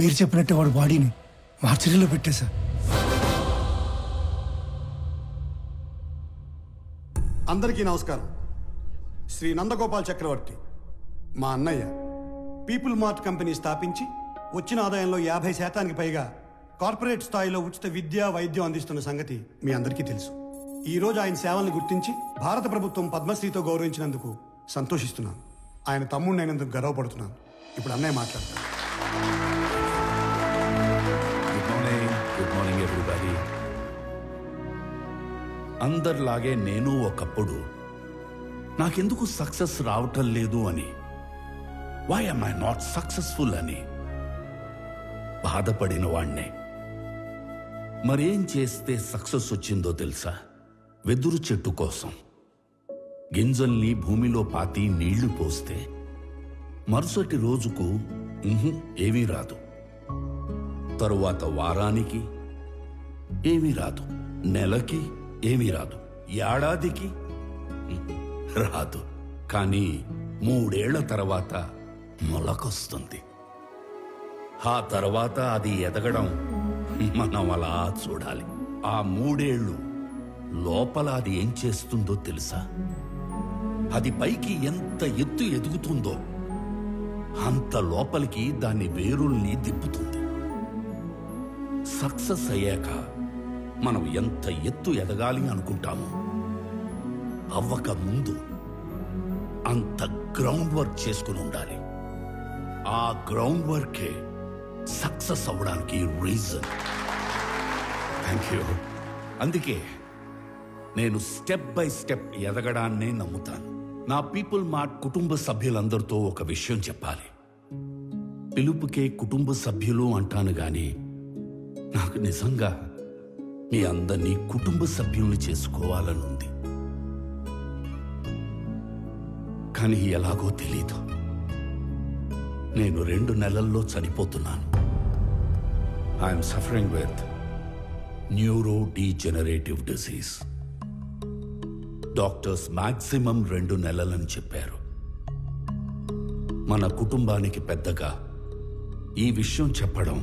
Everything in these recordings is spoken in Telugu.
మీరు చెప్పినట్టే వాడు బాడీని మార్చరీలో పెట్టేశా. అందరికీ నమస్కారం. శ్రీ నందగోపాల్ చక్రవర్తి మా అన్నయ్య పీపుల్ మార్ట్ కంపెనీ స్థాపించి వచ్చిన ఆదాయంలో 50% పైగా కార్పొరేట్ స్థాయిలో ఉచిత విద్య వైద్యం అందిస్తున్న సంగతి మీ అందరికీ తెలుసు. ఈరోజు ఆయన సేవలను గుర్తించి భారత ప్రభుత్వం పద్మశ్రీతో గౌరవించినందుకు సంతోషిస్తున్నాను. ఆయన తమ్ముడినైనందుకు గర్వపడుతున్నాను. ఇప్పుడు అన్నయ్య మాట్లాడతాను. Good morning everybody. అందరిలాగే నేను ఒకప్పుడు నాకెందుకు సక్సెస్ రావటం లేదు అని, why am I not successful అని బాధపడిన వాణ్ణే. మరేం చేస్తే సక్సెస్ వచ్చిందో తెలుసా? వెదురు చెట్టు కోసం గింజల్ని భూమిలో పాతి నీళ్లు పోస్తే మరుసటి రోజుకు ఏమీ రాదు, తరువాత వారానికి ఏమీ రాదు, నెలకి ఏమీ రాదు, ఏడాదికి రాదు. కానీ 3 ఏళ్ల తర్వాత మొలకొస్తుంది. ఆ తర్వాత అది ఎదగడం మనం అలా చూడాలి. ఆ 3 ఏళ్ళు లోపల అది ఏం చేస్తుందో తెలుసా? అది పైకి ఎంత ఎత్తు ఎదుగుతుందో అంత లోపలికి దాని వేరుల్ని దిప్పుతుంది. సక్సెస్ అయ్యాక మనం ఎంత ఎత్తు ఎదగాలి అనుకుంటామో అవ్వక ముందు అంత గ్రౌండ్ వర్క్ చేసుకుని ఉండాలి. ఆ గ్రౌండ్ వర్కే సక్సెస్ అవ్వడానికి రీజన్. Thank you. అందుకే నేను స్టెప్ బై స్టెప్ ఎదగడాన్నే నమ్ముతాను. నా పీపుల్ మార్ట్ కుటుంబ సభ్యులందరితో ఒక విషయం చెప్పాలి. పిలుపుకే కుటుంబ సభ్యులు అంటాను గాని నాకు నిజంగా మీ అందరినీ కుటుంబ సభ్యుల్ని చేసుకోవాలనుంది. కానీ ఎలాగో తెలీదు. నేను 2 నెలల్లో చనిపోతున్నాను. I'm suffering with neuro degenerative disease. Doctors maximum 2 నెలలని చెప్పారు. మన కుటుంబానికి పెద్దగా ఈ విషయం చెప్పడం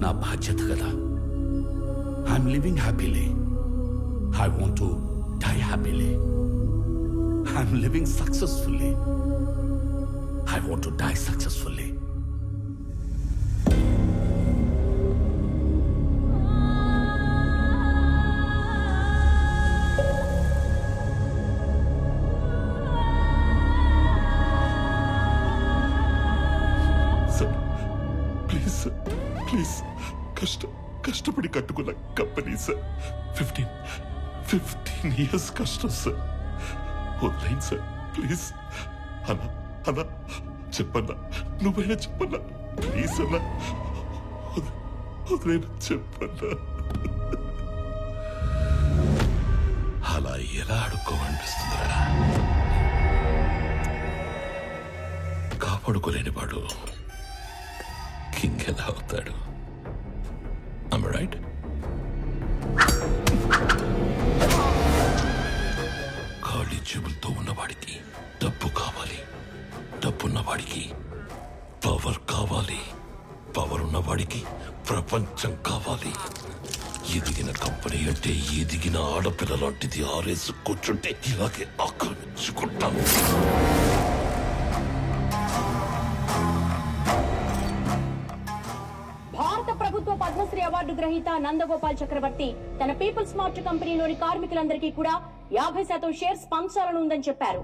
నా బాధ్యత కదా. I'm living happily. I want to die happily. I'm living successfully. I want to die successfully. Sir, please, sir, please. కష్టపడి కట్టుకున్న కంపెనీ సార్. 15 years కష్టం సార్. వదిలేండి సార్ ప్లీజ్. అన్నా చెప్పన్నా, నువ్వైనా చెప్పన్నా ప్లీజ్ అన్నా. వదిలేనా చెప్పన్నా. అలా ఎలా అడుక్కోమనిపిస్తుందిరా? కాపాడుకోలేని వాడు కింగ్ ఎలా అవుతాడు? Am I right? ఖాళీ జేబులతో ఉన్నవాడికి డబ్బు కావాలి, డబ్బున్నవాడికి పవర్ కావాలి, పవర్ ఉన్నవాడికి ప్రపంచం కావాలి. ఎదిగిన కంపెనీ అంటే ఎదిగిన ఆడపిల్ల లాంటిది. ఆరేసి కూర్చుంటే ఇలాగే ఆక్రమించుకుంటాం. భారత ప్రభుత్వ పద్మశ్రీ అవార్డు గ్రహీత నందగోపాల్ చక్రవర్తి తన పీపుల్ స్మార్ట్ కంపెనీలోని కార్మికులందరికీ కూడా 50% షేర్స్ పంచాలని ఉందని చెప్పారు.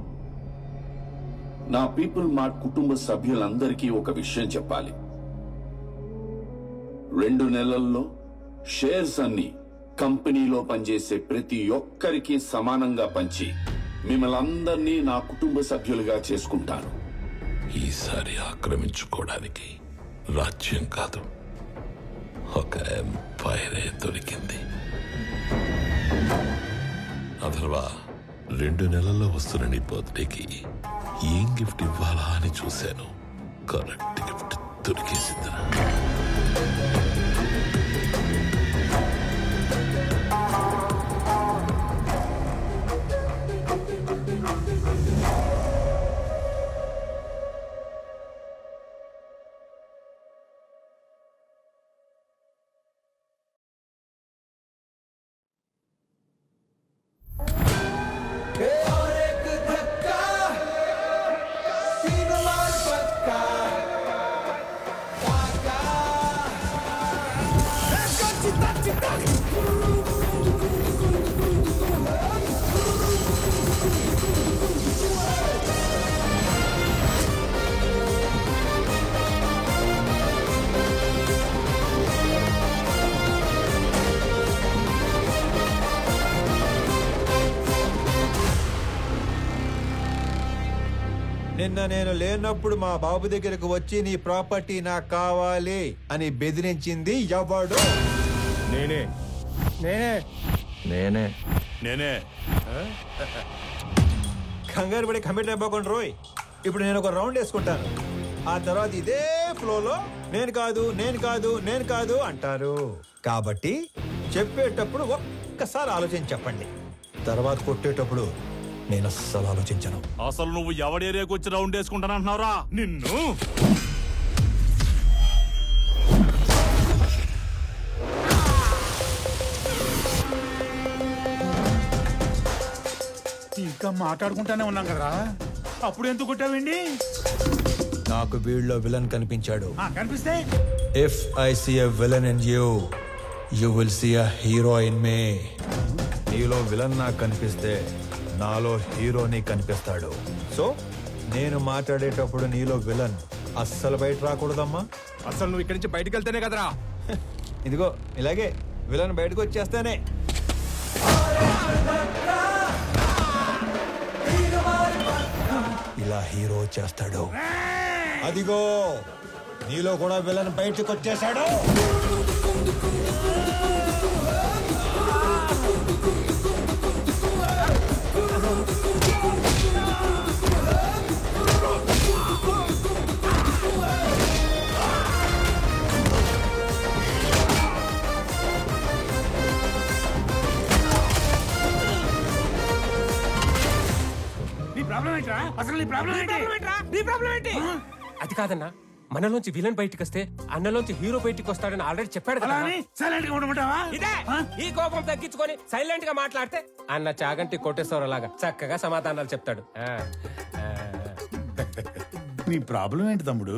నా పీపుల్ మార్ట్ కుటుంబ సభ్యులందరికీ ఒక విషయం చెప్పాలి. 2 నెలల్లో షేర్స్ అన్ని కంపెనీలో పనిచేసే ప్రతి ఒక్కరికి సమానంగా పంచి మిమ్మల్ని అందరినీ నా కుటుంబ సభ్యులుగా చేసుకుంటాను. ఈసారి ఆక్రమించుకోవడానికి రాజ్యం కాదు, ఒక ఎంపైరే దొరికింది. అథర్వా, 2 నెలల్లో వస్తున్న నీ బర్త్డేకి ఏం గిఫ్ట్ ఇవ్వాలా అని చూశాను. కరెక్ట్ గిఫ్ట్ దొరికేసిందిరా. నిన్న నేను లేనప్పుడు మా బాబు దగ్గరకు వచ్చి నీ ప్రాపర్టీ నాకు కావాలి అని బెదిరించింది ఎవడు? నేనే నేనే నేనే. నేనే కంగారు పడి కమిట్ అయిపోకుండా రోయ్. ఇప్పుడు నేను ఒక రౌండ్ వేసుకుంటాను. ఆ తర్వాత ఇదే ఫ్లోలో నేను కాదు నేను కాదు నేను కాదు అంటారు. కాబట్టి చెప్పేటప్పుడు ఒక్కసారి ఆలోచించి చెప్పండి. తర్వాత కొట్టేటప్పుడు నేను అస్సలు ఆలోచించను. అసలు నువ్వు ఎవడి ఏరియాకి వచ్చి రౌండ్ వేసుకుంటానంటున్నావురా నిన్ను? ఇంకా మాట్లాడుకుంటానే ఉన్నాం కదరా, అప్పుడు ఎందుకు కొట్టావండి? నాకు వీళ్ళలో విలన్ కనిపించాడు. కనిపిస్తే if I see a villain in you, you will see a hero in me. నీలో విలన్ నాకు కనిపిస్తే నాలో హీరోని కనిపిస్తాడు. సో నేను మాట్లాడేటప్పుడు నీలో విలన్ అస్సలు బయట రాకూడదమ్మా. అసలు నువ్వు ఇక్కడి నుంచి బయటకు వెళ్తేనే కదరా. ఇదిగో ఇలాగే విలన్ బయటకు వచ్చేస్తేనే. ఇలా హీరో చేస్తాడు. అదిగో నీలో కూడా విలన్ బయటకు వచ్చేసాడు. అది కాదన్నా, మనలోంచి విలన్ బయటకు వస్తే అన్నలోంచి హీరో బయటకు వస్తాడని ఆల్రెడీ చెప్పాడు కదా. సైలెంట్ గా ఉండమంటావా? ఇదే ఈ కోపం తగ్గించుకొని సైలెంట్ గా మాట్లాడితే అన్న చాగంటి కోటేశ్వర లాగా చక్కగా సమాధానాలు చెప్తాడు. నీ ప్రాబ్లం ఏంటి తమ్ముడు?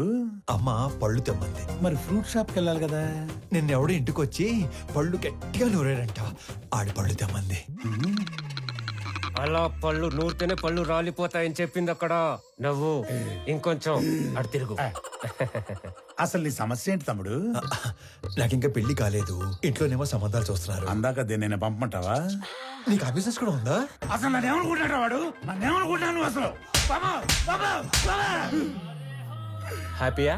అమ్మ పళ్ళు తెమ్మంది. మరి ఫ్రూట్ షాప్ కి వెళ్ళాలి కదా. నిన్నెవడు ఇంటికి వచ్చి పళ్ళు గట్టిగా నూరాడంట. ఆడి పళ్ళు తెమ్మంది. అలా పళ్ళు నూరితేనే పళ్ళు రాలిపోతాయని చెప్పింది అక్కడ. నవ్వు ఇంకొంచెం అటు తిరుగు. అసలు నీ సమస్య ఏంటి తమ్ముడు? నాకింకా పెళ్లి కాలేదు. ఇంట్లోనేమో సంబంధాలు చూస్తున్నారు. అందాక నేను పంపమంటావా? నీకు ఆ బిజినెస్ కూడా ఉందా? అసలు నన్నేమనుకుంటాడు వాడు? నన్నేమనుకుంటాను అసలు? హ్యాపీయా?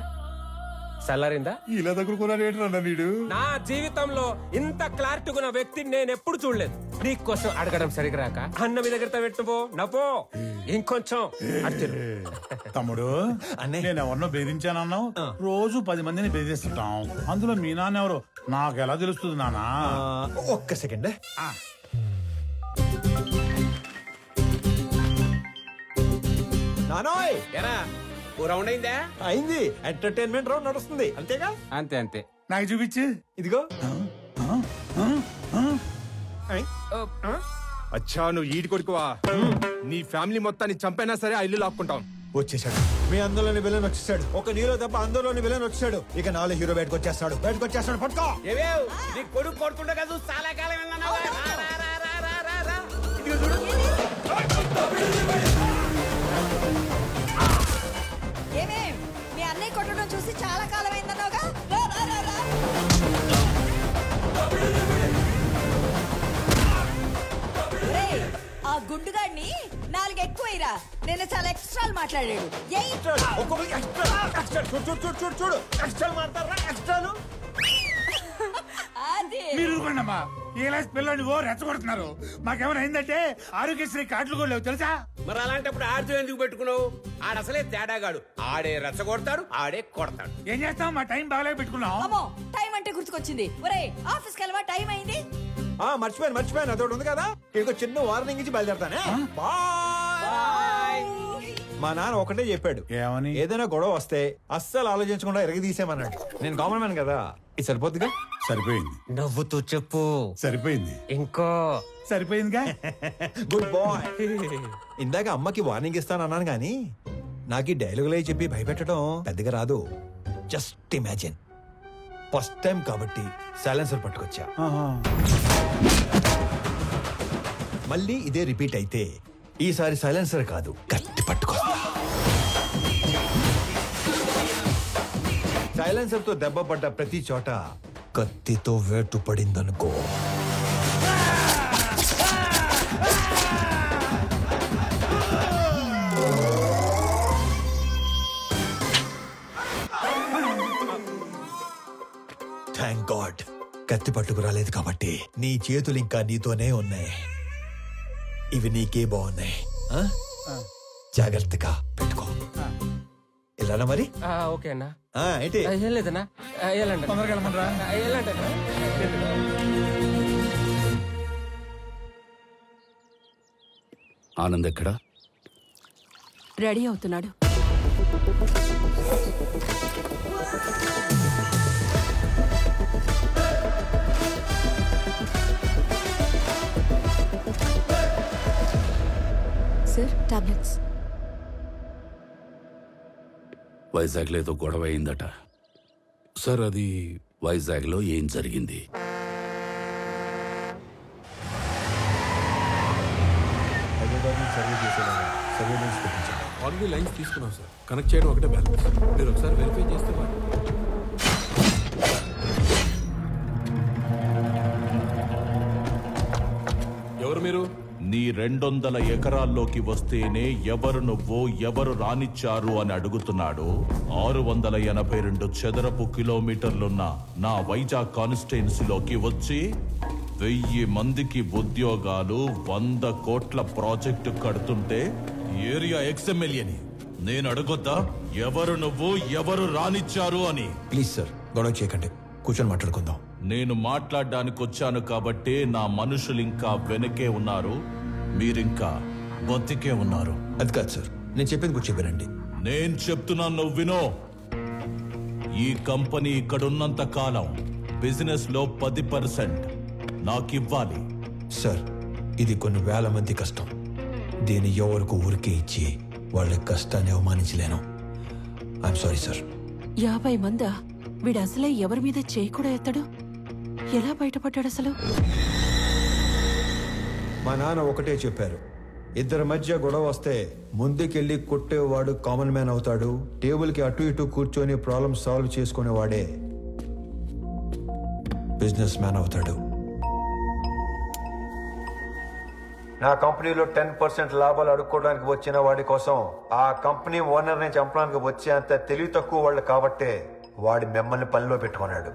చల్లారిందా? ఇలా దగ్గరుకున్నాడు వీడు. నా జీవితంలో ఇంత క్లారిటీ ఉన్న వ్యక్తిని నేను ఎప్పుడు చూడలేదు. నీకోసం అడగడం సరిగ్గా రాక అన్న మీ దగ్గర పెట్టుపో నవ్వో ఇంకొంచెం తమ్ముడు. నేను ఎవరినో బెదిరించానన్నావు. రోజు 10 మందిని బెదిరిస్తుంటాం. అందులో మీ నాన్న ఎవరు నాకు ఎలా తెలుస్తుంది నాన్న? ఒక్క సెకండ్. నానోయ్ రౌండ్ అయిందా? అయింది. ఎంటర్టైన్మెంట్ రౌండ్ నడుస్తుంది. అంతేగా? అంతే అంతే. నాకు చూపించు. ఇదిగో. అచ్చా నువ్వు ఈడి కొడుకువా? నీ ఫ్యామిలీ మొత్తాన్ని చంపైనా సరే ఆ ఇల్లు లాక్కుంటాం. వచ్చేసాడు. మీ అందులోని విలన్ వచ్చేసాడు. ఒక నీలో తప్ప అందులోని విలన్ వచ్చాడు. ఇక నాలో హీరో బయటకు వచ్చేస్తాడు. పట్టుకో. నీ కొడుకు కొడుతుండే కదా చాలా కాలం ఏమేం మీ అన్నయ్య కొట్టడం చూసి చాలా కాలం అయిందన్నావుగా. ఆ గుండుగాడిని 4 ఎక్కువైరా. నేను చాలా ఎక్స్ట్రాలు మాట్లాడాడు. మీరు ఊరుకోండమ్మా. ఇలా పిల్లల్ని రెచ్చగొడుతున్నారు. మాకేమైనా అయిందంటే ఆరోగ్యశ్రీ కార్డులు కూడా లేవు తెలుసా? మరి అలాంటప్పుడు ఆడితో ఎందుకు పెట్టుకున్నావు? ఆడసలే తేడాగాడు. ఆడే రెచ్చగొడతాడు, ఆడే కొడతాడు. ఏం చేస్తాం? మా టైం బాగాలేక పెట్టుకున్నాం. అమ్మో టైం అంటే గుర్తుకొచ్చింది. ఒరే ఆఫీస్కి వెళ్ళవా? టైం అయింది. మర్చిపోయాను. అదొకటి ఉంది కదా. ఇంకో చిన్న వార్నింగ్ ఇచ్చి బయలుదేరతానే. మా నాన్న ఒకటే చెప్పాడు. ఏమని? ఏదైనా గొడవ వస్తే అస్సలు ఆలోచించకుండా ఎరగదీసేమన్నాడు. నేను కామన్ మ్యాన్ కదా. ఇది సరిపోతుందిగా? సరిపోయింది. నవ్వుతూ చెప్పు. సరిపోయింది. ఇంకో సరిపోయిందిగా. Good bye. ఇందాక అమ్మకి వార్నింగ్ ఇస్తానన్నాను గానీ నాకు ఈ డైలాగులే చెప్పి భయపెట్టడం పెద్దగా రాదు. Just imagine. ఫస్ట్ టైం కాబట్టి సైలెన్సర్ పట్టుకొచ్చా. మళ్ళీ ఇదే రిపీట్ అయితే ఈసారి సైలెన్సర్ కాదు కత్తి పట్టుకొస్తా. సైలెన్సర్ తో దెబ్బ పడ్డ ప్రతి చోట కత్తితో వేటు పడిందనుకో. కత్తి పట్టుకు రాలేదు కాబట్టి నీ చేతులు ఇంకా నీతోనే ఉన్నాయి. ఇవి నీకే బాగున్నాయి. జాగ్రత్తగా పెట్టుకో. వెళ్ళాలా మరి? ఓకే అన్నా. ఏంటి ఏం లేదన్నా, వెళ్ళండి. తొందరగా వెళ్ళమంటారా? వెళ్ళండి. ఆనంద్ ఎక్కడా? రెడీ అవుతున్నాడు. Sir, tablets. వైజాగ్లో ఏదో గొడవ అయిందట సార్. అది వైజాగ్లో ఏం జరిగింది? ఆల్రెడీ లైన్స్ తీసుకున్నాం సార్. కనెక్ట్ చేయడం ఒకటే బ్యాలెన్స్. మీరు ఒకసారి వెరిఫై చేస్తే ఎవరు మీరు? నీ 200 ఎకరాల్లోకి వస్తేనే ఎవరు నువ్వు, ఎవరు రానిచ్చారు అని అడుగుతున్నాడు. 682 చదరపు కిలోమీటర్లున్న నా వైజాగ్ కాన్స్టిట్యున్సీలోకి వచ్చి 1000 మందికి ఉద్యోగాలు, 100 కోట్ల ప్రాజెక్టు కడుతుంటే ఏరియా ఎక్స్ఎమ్మెల్యేని నేను అడగొద్దా ఎవరు నువ్వు, ఎవరు రానిచ్చారు అని? ప్లీజ్ సార్, గొడవ చేయకండి, కూర్చొని మాట్లాడుకుందాం. నేను మాట్లాడడానికి వచ్చాను కాబట్టే నా మనుషులు ఇంకా వెనకే ఉన్నారు, మీరింకా బతికే ఉన్నారు. అది కాదు సార్, నేను చెప్పింది కూర్చో వినండి. నేను చెప్తున్నాను, నువ్వు వినో. ఈ కంపెనీ ఇక్కడున్నంత కాలం బిజినెస్ లో 10% నాకివ్వాలి. సార్, ఇది కొన్ని వేల మంది కష్టం. దీన్ని ఎవరికి ఊరికే ఇచ్చి వాళ్ళ కష్టాన్ని అవమానించలేను. I'm sorry sir. 50 మందా? వీడు అసలే ఎవరి మీద చేయి కూడా ఎత్తాడు. ఎలా బయటపడ్డాడు అసలు? మా నాన్న ఒకటే చెప్పారు, ఇద్దరి మధ్య గొడవ వస్తే ముందుకెళ్ళి కొట్టేవాడు కామన్ మ్యాన్ అవుతాడు, టేబుల్కి అటు ఇటు కూర్చొని ప్రాబ్లం సాల్వ్ చేసుకునేవాడే బిజినెస్ మ్యాన్ అవుతాడు. నా కంపెనీలో 10% లాభాలు అడుక్కోవడానికి వచ్చిన వాడి కోసం ఆ కంపెనీ ఓనర్ని చంపడానికి వచ్చే అంత తెలివి తక్కువ వాళ్ళు కాబట్టే వాడి మిమ్మల్ని పనిలో పెట్టుకున్నాడు.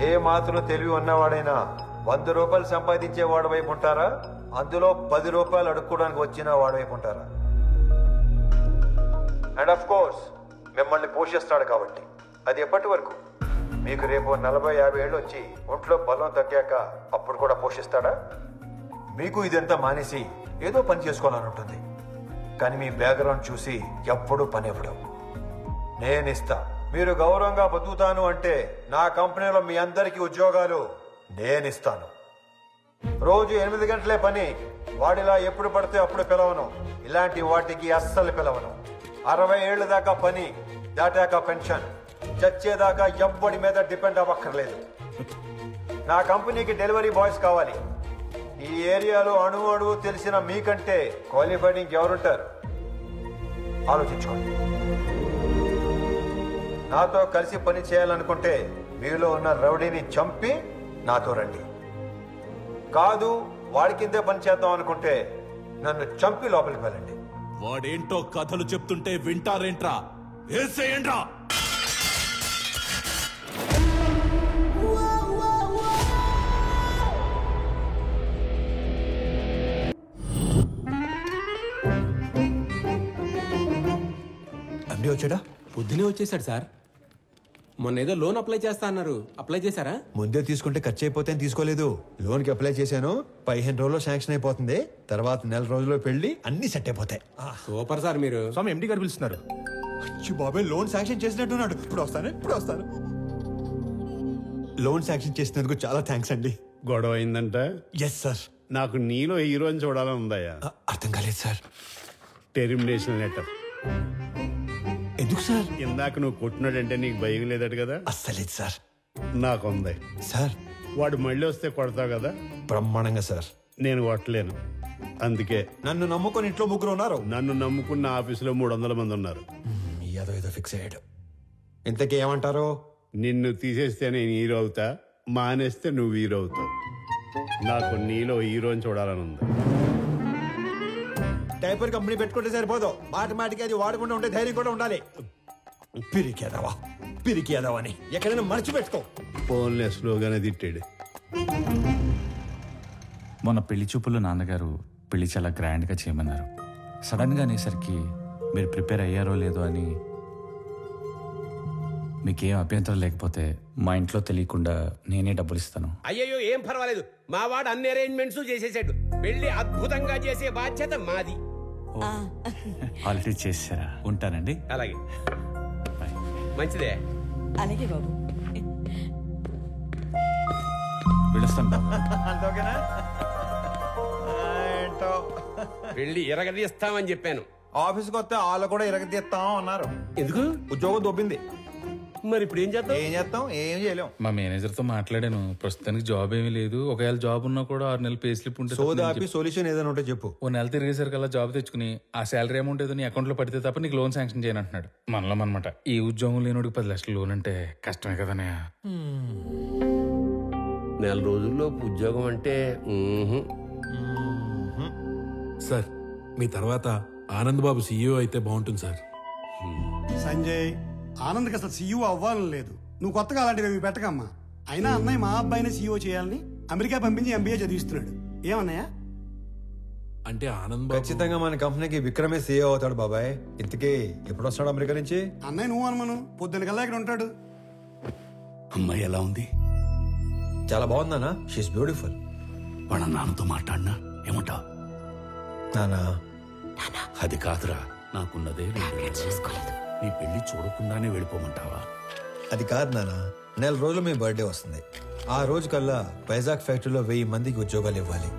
ఏ మాత్రం తెలివి ఉన్నవాడైనా 100 రూపాయలు సంపాదించే వాడి వైపు ఉంటారా, అందులో 10 రూపాయలు అడుక్కోవడానికి వచ్చిన వాడి వైపు ఉంటారా? అండ్ ఆఫ్ కోర్స్ మిమ్మల్ని పోషిస్తాడు కాబట్టి. అది ఎప్పటి వరకు? మీకు రేపు 40-50 ఏళ్ళు వచ్చి ఒంట్లో బలం తగ్గాక అప్పుడు కూడా పోషిస్తాడా? మీకు ఇదంతా మానేసి ఏదో పని చేసుకోవాలని ఉంటుంది, కానీ మీ బ్యాక్గ్రౌండ్ చూసి ఎప్పుడూ పని ఇవ్వడం. నేనిస్తా. మీరు గౌరవంగా బతుకుతాను అంటే నా కంపెనీలో మీ అందరికీ ఉద్యోగాలు నేనిస్తాను. రోజు 8 గంటలే పని. వాడిలా ఎప్పుడు పడితే అప్పుడు పిలవను. ఇలాంటి వాటికి అస్సలు పిలవను. 60 ఏళ్ళ దాకా పని, దాటాక పెన్షన్. చచ్చేదాకా ఎవ్వడి మీద డిపెండ్ అవ్వక్కర్లేదు. నా కంపెనీకి డెలివరీ బాయ్స్ కావాలి. ఈ ఏరియాలో అణువు తెలిసిన మీకంటే క్వాలిఫైడ్ ఇంకెవరుంటారు? ఆలోచించుకోండి. నాతో కలిసి పని చేయాలనుకుంటే మీలో ఉన్న రౌడీని చంపి నాతో రండి. కాదు, వాడి కిందే పని చేద్దాం అనుకుంటే నన్ను చంపి లోపలికి వెళ్ళండి. వాడేంటో కథలు చెప్తుంటే వింటారేంట్రా? ఏసేయండ్రా. వచ్చాడా? పొద్దునే వచ్చేసాడు సార్. మొన్న ఏదో లోన్ అప్లై చేస్తా అన్నారు, అప్లై చేశారా? ముందే తీసుకుంటే ఖర్చు అయిపోతే తీసుకోలేదు. లోన్ కి అప్లై చేశాను, 15 రోజుల్లో శాంక్షన్ అయిపోతుంది. తర్వాత 1 రోజుల్లో పెళ్లి, అన్ని సెట్ అయిపోతాయి. Super sir. మీరు స్వామి ఎండి గారు పిలుస్తున్నారు. బాబాయ్ లోన్ శాంక్షన్ చేసినట్టున్నాడు. ఇప్పుడు వస్తాను. లోన్ శాంక్షన్ చేసినందుకు చాలా థ్యాంక్స్ అండి. గొడవ అయిందంట? Yes sir. నాకు నీలో హీరోని చూడాలని ఉందయ్యా. అర్థం కాలేదు సార్. Termination letter. ఎందుకు సార్? ఇందాక నువ్వు కొట్టినాడంటే నీకు భయం లేదట కదా? అస్సలేదు సార్. నాకుంది సార్. వాడు మళ్ళీ వస్తే కొడతావు కదా? బ్రహ్మాండంగా సార్. నేను కొట్టలేను, అందుకే. నన్ను నమ్ముకొని ఇంట్లో 3 ఉన్నారు. నన్ను నమ్ముకున్న ఆఫీసులో 300 మంది ఉన్నారు. ఏదో ఫిక్స్ అయ్యాడు. ఇంతకీ ఏమంటారు? నిన్ను తీసేస్తే నేను హీరో అవుతా, మానేస్తే నువ్వు హీరో అవుతావు. నాకు నీలో హీరోని చూడాలని ఉంది. డైపర్ కంపెనీ పెట్టుకుంటే సరిపోదు, మాటికి అది వాడకుండా ఉండే ధైర్యం కూడా ఉండాలి. పిరికేదావా అని ఎక్కడైనా మర్చిపెట్టుకో. ఫోన్లే స్లోగానే తిట్టాడు. మొన్న పెళ్లి చూపుల్లో నాన్నగారు పెళ్లి చాలా గ్రాండ్గా చేయమన్నారు. సడన్గా అనేసరికి మీరు ప్రిపేర్ అయ్యారో లేదో అని. మీకేం అభ్యంతరం లేకపోతే మా ఇంట్లో తెలియకుండా నేనే డబ్బులు ఇస్తాను. అయ్యయ్యో ఏం పర్వాలేదు, మా వాడు అన్ని అరేంజ్మెంట్స్ చేసేసాడు. పెళ్లి అద్భుతంగా చేసే బాధ్యత మాది. ఆల్రెడీ చేసారా? ఉంటానండి. అలాగే, మంచిదే. అలాగే బాబు. పిలుస్తాను. పెళ్లి ఎరగదీస్తామని చెప్పాను. ఆఫీస్కి వస్తే వాళ్ళు కూడా ఎరగదీస్తాం అన్నారు. ఎందుకు? ఉద్యోగం దొబ్బింది. మరి ఇప్పుడు ఏం చేద్దాం? ఏం చేయలేం. మా మేనేజర్తో మాట్లాడాను. ప్రస్తుతానికి జాబ్ ఏమీ లేదు. ఒకవేళ జాబ్ ఉన్నా కూడా 6 నెలలు పే స్లిప్ ఉంటే సోదాపి సొల్యూషన్ ఏదైనా ఉంటే చెప్పు. ఓ నెల తిరిగేసరికల్లా జాబ్ తెచ్చుకుని ఆ శాలరీ అమౌంట్ ఏదో నీ అకౌంట్లో పడితే తప్ప నీకు లోన్ శాంక్షన్ చేయను అంటున్నాడు. మనలో అనమాట. ఈ ఉద్యోగం లేనోడికి 10 లక్షలు లోన్ అంటే కష్టమే కదనే. నెల రోజుల్లో ఉద్యోగం అంటే సార్, మీ తర్వాత ఆనంద్ బాబు సీఈఓ అయితే బాగుంటుంది సార్. సంజయ్, ఆనంద్కి అసలు సీఈఓ అవ్వాలని లేదు. నువ్వు కొత్తగా అలాంటివి పెట్టకమ్మా. అయినా అన్నయ్య మా అబ్బాయిని సీఈఓ చేయాలని అమెరికా పంపించి ఎంబీఏ చదివిస్తున్నాడు. ఏమన్నయ్య? అంటే ఆనంద్ ఖచ్చితంగా మన కంపెనీకి విక్రమే సీఈఓ అవుతాడు బాబాయ్. ఇంతకీ ఎప్పుడు వస్తాడు అమెరికా నుంచి? అన్నయ్య నువ్వు అనుమాను, పొద్దున్న కల్లా ఇక్కడ ఉంటాడు. అమ్మాయి ఎలా ఉంది? చాలా బాగుందన్నా. She is beautiful. వాళ్ళ నాన్నతో మాట్లాడినా ఏమంటావు? నానా అది కాదురా, నాకున్నదే నీ పెళ్లి చూడకుండానే వెళ్ళిపోమంటావా? అది కాదు నానా, నెల రోజులు మీ బర్త్డే వస్తుంది. ఆ రోజు కల్లా వైజాగ్ ఫ్యాక్టరీలో 1000 మందికి ఉద్యోగాలు ఇవ్వాలి.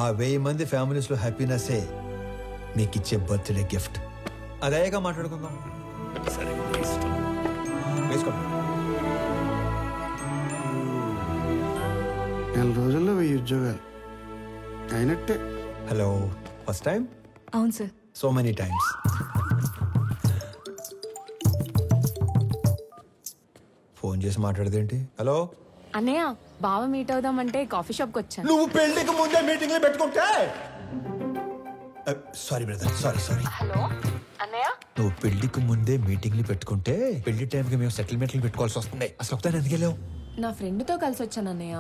ఆ 1000 మంది ఫ్యామిలీస్ లో హ్యాపీనెస్సే మీకు ఇచ్చే బర్త్డే గిఫ్ట్. అదేగా మాట్లాడుకుందాం. సరే, వేసుకోండి. నెల రోజుల్లో 1000 ఉద్యోగాలు అయినట్టే. Hello, first time? అవును sir. So many times. Phone చేసి మాట్లాడదేంటి? హలో అన్నయ్య, బావ మీట్ అవుదామంటే కాఫీ షాప్కి వచ్చాను. నువ్వు పెళ్లికి ముందే మీటింగ్లు పెట్టుకుంటే. Sorry brother, sorry. హలో అన్నయ్య, నువ్వు పెళ్లికి ముందే మీటింగ్లు పెట్టుకుంటే పెళ్లి టైంకి మేము సెటిల్మెంట్లు పెట్టుకోవాల్సి వస్తుంది. అసలు ఒకసారి ఎందుకు వెళ్ళావు? నా ఫ్రెండ్తో కలిసి వచ్చాను అన్నయ్య.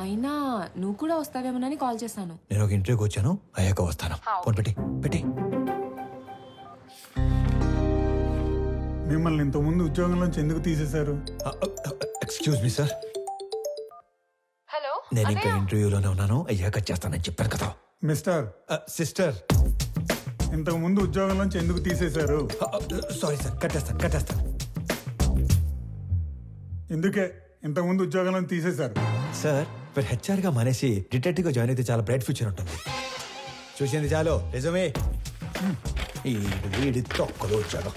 అయినా నువ్వు కూడా వస్తావేమోనని కాల్ చేశాను. నేను ఒక ఇంటర్వ్యూకి వచ్చాను, అయ్యాక వస్తాను. ఫోన్ పెట్టి. మిమ్మల్ని ఇంతకుముందు ఉద్యోగంలోంచి ఎందుకు తీసేశారు? Excuse me sir. హలో, నేను ఇంకా ఇంటర్వ్యూలోనే ఉన్నాను, అయ్యాక చేస్తానని చెప్పాను కదా. మిస్టర్ సిస్టర్, ఇంతకు ముందు ఉద్యోగంలోంచి ఎందుకు తీసేశారు? సారీ సార్, కట్టేస్తాను. ఎందుకే ఇంతకుముందు ఉద్యోగంలో తీసేశారు? సార్, మీరు హెచ్ఆర్ గా మానేసి డిటెక్టివ్ గా జాయిన్ అయితే చాలా బ్రైట్ ఫ్యూచర్ ఉంటుంది. చూసింది చాలు, నిజమే. వీడి తొక్కలు వచ్చాడు.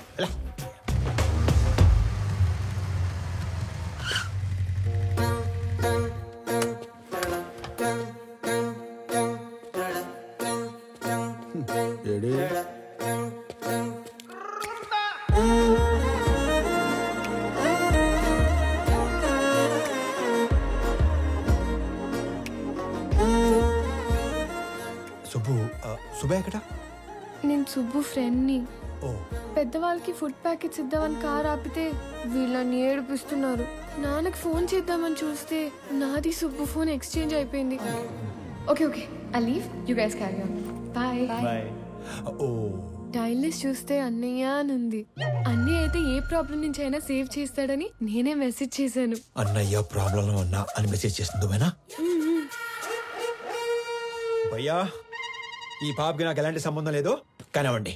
సుబ్బు ఎక్కడ? నేను సుబ్బు ఫ్రెండ్ని. పెద్దవాళ్ళకి ఫుడ్ ప్యాకెట్స్ ఇద్దామని కార్ ఆపితే వీళ్ళని ఏడిపిస్తున్నారు. నాన్నకి ఫోన్ చేద్దామని చూస్తే నాది సుబ్బు ఫోన్ ఎక్స్చేంజ్ అయిపోయింది. Okay I leave, you guys carry on. Bye. Dial list చూస్తే అన్నయ్య అని ఉంది. అన్నయ్య అయితే ఏ ప్రాబ్లం నుంచి అయినా సేవ్ చేస్తాడని నేనే మెసేజ్ చేశాను. అన్నయ్య ప్రాబ్లం ఉన్నా అని మెసేజ్ చేస్తుంది భయ్యా. ఈ పాపకి నాకు ఎలాంటి సంబంధం లేదు, కానివ్వండి.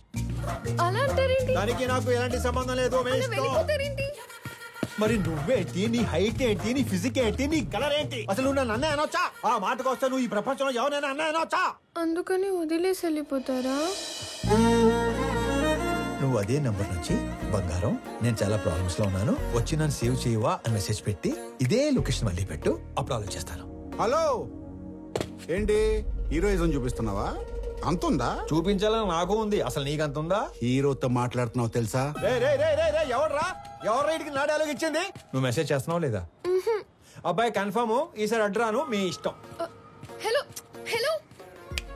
అలా అంటారేంటి? దానికి నాకు ఎలాంటి సంబంధం లేదు. మరి నువ్వేంటి, నీ హైట్ ఏంటి, నీ ఫిజిక్ ఏంటి, నీ కలర్ ఏంటి? అసలు నువ్వు నన్ను అన్నయ్య అనొచ్చా? ఆ మాటకు వస్తే నువ్వు ఈ ప్రపంచంలో ఎవరైనా అన్నయ్య అనొచ్చా? అందుకని వదిలేసి వెళ్ళిపోతారా? నువ్వు అదే నంబర్ నుంచి బంగారం, నేను చాలా ప్రాబ్లమ్స్ లో ఉన్నాను, వచ్చి నన్ను సేవ్ చేయవా అని మెసేజ్ పెట్టి ఇదే లొకేషన్ మళ్ళీ పెట్టు, అప్పుడు ఆలోచిస్తాను. హలో, ఏంటి హీరోయిజం చూపిస్తున్నావా? అంతుందా? చూపించాలని నాకు ఉంది, అసలు నీకు అంత ఉందా? హీరోతో మాట్లాడుతున్నావు తెలుసా? ఎవరు రైట్కి నా డైలాగ్ ఇచ్చింది? నువ్వు మెసేజ్ చేస్తున్నావు లేదా? అబ్బాయి కన్ఫర్మ్, ఈసారి అడ్రాను, మీ ఇష్టం. హలో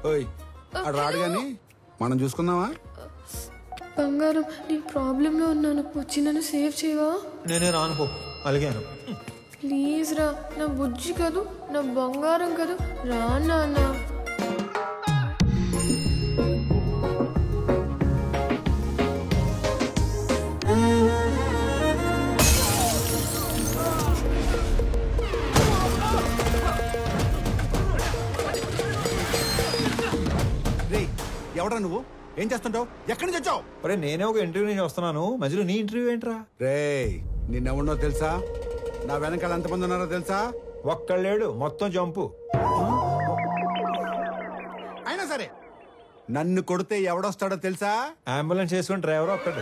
ఓయ్, అటు రాడు గాని మనం చూసుకుందామా? బంగారం, నీ ప్రాబ్లం లో ఉన్నాను, వచ్చి నన్ను సేవ్ చేయవా? నేనే రానుకో, అలిగాను. ప్లీజ్ రా, నా బుజ్జి కదూ, నా బంగారం కదూ, రా నాన్న. ఎవడా నువ్వు? ఏం చేస్తుంటావు? ఎక్కడి నుంచి వచ్చావు? అరే నేనే ఒక ఇంటర్వ్యూ నుంచి వస్తున్నాను, మధ్యలో నీ ఇంటర్వ్యూ ఏంట్రా? రే నిన్నెవడో తెలుసా? నా వెనకాల ఎంతమంది ఉన్నారో తెలుసా? ఒక్కళ్ళేడు, మొత్తం జంపు. అయినా సరే నన్ను కొడితే ఎవడొస్తాడో తెలుసా? అంబులెన్స్ చేసుకుని డ్రైవర్ ఒక్కడు.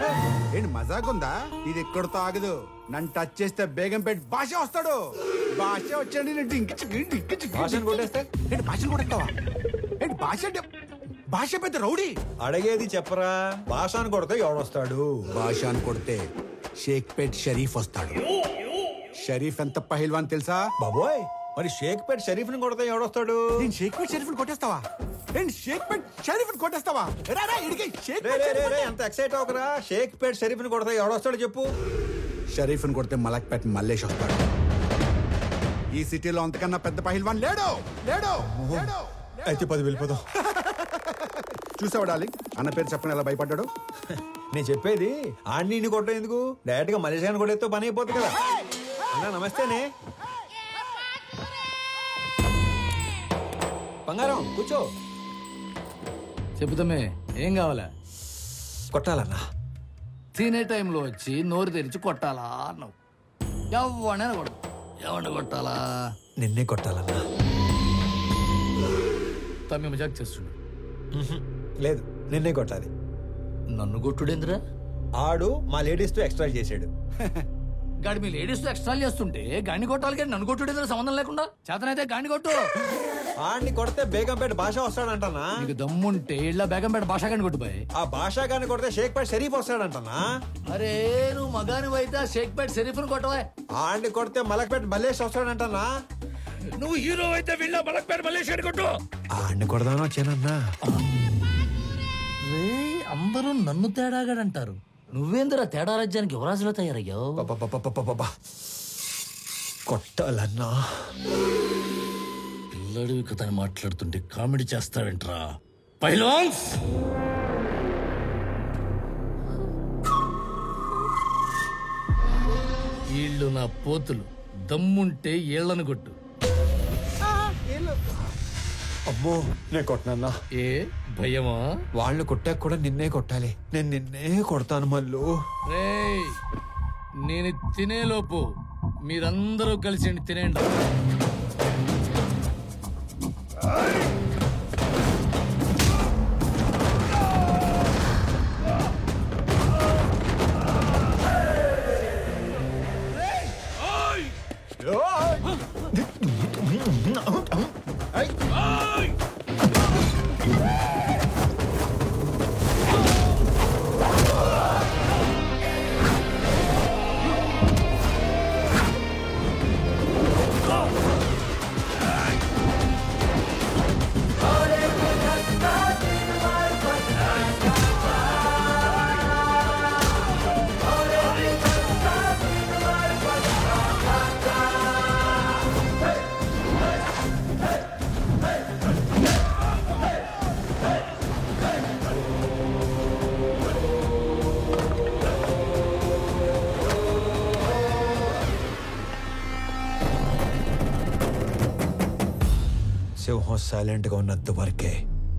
ఏంటి మజాకుందా? ఇది ఎక్కడితో ఆగదు. నన్ను టచ్ చేస్తే బేగంపేట భాష వస్తాడు. భాష వచ్చాడు భాషను కొట్టేస్తే ఏంటి భాషను కొట్టేస్తావా? ఏంటి భాష అంటే భాష పెద్ద రౌడీ. అడిగేది చెప్పరా? భాషను కొడితే ఎవడొస్తాడు? భాషను కొడితే షేక్పేట్ షరీఫ్ వస్తాడు. షరీఫ్ ఎంత పహిల్వాన్ తెలుసా? బాబోయ్, మరి షేక్పేట్ షరీఫ్ ని కొడితే ఎవడొస్తాడు? నేను షేక్పేట్ షరీఫ్ ని కొట్టేస్తావా? నేను షేక్పేట్ షరీఫ్ ని కొట్టేస్తావా? ఎంత ఎక్సైట్ అవకరా. షేక్పేట్ షరీఫ్ ని కొడితే ఎవడొస్తాడు చెప్పు? షరీఫ్ ని కొడితే మలక్పేట్ మల్లేష్ వస్తాడు. ఈ సిటీలో అంతకన్నా పెద్ద పహిల్వాన్ లేడు. లేడు లేడు. అయితే 10 వెళ్ళిపోదాం. చూసావా డార్లింగ్, అన్న పేరు చెప్పని ఎలా భయపడ్డాడు? నేను చెప్పేది ఆడిని కొట్టడం ఎందుకు? డైరెక్ట్ గా మలేషియా కొట్టేస్తే పని అయిపోతుంది కదా. అన్నా నమస్తేనే. బంగారం కూర్చో. చెబుతామే, ఏం కావాలా? కొట్టాలన్నా. తినే టైంలో వచ్చి నోరు తెరిచి కొట్టాలా అన్నావు. ఎవడైనా కొడు. ఎవరిని కొట్టాలా? నిన్నే కొట్టాలన్నా. తమ్మి మజాక్ చేస్తుండు. లేదు, నిన్నే కొట్టాలి. నన్ను కొట్టుడేంద్రా? ఆడు మా లేడీస్ తో ఎక్స్ట్రా చేసాడు. గాడి మీ లేడీస్ తో ఎక్స్ట్రా చేస్తుంటే గాడిని కొట్టాలి కానీ నన్ను కొట్టుడేంద్రా సంబంధం లేకుండా? చేతనైతే గాడిని కొట్టు. ఆడిని కొడితే బేగంపేట భాష వస్తాడంటనా? నీకు దమ్ముంటే ఇలా బేగంపేట భాష గాని కొట్టుపోయి. ఆ భాష గాని కొడితే షేక్పేట్ షరీఫ్ వస్తాడంటనా? అరే నువ్వు మగాని అయితే షేక్పేట్ షరీఫ్ ని కొట్టవా? ఆడిని కొడితే మలక్పేట మల్లేష్ వస్తాడంటనా? నువ్వు హీరో అయితే వీళ్ళ మలక్పేట మల్లేష్ గాని కొట్టు. ఆడిని కొడదాను వచ్చానన్నా. రే అందరూ నన్ను తేడాగాడంటారు. నువ్వేంద్రా తేడా రాజ్యానికి యువరాజులో తయారయ్యావు. కొట్టాలన్నా. పిల్లడివి కథని మాట్లాడుతుంటే కామెడీ చేస్తావేంట్రా పైలాన్స్? వీళ్ళు నా పోతులు. దమ్ముంటే ఏళ్లను కొట్టు. అమ్మో, నేను కొట్టనన్నా. ఏ భయమా? వాళ్ళు కొట్టాక కూడా నిన్నే కొట్టాలి. నేను నిన్నే కొడతాను మళ్ళు. రేయ్, నేను తినేలోపు మీరందరూ కలిసి తినేయండి. సింహం సైలెంట్ గా ఉన్నంత వరకే.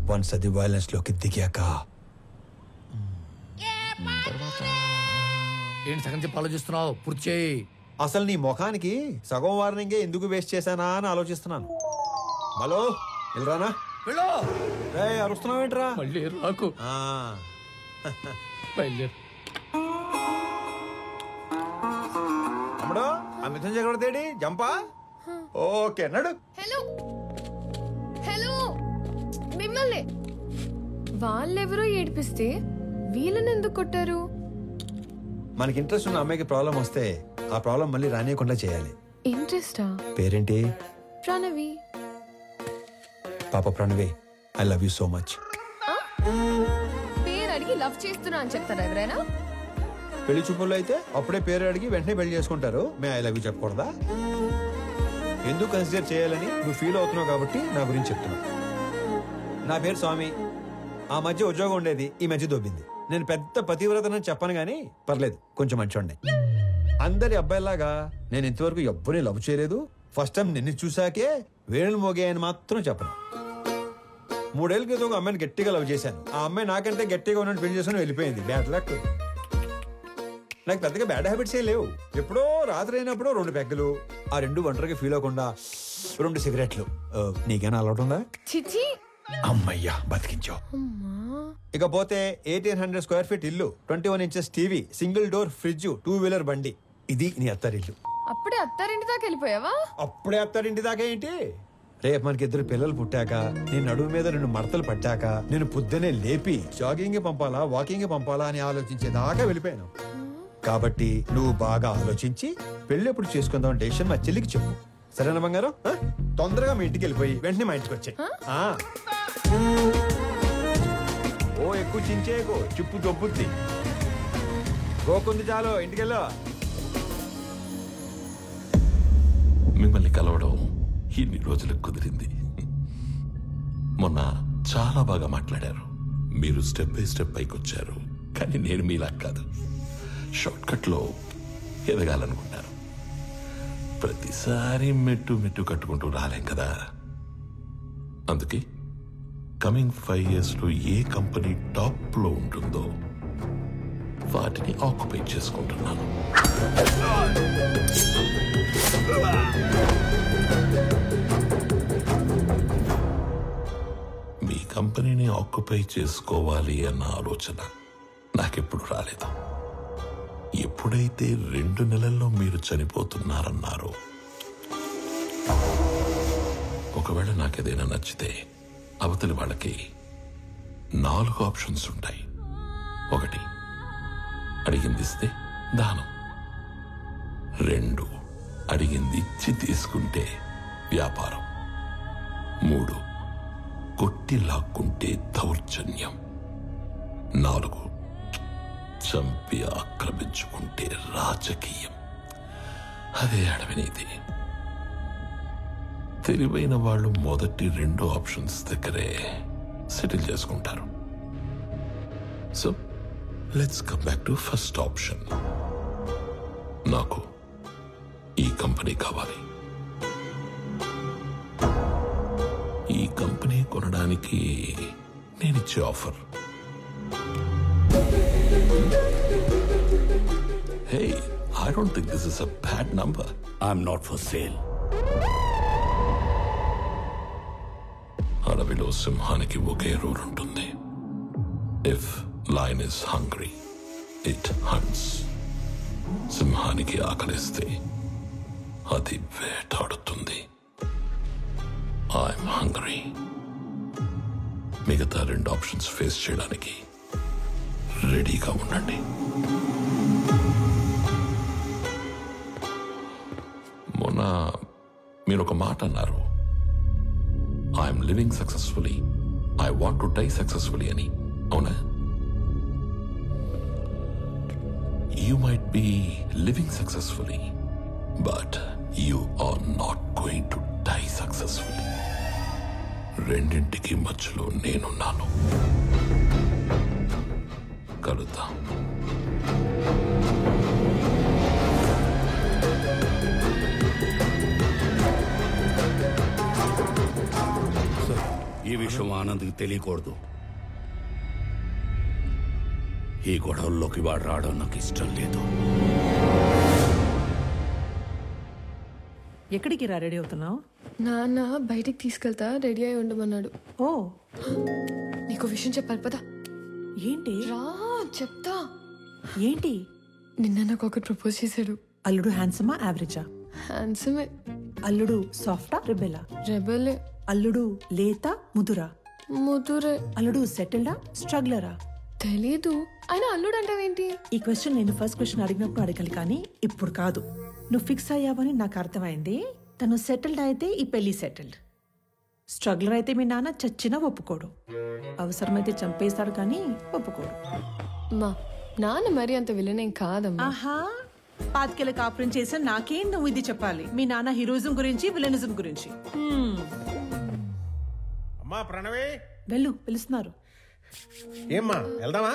వన్స్ అది వైలెన్స్ లోకి దిగాక ఏంటి సగం చెప్పి ఆలోచిస్తున్నావు? పూర్తి చేయి. అసలు నీ ముఖానికి సగం వార్నింగే ఎందుకు వేస్ట్ చేశానా అని ఆలోచిస్తున్నాను. హలో వెళ్ళరానా? అరుస్తున్నావేంట్రా? మళ్ళీ రాకు. బయలుదేరు. తమ్ముడు, ఆ మిథున్ చక్రవర్తి జంపా? ఓకే నడు. హలో హలో, మిమ్మల్ని వాళ్ళెవరో ఏడిపిస్తే వీళ్ళని ఎందుకు కొట్టారు? మనకి ఇంట్రెస్ట్ ఉన్న అమ్మాయికి ప్రాబ్లం వస్తే ఆ ప్రాబ్లం మళ్ళీ రానియకుండా చేయాలి. ఇంట్రెస్టా? పేరేంటి? ప్రణవి. పాప Pranavi, I love you so much. పేరు అడిగి లవ్ చేస్తున్నా అని చెప్తారా ఎవరైనా? పెళ్లి చూపుల్లో అయితే అప్పుడే పేరు అడిగి వెంటనే పెళ్లి చేసుకుంటారు. మే ఐ లవ్ యూ చెప్పకూడదా? ఎందుకు కన్సిడర్ చేయాలని నువ్వు ఫీల్ అవుతున్నావు కాబట్టి నా గురించి చెప్తున్నావు. నా పేరు స్వామి. ఆ మధ్య ఉద్యోగం ఉండేది, ఈ మధ్య దొబ్బింది. నేను పెద్ద పతివ్రతనని చెప్పను గానీ పర్లేదు, కొంచెం మంచోండి. అందరి అబ్బాయిలాగా నేను ఇంతవరకు ఎవ్వరిని లవ్ చేయలేదు. ఫస్ట్ టైం నిన్ను చూసాకే వేణులు మోగాయని మాత్రం చెప్పను. 3 ఏళ్ల క్రితం ఒక అమ్మాయిని గట్టిగా లవ్ చేశాను. ఆ అమ్మాయి నాకంటే గట్టిగా ఉన్నట్టు పెళ్లి చేసుకుని వెళ్ళిపోయింది. Bad luck. నాకు పెద్దగా బ్యాడ్ హ్యాబిట్స్ ఏ లేవు. ఎప్పుడో రాత్రి అయినప్పుడు 2 పెగ్గలు, ఆ 2 ఒంటరిగా ఫీల్ అవ్వకుండా 2 సిగరెట్లు. నీకేనా అలవాటు ఉందా? చిచి, అమ్మయ్యా బతికించావు. ఇకపోతే 1800 స్క్వేర్ ఫీట్ ఇల్లు, 21 inches TV, single door fridge, 2-వీలర్ బండి. ఇది నీ అత్తారిల్లు. అప్పుడే అత్తారింటి దాకా వెళ్ళిపోయావా? అప్పుడే అత్తారింటి దాకా ఏంటి? రేపు మనకి 2 పిల్లలు పుట్టాక, నేను నడుము మీద 2 మడతలు పట్టాక, నేను పొద్దునే లేపి జాగింగ్ పంపాలా వాకింగ్ పంపాలా అని ఆలోచించేదాకా వెళ్ళిపోయాను. కాబట్టి నువ్వు బాగా ఆలోచించి పెళ్లి ఎప్పుడు చేసుకుందాం డెసిషన్ మా చెల్లికి చెప్పు. సరేనా బంగారం? తొందరగా మీ ఇంటికి వెళ్ళిపోయి వెంటనే మా ఇంటికి వచ్చాయి. ఓ ఎక్కువ చించేకో, చిప్పు దొబ్బుద్ది. గోకుంది చాలు, ఇంటికెళ్ళా. మిమ్మల్ని కలవడం ఇన్ని రోజులకు కుదిరింది. మొన్న చాలా బాగా మాట్లాడారు. మీరు స్టెప్ బై స్టెప్ పైకి వచ్చారు. కానీ నేను మీలా కాదు, షార్ట్ కట్ లో ఎదగాలనుకుంటారు. ప్రతిసారి మెట్టు మెట్టు కట్టుకుంటూ రాలేం కదా. అందుకే కమింగ్ 5 years లో ఏ కంపెనీ టాప్ లో ఉంటుందో వాటిని ఆక్యుపై చేసుకుంటున్నాను. మీ కంపెనీని ఆక్యుపై చేసుకోవాలి అన్న ఆలోచన నాకెప్పుడు రాలేదు. ఎప్పుడైతే 2 నెలల్లో మీరు చనిపోతున్నారన్నారో, ఒకవేళ నాకేదైనా నచ్చితే అవతలి వాళ్ళకి 4 ఆప్షన్స్ ఉంటాయి. 1, అడిగింది ఇస్తే దానం. 2, అడిగింది ఇచ్చి తీసుకుంటే వ్యాపారం. 3, కొట్టి లాక్కుంటే దౌర్జన్యం. 4, చంపి ఆక్రమించుకుంటే రాజకీయం. అదే అడవినీతి. తెలివైన వాళ్ళు మొదటి 2 ఆప్షన్స్ దగ్గరే సెటిల్ చేసుకుంటారు. So let's come back to first option. నాకు ఈ కంపెనీ కావాలి. ఈ కంపెనీ కొనడానికి నేనిచ్చే offer, hey, I don't think this is a bad number. I'm not for sale. అడవిలో సింహానికి ఒకే రూల్ ఉంటుంది. If lion is hungry, it hunts. సింహానికి ఆకలిస్తే అది వేటాడుతుంది. I'm hungry. మిగతా 2 ఆప్షన్స్ ఫేస్ చేయడానికి రెడీగా ఉండండి. మొన్న మీరు ఒక మాట అన్నారు, I'm living successfully, I want to die successfully అని. అవునా? You might be living successfully, but you are not going to die successfully. రెండింటికి మధ్యలో నేనున్నాను. కలుద్దాం. ఈ విషయం ఆనంద్కి తెలియకూడదు. ఈ గొడవల్లోకి వాడు రావడం నాకు ఇష్టం లేదు. ఎక్కడికి రా రెడీ అవుతున్నావు? నాన్న బయటికి తీసుకెళ్తా, రెడీ అయి ఉండమన్నాడు. ఓ, నీకు విషయం చెప్పాలి పదా. ఏంటి? రా చెప్తా. ఏంటి? నిన్న నాకు ఒకటి ప్రపోజ్ చేశాడు. అల్లుడు హ్యాండ్సమా యావరేజా? హ్యాండ్సమే. అల్లుడు సాఫ్టా రెబెలా? రెబెలే. అల్లుడు లేతా ముదురా? ముదురే. అల్లుడు సెటిల్డా స్ట్రగ్లరా? తెలీదు. ఆయన అల్లుడు అంటావేంటి? ఈ క్వశ్చన్ నేను ఫస్ట్ క్వశ్చన్ అడిగినప్పుడు అడగాలి, కానీ ఇప్పుడు కాదు. నువ్వు ఫిక్స్ అయ్యావని నాకు అర్థమైంది. తను సెటిల్డ్ అయితే ఈ పెళ్లి సెటిల్డ్. స్ట్రగ్లర్ అయితే మీ నాన్న చచ్చినా ఒప్పుకోడు. అవసరమైతే చంపేస్తాడు కానీ ఒప్పుకోడు. మా నాన్న మరి అంత విలనేం కాదమ్మా. ఆహా, పాతికేళ్ళ కాపురం చేసిన నాకేం నువ్వు ఇది చెప్పాలి? మీ నాన్న హీరోయిజం గురించి, విలనిజం గురించి. అమ్మా ప్రణవి, వెళ్ళు, పిలుస్తున్నారు. ఏమ్మా వెళ్దామా?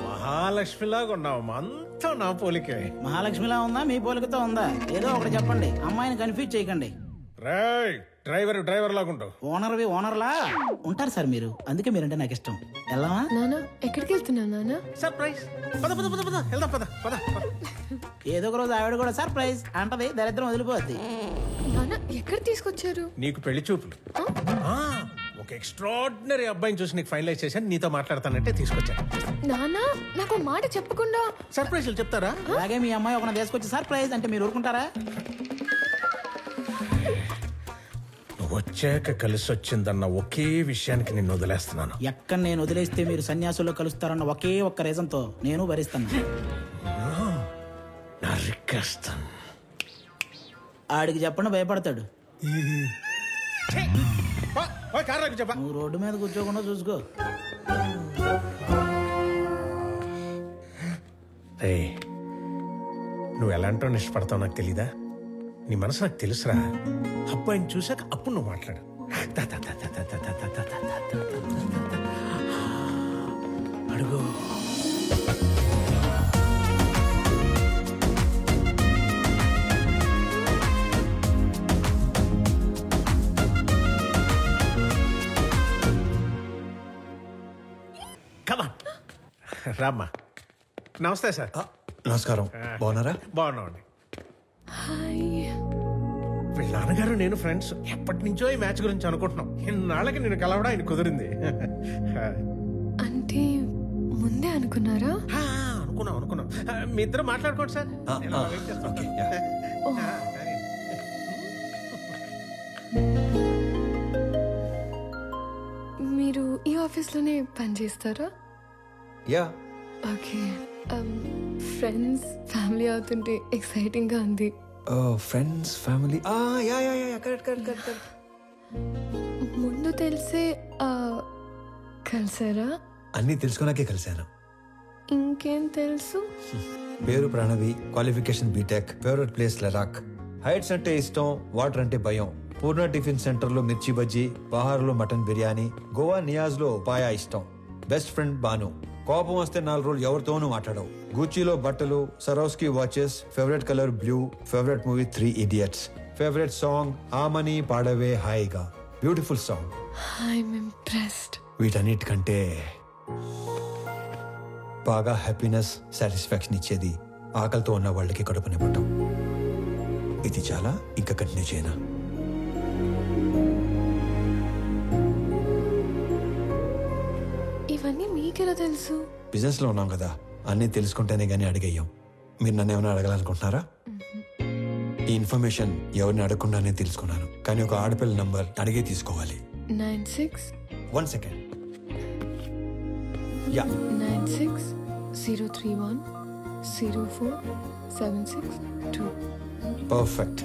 మహాలక్ష్మిలాగా ఉన్నావు, అంతా నా పోలికే. మహాలక్ష్మిలా ఉందా మీ పోలికతో ఉందా? ఏదో ఒకటి చెప్పండి, అమ్మాయిని కన్ఫ్యూజ్ చేయకండి. డ్రైవర్ లాగుంటావు. ఓనర్లా ఉంటారు సార్ మీరు, అందుకే మీరంటే నాకు ఇష్టం. వెళ్దామా? నానా ఎక్కడికి వెళ్తున్నా నానా? సర్ప్రైజ్. వెళ్దాం పద. ఏదో ఒక రోజు ఆవిడ కూడా సర్ప్రైజ్ అంటది, దరిద్రం వదిలిపోద్ది. నానా ఎక్కడ తీసుకొచ్చారు? నీకు పెళ్లి చూపులు. ఒక ఎక్స్ట్రాడినరీ అబ్బాయిని చూసి నీకు ఫైనలైజ్ చేశాను, నీతో మాట్లాడతానంటే తీసుకొచ్చాను. నానా నాకు మాట చెప్పకుండా సర్ప్రైజ్లు చెప్తారా? అలాగే మీ అమ్మాయి ఒక తీసుకొచ్చి సర్ప్రైజ్ అంటే మీరు ఊరుకుంటారా? వచ్చాక కలిసి వచ్చిందన్న ఒకే విషయానికి నిన్ను వదిలేస్తున్నాను. ఎక్కడ నేను వదిలేస్తే మీరు సన్యాసుల్లో కలుస్తారన్న ఒకే ఒక్క రీజన్తో నేను భరిస్తాను. ఆడికి చెప్పండి, భయపడతాడు. నువ్వు రోడ్డు మీద కూర్చోకుండా చూసుకో. నువ్వు ఎలాంటో ఇష్టపడతావు నాకు తెలీదా? నీ మనసు నాకు తెలుసురా. అబ్బాయిని చూసాక అప్పుడు నువ్వు మాట్లాడు. అడుగు. రామ్మా. నమస్తే సార్. నమస్కారం. బాగున్నారా? బాగున్నామండి. వీళ్ళ నాన్నగారు నేను ఫ్రెండ్స్, ఎప్పటి నుంచో ఈ మ్యాచ్ గురించి అనుకుంటున్నాం. ఇన్నాళ్ళకి నేను కలవడం ఆయన కుదిరింది. అంటే ముందే అనుకున్నారా? అనుకున్నాం. మీ ఇద్దరు మాట్లాడుకోండి సార్. మీరు ఈ ఆఫీస్లోనే పనిచేస్తారా? యా. ఓకే. ఫ్రెండ్స్ ఫ్యామిలీ అవుతుంటే ఎక్సైటింగ్ గా ఉంది. Friends family. ముందు తెలిసే కలిసారా? అన్నీ తెలుసుకున్నాకే కలిశాను. ఇంకేం తెలుసు? పేరు Pranavi, qualification BTech, favourite place Ladakh, heights అంటే ఇష్టం, వాటర్ అంటే భయం, పూర్ణ టిఫిన్ సెంటర్ లో మిర్చి బజ్జీ, బహార్లో మటన్ బిర్యానీ, గోవా నియాజ్ లో పాయా ఇష్టం, బెస్ట్ ఫ్రెండ్ బాను, కోపం వస్తే 4 రోజులు ఎవరితోనూ మాట్లాడవు, గుచ్చిలో బట్టలు, Swarovski watches, favourite colour blue, favourite movie 3 Idiots, favourite song ఆమని పాడవే హాయిగా, బ్యూటిఫుల్ సాంగ్. I'm impressed. వీటన్నిటికంటే బాగా హ్యాపీనెస్, సాటిస్ఫాక్షన్ ఇచ్చేది ఆకలితో ఉన్న వాళ్ళకి కడుపు నింపటం. ఇది చాలా ఇంకా కంటిన్యూ చేయనా? ఇవన్నీ మీకెలా తెలుసు? బిజినెస్ లో ఉన్నాం కదా, అన్నీ తెలుసుకుంటేనే గానీ అడిగేయం. మీరు నన్ను ఏమైనా అడగాలనుకుంటున్నారా? ఈ ఇన్ఫర్మేషన్ ఎవరిని అడగకుండానే తెలుసుకున్నాను, కానీ ఒక ఆడపిల్ల నంబర్ అడిగే తీసుకోవాలి. 96 1 second. Yeah, 96 031 04 762. Perfect.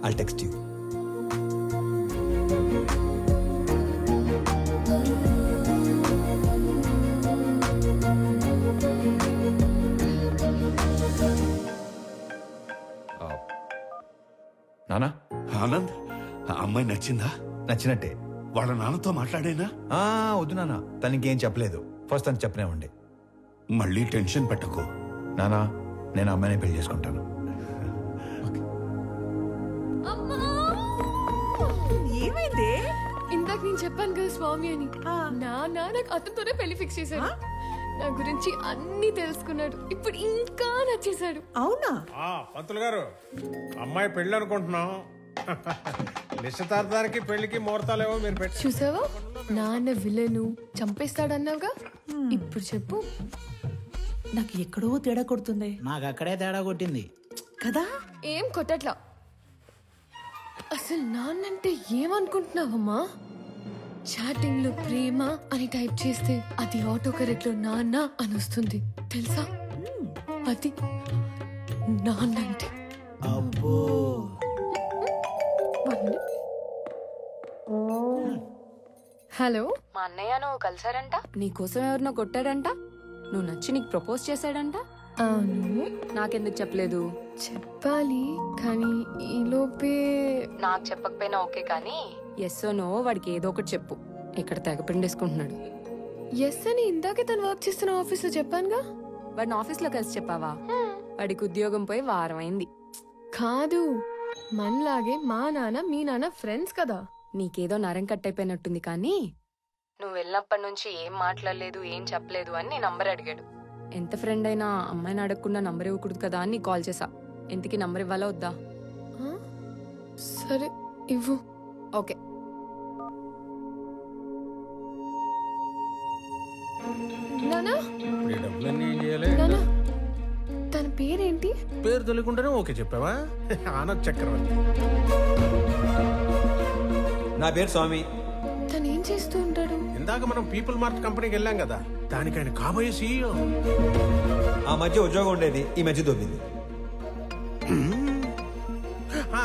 I'll text you. నానా. ఆనంద్, ఆ అమ్మాయి నచ్చిందా? నచ్చినట్టే. వాళ్ళ నాన్నతో మాట్లాడేనా? వద్దు నానా, తనకేం చెప్పలేదు. ఫస్ట్ తను చెప్పనేవ్వండి. మళ్ళీ టెన్షన్ పెట్టకు నానా. నేను అమ్మాయిని పెళ్లి చేసుకుంటాను. ఏమైంది? ఇందాక నేను చెప్పాను కదా స్వామి అని. నాకు అతనితోనే పెళ్లి ఫిక్స్ చేశాడు. నా గురించి అన్ని తెలుసుకున్నాడు. ఇప్పుడు ఇంకా నచ్చేశాడు. అవునా? పంతులు గారు, అమ్మాయి పెళ్లి అనుకుంటున్నాం. నిశ్చితార్థానికి పెళ్లికి ముహూర్తాలేవో మీరు పెట్టి చూసావా? నాన్న విలను చంపేస్తాడన్నావుగా, ఇప్పుడు చెప్పు. నాకు ఎక్కడో తేడా కొడుతుంది. నాకు అక్కడే తేడా కొట్టింది కదా. ఏం కొట్టట్లా. అసలు నాన్నంటే ఏమనుకుంటున్నావమ్మా? చాటింగ్ లో ప్రేమ అని టైప్ చేస్తే అది ఆటో కరెక్ట్ లో నాన్న అని వస్తుంది తెలుసా? అది నాన్నంటే. అబ్బో. హలో, మా అన్నయ్య నువ్వు కలిసారంట, నీకోసం ఎవరినో కొట్టాడంట. నువ్వు నచ్చి నీకు ప్రపోజ్ చేశాడంట. అవును. నాకెందుకు చెప్పలేదు? చెప్పాలి కానీ ఈలోపే. నాకు చెప్పకపోయినా ఓకే, కానీ ఎస్ నో వాడికి ఏదో ఒకటి చెప్పు. ఇక్కడ తెగ పిండేసుకుంటున్నాడు. ఎస్ అని ఇందాకే తను వర్క్ చేస్తున్న ఆఫీస్లో చెప్పానుగా. వాడిని ఆఫీస్లో కలిసి చెప్పావా? వాడికి ఉద్యోగం పోయి వారం అయింది. కాదు, మనలాగే మా నాన్న మీ నాన్న ఫ్రెండ్స్ కదా. నీకేదో నరం కట్టయిపోయినట్టుంది, కానీ నువ్వు వెళ్ళినప్పటి నుంచి ఏం మాట్లాడలేదు, ఏం చెప్పలేదు అని నీ నంబర్ అడిగాడు. ఎంత ఫ్రెండ్ అయినా అమ్మాయిని అడగకుండా నంబర్ ఇవ్వకూడదు కదా అని కాల్ చేసా. ఇంతకీ నంబర్ ఇవ్వాలా వద్దా? సరే ఇవ్వు. ఓకే. నానా డబ్బులన్నీ ఏం చేయాలి? నానా తన పేరేంటి? పేరు తెలియకుండానే ఓకే చెప్పావా? ఆనంద్ చక్రవర్తి. నా పేరు స్వామి. తను ఏం చేస్తూ ఉంటాడు? ఇందాక మనం పీపుల్ మార్ట్ కంపెనీకి వెళ్ళాం కదా, దానికి ఆయన కాబోయే సీఈఓ. ఆ మధ్య ఉద్యోగం ఉండేది, ఈ మధ్య దొబ్బింది.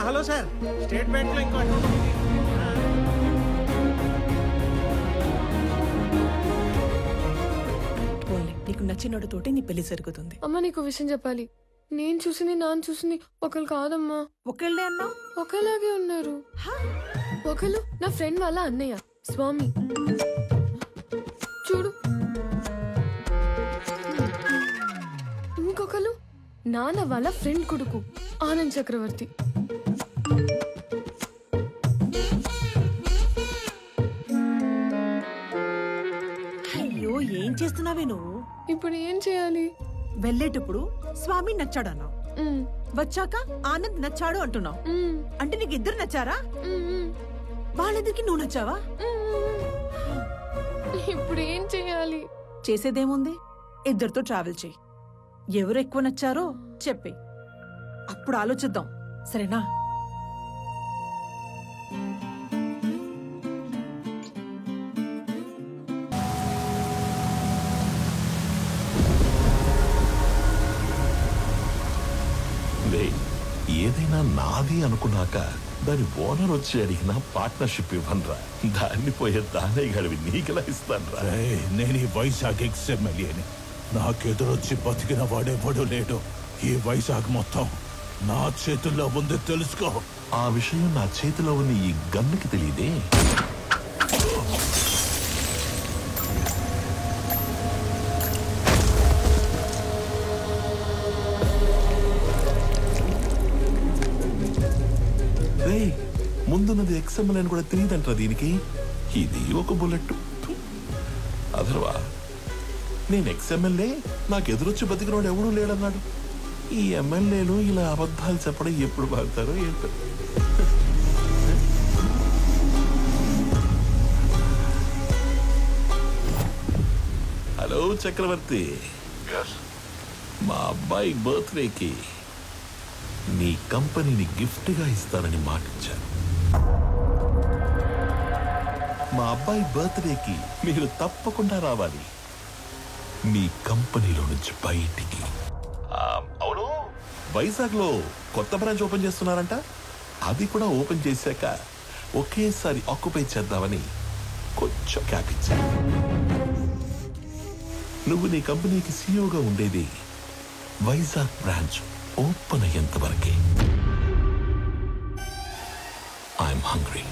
హలో సార్, స్టేట్ బ్యాంక్ లో ఇంకో అకౌంట్ ఉంది. నీకు నచ్చినోడితోటి నీ పెళ్లి జరుగుతుంది. అమ్మ నీకు విషయం చెప్పాలి. నేను చూసింది నాన్న చూసింది ఒకళ్ళు కాదమ్మా. ఒకళ్ళే అన్నా? ఒకలాగే ఉన్నారు. ఒకళ్ళు నా ఫ్రెండ్ వాళ్ళ అన్నయ్య స్వామి, చూడు. ఇంకొకరు నాన్న వాళ్ళ ఫ్రెండ్ కొడుకు ఆనంద్ చక్రవర్తి. అయ్యో ఏం చేస్తున్నావే నువ్వు? ఇప్పుడు ఏం చేయాలి? వెళ్ళేటప్పుడు స్వామి నచ్చాడన్నావు, వచ్చాక ఆనంద్ నచ్చాడు అంటున్నావు. అంటే నీకు ఇద్దరు నచ్చారా? వాళ్ళిద్దరికి నువ్వు నచ్చావా? ఇప్పుడు ఏం చేయాలి? చేసేదేముంది, ఇద్దరితో ట్రావెల్ చేయి. ఎవరు ఎక్కువ నచ్చారో చెప్పే, అప్పుడు ఆలోచిద్దాం. సరేనా? ఏదైనా నాది అనుకున్నాక దాని ఓనర్ వచ్చి అడిగినా పార్ట్నర్షిప్ ఇవ్వనరా. దాన్ని పోయే దానే గడివి నీకెలా ఇస్తానరా? నేను ఈ వైజాగ్ ఎక్స్ఎమ్మెల్యేని. నాకెదురొచ్చి బతికిన వాడెవడూ లేడు. ఈ వైజాగ్ మొత్తం నా చేతుల్లో ఉంది, తెలుసుకో. ఆ విషయం నా చేతిలో ఉన్న ఈ గన్నుకి తెలియదే. ముందున్నది ఎక్స్ఎంఎల్ అని కూడా తెలియదంటారా దీనికి? ఇది ఒక బుల్లెట్. అదర్వా నేను ఎక్స్ఎంఎల్ఏ, నాకు ఎదురొచ్చి బతికినోడు ఎవడూ లేడన్నాడు. ఈ ఎమ్మెల్యేలు ఇలా అబద్ధాలు చెప్పడం ఎప్పుడు బాగుతారో ఏంటో. హలో చక్రవర్తి, మా అబ్బాయి బర్త్డేకి నీ కంపెనీని గిఫ్ట్ గా ఇస్తానని మాటిచ్చాను. మా అబ్బాయి బర్త్డేకి మీరు తప్పకుండా రావాలి మీ కంపెనీలో నుంచి బయటికి. అవును, వైజాగ్ లో కొత్త బ్రాంచ్ ఓపెన్ చేస్తున్నారంట. అది కూడా ఓపెన్ చేశాక ఒకేసారి ఆక్యుపై చేద్దామని కొంచెం క్యాప్ ఇచ్చాను. నువ్వు నీ కంపెనీకి సీఈఓగా ఉండేది వైజాగ్ బ్రాంచ్ ఓపెన్ అయ్యేంత వరకే. I'm hungry.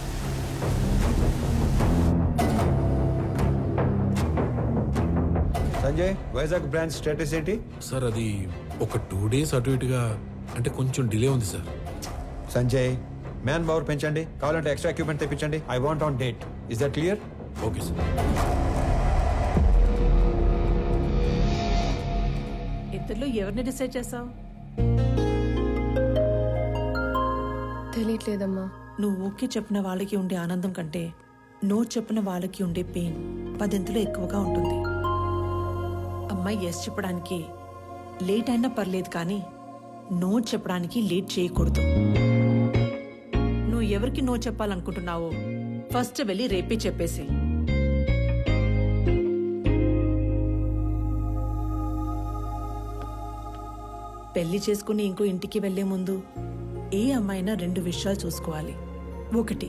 Sanjay, Vizag branch status ఏంటి? సార్ అది ఒక 2 days అటు ఇటుగా, అంటే కొంచెం డిలే ఉంది సార్. సంజయ్, మ్యాన్ పవర్ పెంచండి, కావాలంటే ఎక్స్ట్రా ఎక్విప్మెంట్ తెప్పించండి. I want on date. Is that clear? Okay sir. ఇద్దరిలో ఎవరిని డిసైడ్ చేసావు? తెలియట్లేదమ్మా. నువ్వు ఓకే చెప్పిన వాళ్ళకి ఉండే ఆనందం కంటే నో చెప్పిన వాళ్ళకి ఉండే పెయిన్ 10 ఎక్కువగా ఉంటుంది. అమ్మాయి ఎస్ చెప్పడానికి లేట్ అయినా పర్లేదు, కానీ నో చెప్పడానికి లేట్ చేయకూడదు. నువ్వు ఎవరికి నో చెప్పాలనుకుంటున్నావో ఫస్ట్ వెళ్ళి రేపే చెప్పేసి. పెళ్లి చేసుకుని ఇంకో ఇంటికి వెళ్లే ముందు ఏ అమ్మాయినా 2 విషయాలు చూసుకోవాలి. 1,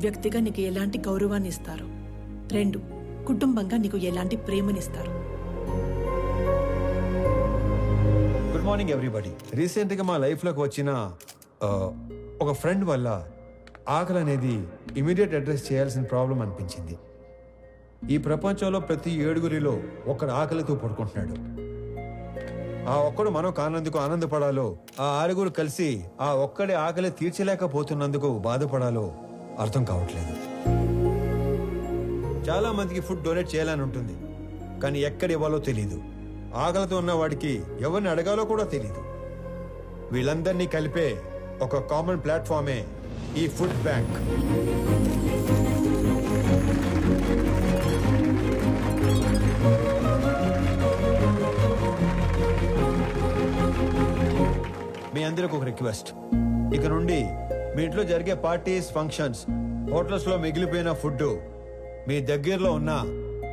వ్యక్తిగా నీకు ఎలాంటి గౌరవాన్ని ఇస్తారు. 2, కుటుంబంగా నీకు ఎలాంటి ప్రేమనిస్తారు. Good morning everybody. రీసెంట్గా మా లైఫ్లోకి వచ్చిన ఒక ఫ్రెండ్ వల్ల ఆకలి అనేది ఇమీడియట్ అడ్రస్ చేయాల్సిన ప్రాబ్లం అనిపించింది. ఈ ప్రపంచంలో ప్రతి 7గురిలో ఒక్కడు ఆకలితో పడుకుంటున్నాడు. ఆ ఒక్కడు మనం కానందుకు ఆనందపడాలో, ఆ 6గురు కలిసి ఆ ఒక్కడి ఆకలి తీర్చలేకపోతున్నందుకు బాధపడాలో అర్థం కావట్లేదు. చాలా మందికి ఫుడ్ డొనేట్ చేయాలని ఉంటుంది, కానీ ఎక్కడ ఇవ్వాలో తెలీదు. ఆకలితో ఉన్న వాడికి ఎవరిని అడగాలో కూడా తెలీదు. వీళ్ళందరినీ కలిపే ఒక కామన్ ప్లాట్ఫామే ఈ ఫుడ్ బ్యాంక్. మీ అందరికి ఒక రిక్వెస్ట్, ఇక నుండి మీ ఇంట్లో జరిగే పార్టీస్, ఫంక్షన్స్, హోటల్స్ లో మిగిలిపోయిన ఫుడ్ మీ దగ్గరలో ఉన్న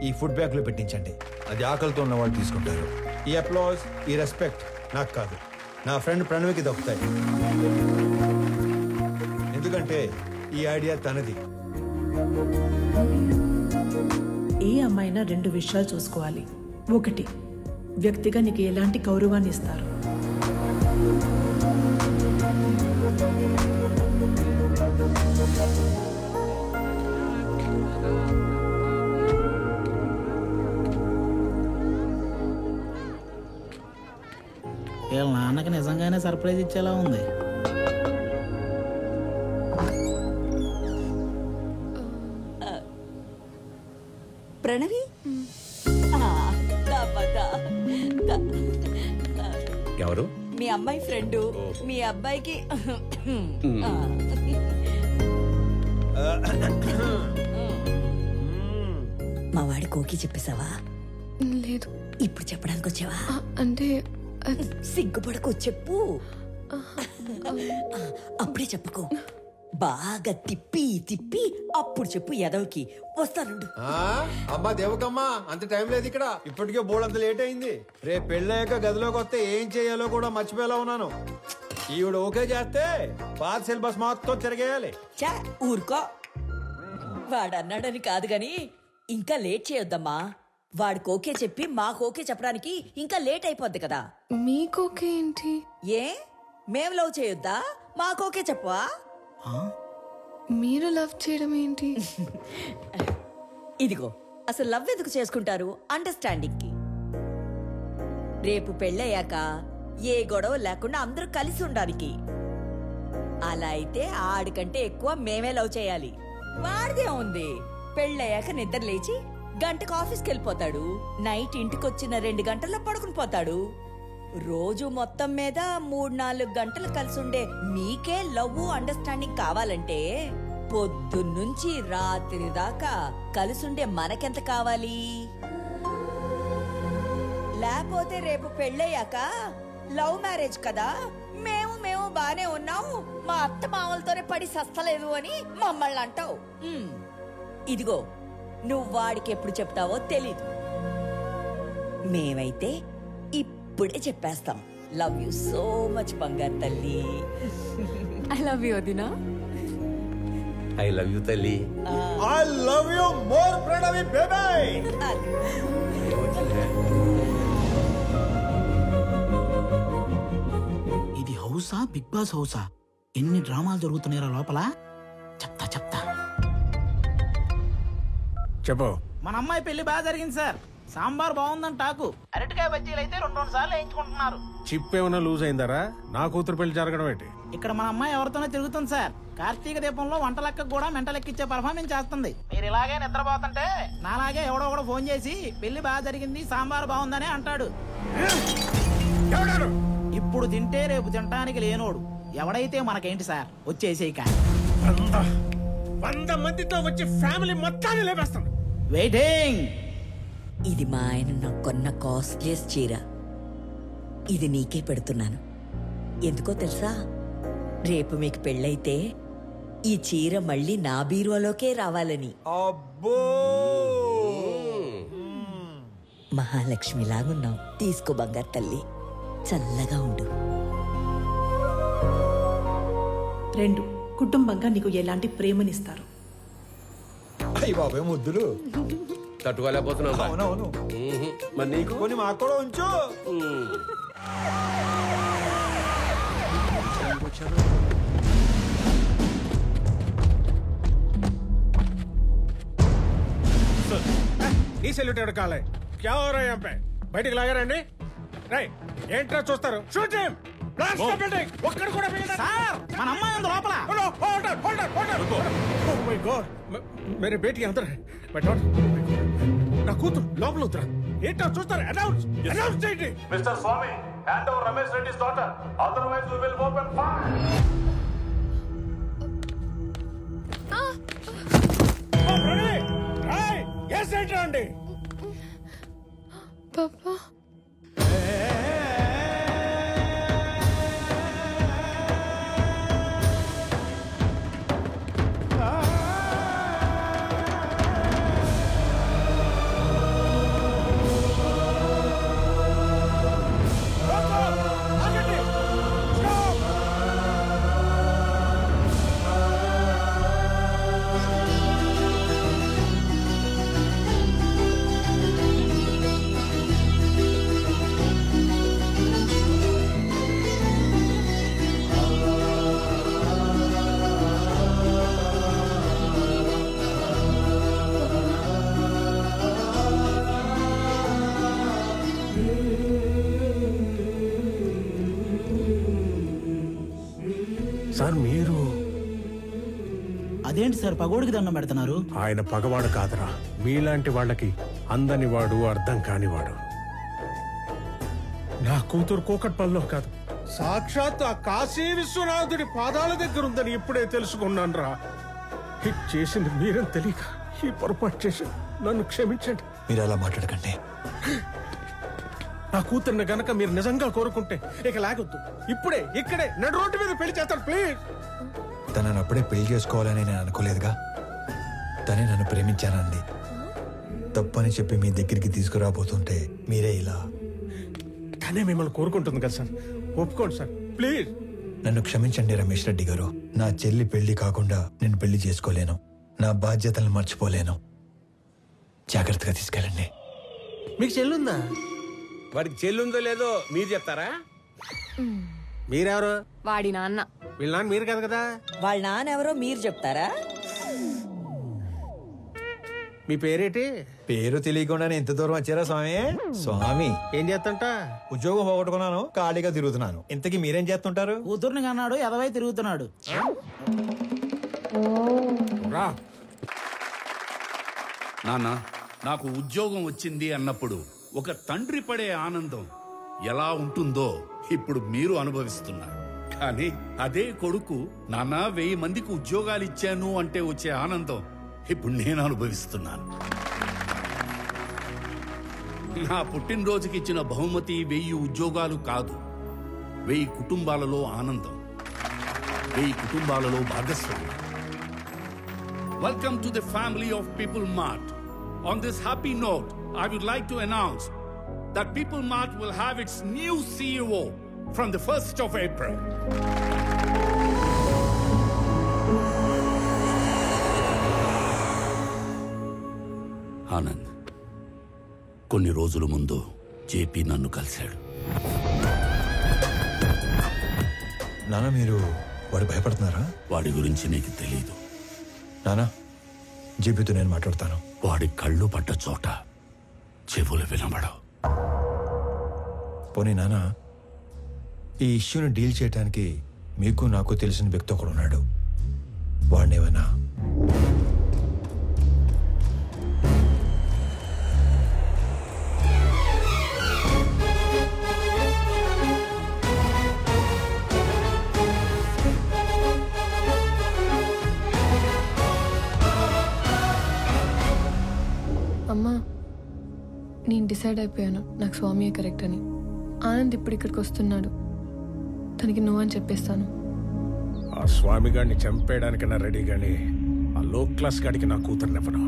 ఈ ఫుడ్ బ్యాంక్ లో పెట్టించండి. అది ఆకలితో ఉన్న వాళ్ళు తీసుకుంటారు. ఈ అప్లాజ్, ఈ రెస్పెక్ట్ నాకు కాదు, నా ఫ్రెండ్ ప్రణవికి దక్కుతాయి. ఎందుకంటే ఈ ఐడియా తనది. ఏ అమ్మాయినా 2 విషయాలు చూసుకోవాలి. 1, వ్యక్తిగా నీకు ఎలాంటి గౌరవాన్ని ఇస్తారు. వీళ్ళ నాన్నకి నిజంగానే సర్ప్రైజ్ ఇచ్చేలా ఉంది. ప్రణవి, ఎవరు? మీ అమ్మాయి ఫ్రెండ్. మీ అబ్బాయికి మా వాడి కోకి చెప్పేశావా? లేదు. ఇప్పుడు చెప్పడానికి వచ్చావా? అంటే సిగ్గుపడకు, చెప్పు. అప్పుడే చెప్పుకో, బాగా తిప్పి తిప్పి అప్పుడు చెప్పు. ఎదవకి వస్తానుండు. అమ్మా దేవకమ్మా, అంత టైం లేదు ఇక్కడ. ఇప్పటికే బోర్డు లేట్ అయింది. రేపు పెళ్ళయ్యాక గదిలోకి వస్తే ఏం చేయాలో కూడా మర్చిపోయేలా ఉన్నాను. ఈవిడ ఓకే చేస్తే పాత సిలబస్ మొత్తం తిరగేయాలి. చా ఊరుకో. వాడన్నాడని కాదు గాని ఇంకా లేట్ చేయొద్దమ్మా. వాడికి ఓకే చెప్పి మాకు ఓకే చెప్పడానికి ఇంకా లేట్ అయిపోద్ది కదా. మీకోకే ఏంటి? ఏ మేము లవ్ చేయొద్దా? మాకు ఓకే చెప్పవా? మీరు లవ్ చేయడం ఏంటి? ఇదిగో, అసలు లవ్ ఎందుకు చేసుకుంటారు? అండర్స్టాండింగ్ కి. రేపు పెళ్ళయ్యాక ఏ గొడవ లేకుండా అందరూ కలిసి ఉండడానికి. అలా అయితే ఆడికంటే ఎక్కువ మేమే లవ్ చేయాలి. వాడిదే ఉంది. పెళ్ళయ్యాక నిద్ర లేచి గంటకు ఆఫీస్కి వెళ్ళిపోతాడు. నైట్ ఇంటికి వచ్చిన 2 గంటల్లో పడుకుని పోతాడు. రోజు మొత్తం మీద 3-4 గంటలు కలిసి ఉండే మీకే లవ్ అండర్స్టాండింగ్ కావాలంటే పొద్దున్నుంచి రాత్రి దాకా కలిసుండే మనకెంత కావాలి? లేకపోతే రేపు పెళ్ళయ్యాక లవ్ మ్యారేజ్ కదా, మేము బానే ఉన్నాం, మా అత్త మామలతోనే పడి సస్తలేదు అని మమ్మల్ని అంటావు. ఇదిగో, నువ్వు వాడికి ఎప్పుడు చెప్తావో తెలీదు. మేమైతే ఇప్పుడే చెప్పేస్తాం. లవ్ యూ సో మచ్ బంగారు తల్లి. ఐ లవ్ యూ వదినా. ఐ లవ్ యూ తల్లి. I love you more Pranavi baby. ఇది హౌసా, బిగ్ బాస్ హౌసా? ఎన్ని డ్రామాలు జరుగుతున్నాయో లోపల. చెప్తా చెప్పు. మన అమ్మాయి పెళ్లి బాగా జరిగింది సార్. సాంబార్ బాగుందని టాకు. అరటికాయ బజ్జీలు అయితే 2 సార్లు వేయించుకుంటున్నారు. చిప్ ఏమైనా లూజ్ అయిందరా? నా కూతురు పెళ్లి జరగడం ఏంటి? ఇక్కడ మన అమ్మాయి ఎవరితోనో తిరుగుతుంది సార్. కార్తీక దీపంలో వంట లెక్క కూడా మెంట లెక్కిచ్చే పర్ఫార్మెన్స్ చేస్తుంది. మీరు ఇలాగే నిద్రపోతుంటే నాలాగే ఎవడో ఫోన్ చేసి పెళ్లి బాగా జరిగింది, సాంబార్ బాగుందని అంటాడు. ఇప్పుడు తింటే రేపు తినటానికి లేనోడు. ఎవడైతే మనకేంటి సార్, వచ్చేసేయక. 100 మందితో వచ్చి ఫ్యామిలీ మొత్తాన్ని లేపేస్తాను. వెయిటింగ్. ఇది మా ఆయన నాకు కొన్న కాస్ట్లీయెస్ట్ చీర. ఇది నీకే పెడుతున్నాను. ఎందుకో తెలుసా? రేపు మీకు పెళ్ళైతే ఈ చీర మళ్ళీ నా బీరువాలోకే రావాలని. అబ్బో, మహాలక్ష్మిలాగున్నావు. తీసుకో బంగారు తల్లి, చల్లగా ఉండు. 2, కుటుంబంగా నీకు ఎలాంటి ప్రేమనిస్తారు. అయ్యి బాబాయ్ ముద్దులు తట్టుకోలేకపోతున్నావు. అవునవును. మరి నీకు కొన్ని మాకు కూడా ఉంచు. వచ్చారు. ఈ సెల్యూట్ ఎవరు కాలే క్యా హో రहा है यहाँ पे బయటికి లాగారండి రై ఏంట్రా చూస్తారు shoot him blast the building ఒక్కడు కూడా మిగలదు సార్ మన అమ్మాయి ఉంది లోపల హోల్డ్ ఓ మై గాడ్ మేరే బేటీ అందర్ है బట్ నా కూతురు లోపల ఉత్తరా ఏంట్రా చూస్తారు అనౌన్స్ చేయండి mister Swamy hand over Ramesh Reddy's daughter otherwise we will open fire. Oh Pranay Rai yes ఏంటండి పాపా సార్ మీరు అదేంటి సార్ పగోడికి దండం పెడుతున్నారు? ఆయన పగవాడు కాదురా మీలాంటి వాళ్ళకి అందని వాడు అర్థం కానివాడు. నా కూతురు కోకట్పల్లిలో కాదు సాక్షాత్ ఆ కాశీ విశ్వనాథుడి పాదాల దగ్గర ఉందని ఇప్పుడే తెలుసుకున్నాను రా. హిట్ చేసింది మీరని తెలియక ఈ పొరపాటు చేసి నన్ను క్షమించండి. మీరు అలా మాట్లాడకండి. నా కూతుర్ని గనక మీరు నిజంగా కోరుకుంటే ఇక లాగొద్దు, ఇప్పుడే ఇక్కడే నడు రోడ్డు మీద పెళ్లి చేస్తాను ప్లీజ్. తనని అప్పుడే పెళ్లి చేసుకోవాలని నేను అనుకోలేదుగా. తనే నన్ను ప్రేమించానండి. తప్పని చెప్పి మీ దగ్గరికి తీసుకురాబోతుంటే మీరే ఇలా. తనే మిమ్మల్ని కోరుకుంటుంది కదా సార్, ఒప్పుకోండి సార్ ప్లీజ్. నన్ను క్షమించండి రమేష్ రెడ్డి గారు. నా చెల్లి పెళ్లి కాకుండా నేను పెళ్లి చేసుకోలేను. నా బాధ్యతలను మర్చిపోలేను. జాగ్రత్తగా తీసుకెళ్ళండి. మీకు చెల్లుందా? వాడికి చెల్లుందో లేదో మీరు చెప్తారా? మీరెవరు? వాడి నాన్న. వీళ్ళ నాన్న మీరు కాదు కదా. వాళ్ళ నాన్న ఎవరో మీరు చెప్తారా? మీ పేరేటి? పేరు తెలియకుండానే ఎంత దూరం వచ్చారా స్వామి? స్వామి ఏం చేస్తుంటా? ఉద్యోగం పోగొట్టుకున్నాను, ఖాళీగా తిరుగుతున్నాను. ఇంతకీ మీరేం చేస్తుంటారు? కూతుర్ని కన్నాడు, ఎదవై తిరుగుతున్నాడు. నాన్న, నాకు ఉద్యోగం వచ్చింది అన్నప్పుడు ఒక తండ్రి పడే ఆనందం ఎలా ఉంటుందో ఇప్పుడు మీరు అనుభవిస్తున్నారు. కానీ అదే కొడుకు నాన్న 1000 మందికి ఉద్యోగాలు ఇచ్చాను అంటే వచ్చే ఆనందం ఇప్పుడు నేను అనుభవిస్తున్నాను. నా పుట్టినరోజుకి ఇచ్చిన బహుమతి 1000 ఉద్యోగాలు కాదు, 1000 కుటుంబాలలో ఆనందం, 1000 కుటుంబాలలో భాగస్వామ్యం. Welcome to the family of People Mart. On this happy note, I would like to announce that People Mart will have its new CEO from the 1st of April. Anand, కొన్ని రోజుల ముందు జేపీ నన్ను కలిశాడు. నాన్న, మీరు వాడు భయపడుతున్నారా? వాడి గురించి నీకు తెలీదు నానా. జేపీతో నేను మాట్లాడతాను. వాడి కళ్ళు పడ్డ చోట చెవులు వినబడవు. పోనీ నానా, ఈ ఇష్యూని డీల్ చేయడానికి మీకు నాకు తెలిసిన వ్యక్తి ఒకడు ఉన్నాడు. వాడినేవన్నా అమ్మా, నేను డిసైడ్ అయిపోయాను, నాకు స్వామియే కరెక్ట్ అని. ఆనంద్ ఇప్పుడు ఇక్కడికి వస్తున్నాడు, తనకి నువ్వు అని చెప్పేస్తాను. ఆ స్వామి గారిని చంపేయడానికన్నా రెడీ గాని ఆ లో క్లాస్ గాడికి నా కూతురునివ్వను.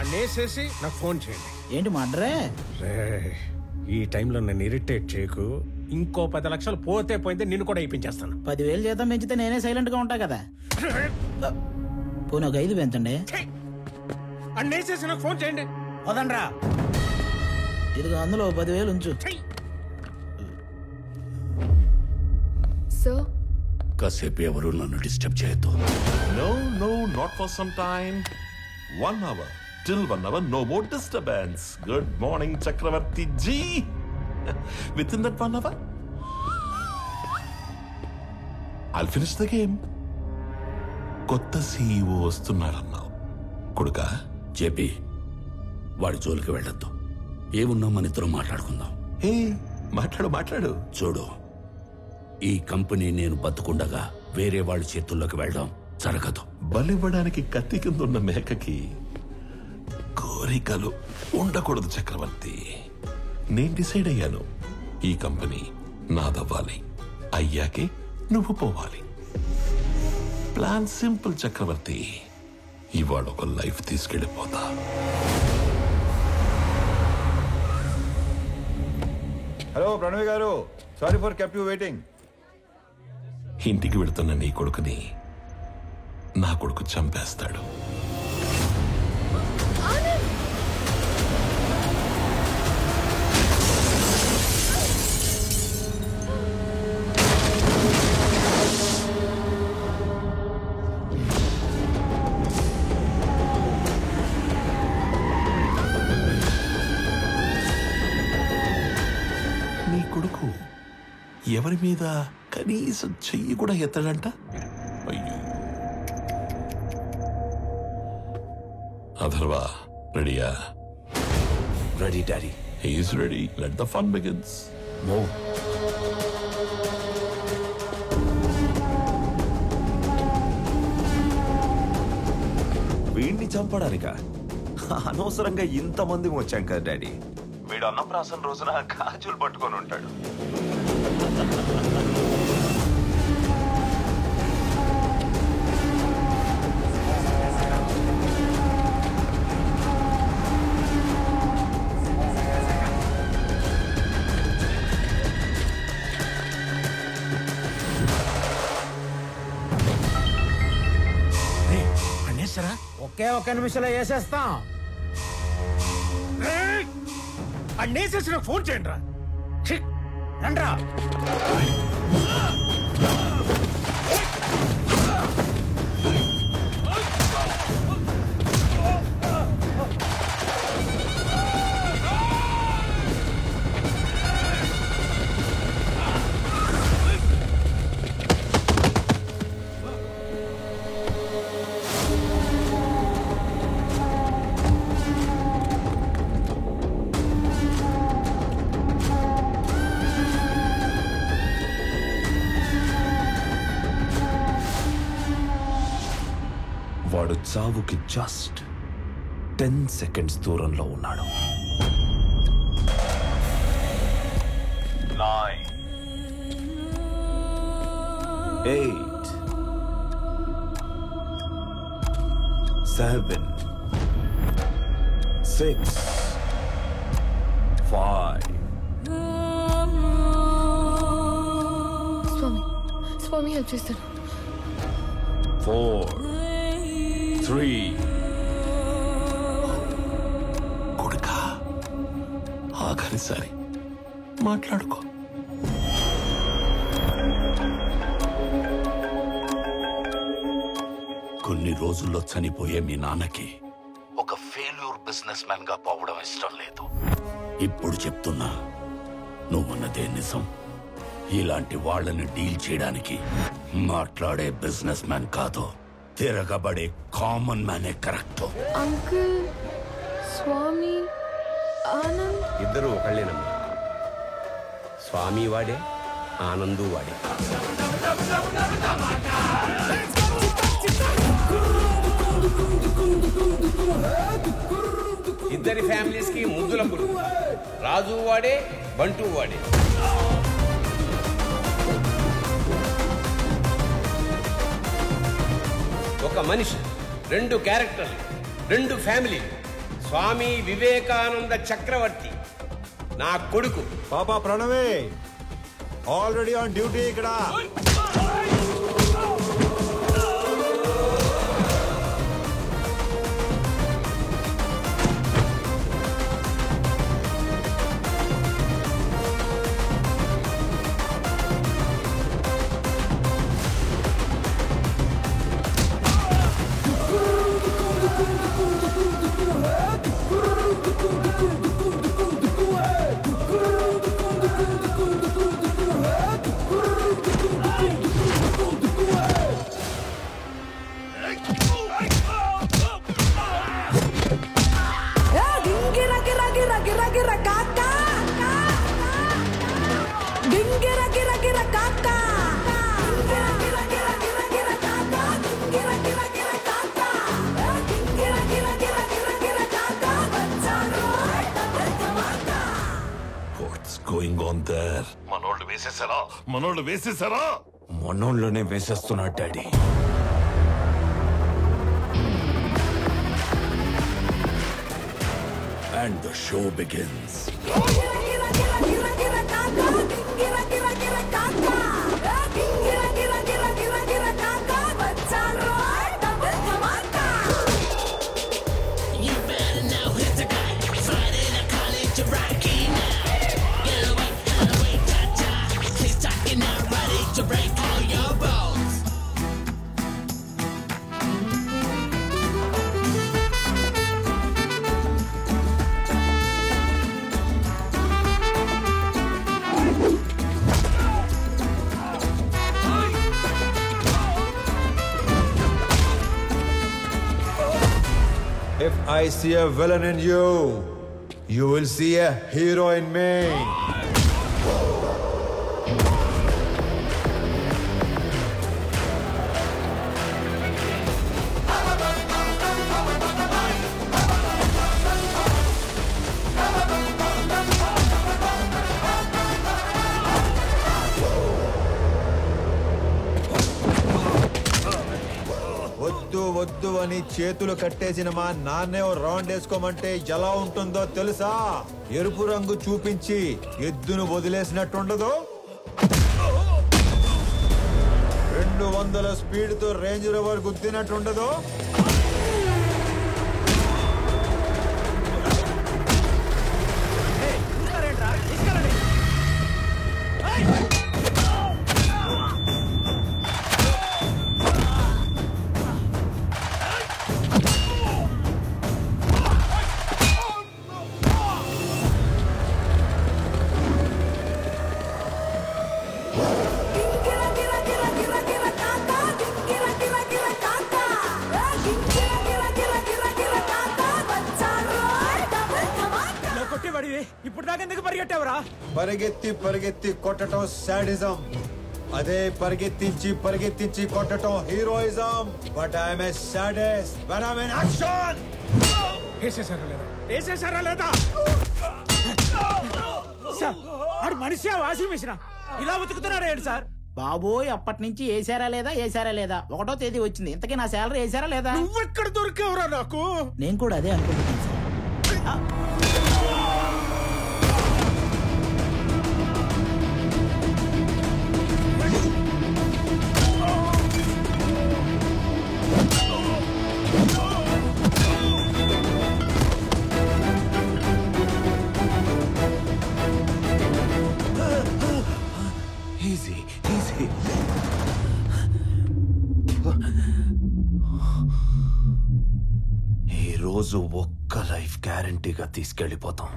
అన్నేసేసి నాకు ఫోన్ చేయండి. ఏంటి మడ్రే? ఈ టైంలో నన్ను ఇరిటేట్ చేయకు. ఇంకో 10 లక్షలు పోతే పోయింది, నిన్ను కూడా ఇప్పించేస్తాను. 10,000 జీతం పెంచితే నేనే సైలెంట్ గా ఉంటా కదా. పోనీ ఒక 5 పెంచండి. అన్నేసేసి నాకు ఫోన్ చేయండి. వదండ్రా. ఇదిగో అందులో 10,000 ఉంచు. సార్ కాసేపు ఎవరు నన్ను డిస్టర్బ్ చేయొద్దు. No, not for some time. 1 hour. Till 1 hour, no more disturbance. Good morning, Chakravarti ji. Within that 1 hour, I'll finish the game. కొత్త CEO వస్తున్నాడన్నావు కొడుకా. జేపీ, వాడి జోలికి వెళ్ళొద్దు. ఏమున్నా మన ఇద్దరం మాట్లాడుకుందాం. మాట్లాడు. చూడు, ఈ కంపెనీ నేను బతుకుండగా వేరే వాళ్ళ చేతుల్లోకి వెళ్ళడం జరగదు. బలివ్వడానికి కత్తి కింద ఉన్న మేకకి కోరికలు ఉండకూడదు చక్రవర్తి. నేను డిసైడ్ అయ్యాను, ఈ కంపెనీ నాదవ్వాలి. అయ్యాకే నువ్వు పోవాలి. ప్లాన్ సింపుల్ చక్రవర్తి. ఇవాళ ఒక లైఫ్ తీసుకెళ్ళిపోతా. హలో ప్రణవి గారు, సారీ ఫర్ కెప్ యూ వెయిటింగ్. ఇంటికి వెళుతున్న నీ కొడుకుని నా కొడుకు చంపేస్తాడు. నీ కొడుకు ఎవరి మీద కనీసం చెయ్యి కూడా ఎత్తడంట. అయ్యో. అథర్వా, రెడీయా? Ready daddy. He's ready. Let the fun begins. Move. వీడిని చంపడానికా? అనవసరంగా ఇంతమంది వచ్చాం కదా డాడీ. వీడు అన్నప్రాసన రోజున గాజులు పట్టుకొని ఉంటాడు. ఒకే 1 నిమిషంలో వేసేస్తాం. అన్నేసేసి నాకు ఫోన్ చేయండి రా. రండ్రా. వాడు చావుకి జస్ట్ 10 సెకండ్స్ దూరంలో ఉన్నాడు. 9 8 7 6 5 స్వామి హెల్ప్ చేస్తాను. 4 3 కొడుకా, ఆఖరిసారి మాట్లాడుకో. కొన్ని రోజుల్లో చనిపోయే మీ నాన్నకి ఒక ఫెయిల్యూర్ బిజినెస్ మ్యాన్ గా పోవడం ఇష్టం లేదు. ఇప్పుడు చెప్తున్నా, నువ్వన్నదే నిజం. ఇలాంటి వాళ్ళని డీల్ చేయడానికి మాట్లాడే బిజినెస్ మ్యాన్ కాదు, తిరగబడే కామన్ మ్యానే కరెక్ట్. అంకుల్, స్వామి, ఆనంద్ ఇద్దరు ఒకళ్ళేనమ్మా. స్వామి వాడే, ఆనందు వాడే. ఇద్దరి ఫ్యామిలీస్ కి ముద్దుల పురుగు. రాజు వాడే, బంటు వాడే. ఒక మనిషి, 2 క్యారెక్టర్లు, 2 ఫ్యామిలీలు. స్వామి వివేకానంద చక్రవర్తి నా కొడుకు. పాపా ప్రణవే ఆల్రెడీ ఆన్ డ్యూటీ ఇక్కడ. వేసేసారా? మనోళ్ళు వేసేసారా? మొన్నంలోనే వేసేస్తున్నాడు daddy. And the show begins. If I see a villain in you, you will see a hero in me. వద్దు అని చేతులు కట్టేసిన మా నాన్నే రౌండ్ వేసుకోమంటే ఎలా ఉంటుందో తెలుసా? ఎరుపు రంగు చూపించి ఎద్దును వదిలేసినట్టుండదు. 200 స్పీడ్తో రేంజ్ రోవర్ గుద్దినట్టుండదు. ఇప్పుడు దాకా ఎందుకు పరిగెట్టావురా? పరిగెత్తి కొట్టడం సాడిజం. అదే పరిగెత్తించి కొట్టడం heroism. But I'm a sadist when I'm in action. వేసేసారా లేదా? సార్ ఆడు మనిషి వాషింగ్ మిషన్ ఇలా ఉతుకుతున్నాడు ఏంటి సార్? బాబోయ్, అప్పటి నుంచి వేసారా లేదా 1వ తేదీ వచ్చింది. ఇంతకీ నా శాలరీ వేసారా లేదా? నువ్వెక్కడ దొరికావురా నాకు? నేను కూడా అదే అనుకుంటున్నాను సార్. ఈరోజు ఒక్క లైఫ్ గ్యారంటీగా తీసుకెళ్ళిపోతాం.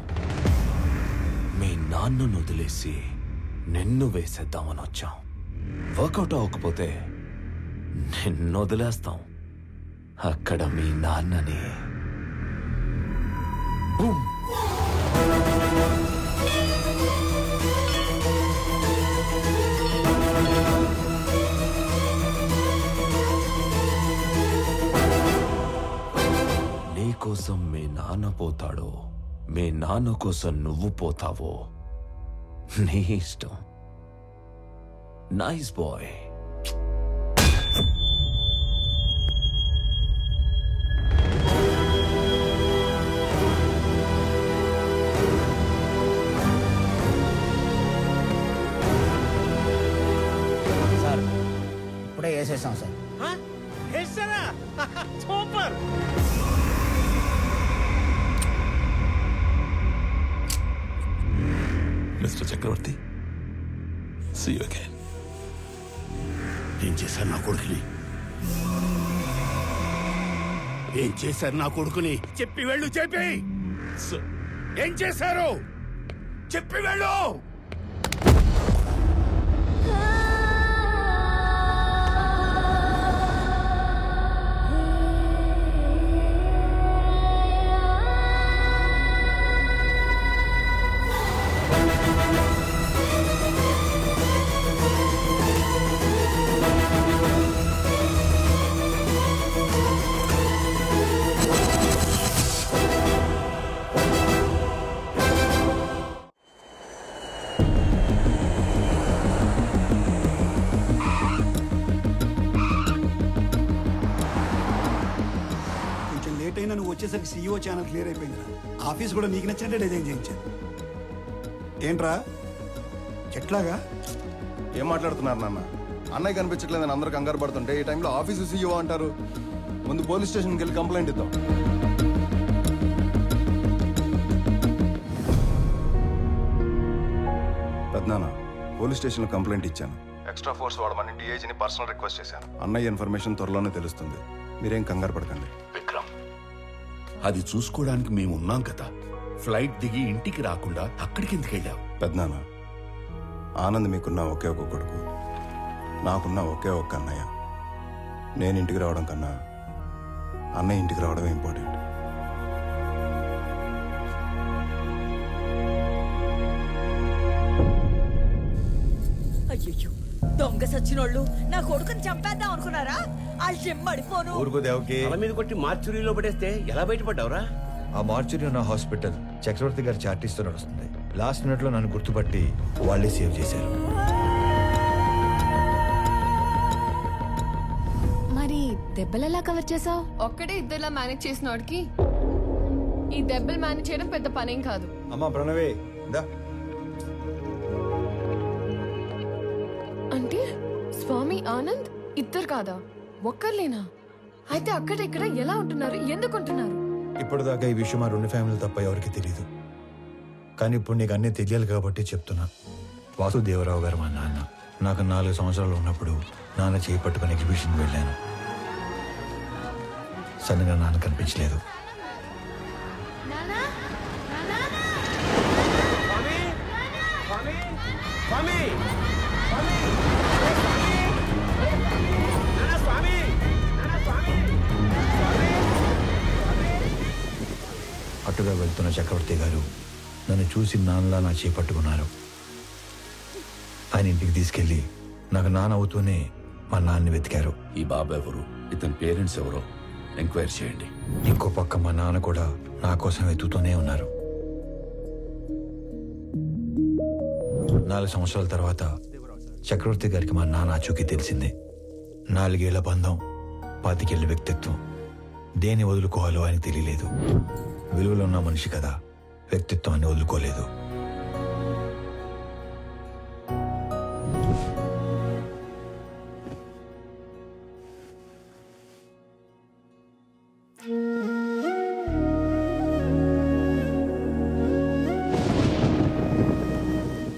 మీ నాన్నను వదిలేసి నిన్ను వేసేద్దామని వచ్చాం. వర్కౌట్ అవ్వకపోతే నిన్ను వదిలేస్తాం. అక్కడ మీ నాన్నని కోసం మీ నాన్న పోతాడో, మీ నాన్న కోసం నువ్వు పోతావో నీ ఇష్టం. Nice bye. సార్ ఇప్పుడే వేసేసాం sir. Super. Mister Chakravarthy, see you again. ఏం చేశారు నా కొడుకుని? ఏం చేశారు నా కొడుకుని? చెప్పి వెళ్ళు. చెప్పి ఏం చేశారు? చెప్పి వెళ్ళు. వచ్చేసరికి సీఈఓ ఛానల్ క్లియర్ అయిపోయిందిరా. ఆఫీస్ కూడా నీకు నచ్చినట్టే డిజైన్ చేయించాను. ఏంట్రా చెట్లాగా ఏం మాట్లాడుతున్నారు నాన్న? అన్నయ్య కనిపించట్లేదని అందరూ కంగారు పడుతుంటే ఈ టైంలో ఆఫీసు సీఈఓ అంటారు. ముందు పోలీస్ స్టేషన్కి వెళ్ళి కంప్లైంట్ ఇద్దాం. పెద్దనాన్న, పోలీస్ స్టేషన్లో కంప్లైంట్ ఇచ్చాను. ఎక్స్ట్రా ఫోర్స్ వాడమని డిఐజీని పర్సనల్ రిక్వెస్ట్ చేశాను. అన్నయ్య ఇన్ఫర్మేషన్ త్వరలోనే తెలుస్తుంది. మీరేం కంగారు పడకండి. విక్రమ్, అది చూసుకోవడానికి మేము ఉన్నాం కదా. ఫ్లైట్ దిగి ఇంటికి రాకుండా అక్కడికి ఎందుకు వెళ్ళావు? పెద్దనాన్న, ఆనంద్ మీకున్న ఒకే ఒక కొడుకు, నాకున్న ఒకే ఒక్క అన్నయ్య. నేను ఇంటికి రావడం కన్నా అన్నయ్య ఇంటికి రావడమే ఇంపార్టెంట్. అయ్యో, దొంగ సచ్చినోళ్ళు నా కొడుకుని చంపేద్దాం అనుకున్నారా? ఆ చెమ్మడిపోను. ఊరుకో దేవకి. తల మీద కొట్టి మార్చురీలో పడేస్తే ఎలా బయటపడ్డావురా? ఆ మార్చురీ ఉన్న హాస్పిటల్ చక్రవర్తి గారి చార్టీస్తో నడుస్తుంది. లాస్ట్ మినిట్ లో నన్ను గుర్తుపట్టి వాళ్ళే సేవ్ చేశారు. మరి దెబ్బలు ఎలా కవర్ చేసావు? ఒక్కడే ఇద్దరులా మేనేజ్ చేసిన వాడికి ఈ దెబ్బలు మేనేజ్ చేయడం పెద్ద పనేం కాదు. అమ్మా ప్రణవే, అంటే స్వామి ఆనంద్ ఇద్దరు కాదా, ఒక్కర్లేనా? అయితే అక్కడ ఇక్కడ ఎలా ఉంటున్నారు, ఎందుకు ఉంటున్నారు? ఇప్పటిదాకా ఈ విషయం మా రెండు ఫ్యామిలీ తప్ప ఎవరికి తెలియదు. కానీ ఇప్పుడు నీకు అన్నీ తెలియాలి కాబట్టి చెప్తున్నా. వాసుదేవరావు గారు మా నాన్న. నాకు 4 సంవత్సరాలు ఉన్నప్పుడు నాన్న చేయి పట్టుకుని ఎగ్జిబిషన్ వెళ్ళాను. సడన్గా నాన్న కనిపించలేదు. అటుగా వెళ్తున్న చక్రవర్తి గారు నన్ను చూసి నాన్నలా నా చేయి పట్టుకున్నారు. ఆయన ఇంటికి తీసుకెళ్లి నాకు నాన్న అవుతూనే మా నాన్నని వెతికారు. ఈ బాబు ఎవరు, ఇతని పేరెంట్స్ ఎవరో ఎంక్వైరీ చేయండి. ఇంకో పక్క మా నాన్న కూడా నా కోసం వెతుకుతూనే ఉన్నారు. 4 సంవత్సరాల తర్వాత చక్రవర్తి గారికి మా నాన్న ఆచూకీ తెలిసింది. 4 ఏళ్ల బంధం, 25 ఏళ్ల వ్యక్తిత్వం. దేన్ని వదులుకోవాలో ఆయనకు తెలియలేదు. విలువలో ఉన్న మనిషి కదా, వ్యక్తిత్వాన్ని వదులుకోలేదు.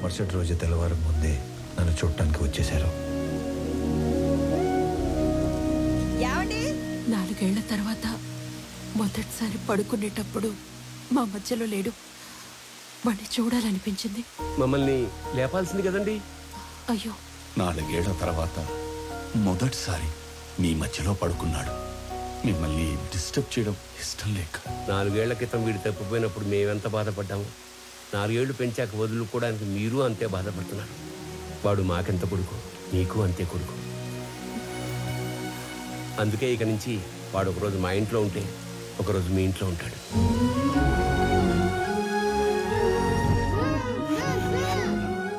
మరుసటి రోజు తెల్లవారు ముందే నన్ను చూడటానికి వచ్చేశారు. 4 ఏళ్ల తర్వాత మొదటిసారి పడుకునేటప్పుడు మా మధ్యలో లేడు. వాడిని చూడాలనిపించింది. మమ్మల్ని లేపాల్సింది కదండి. అయ్యో, 4 ఏళ్ల తర్వాత మొదటిసారి మీ మధ్యలో పడుకున్నాడు. మిమ్మల్ని డిస్టర్బ్ చేయడం ఇష్టం లేక. 4 ఏళ్ల క్రితం వీడు తప్పిపోయినప్పుడు మేమెంత బాధపడ్డాము. 4 ఏళ్లు పెంచాక వదులుకోవడానికి మీరు అంతే బాధపడుతున్నారు. వాడు మాకెంత కొడుకు, నీకు అంతే కొడుకు. అందుకే ఇక నుంచి వాడు ఒకరోజు మా ఇంట్లో ఉంటే ఒకరోజు మీ ఇంట్లో ఉంటాడు.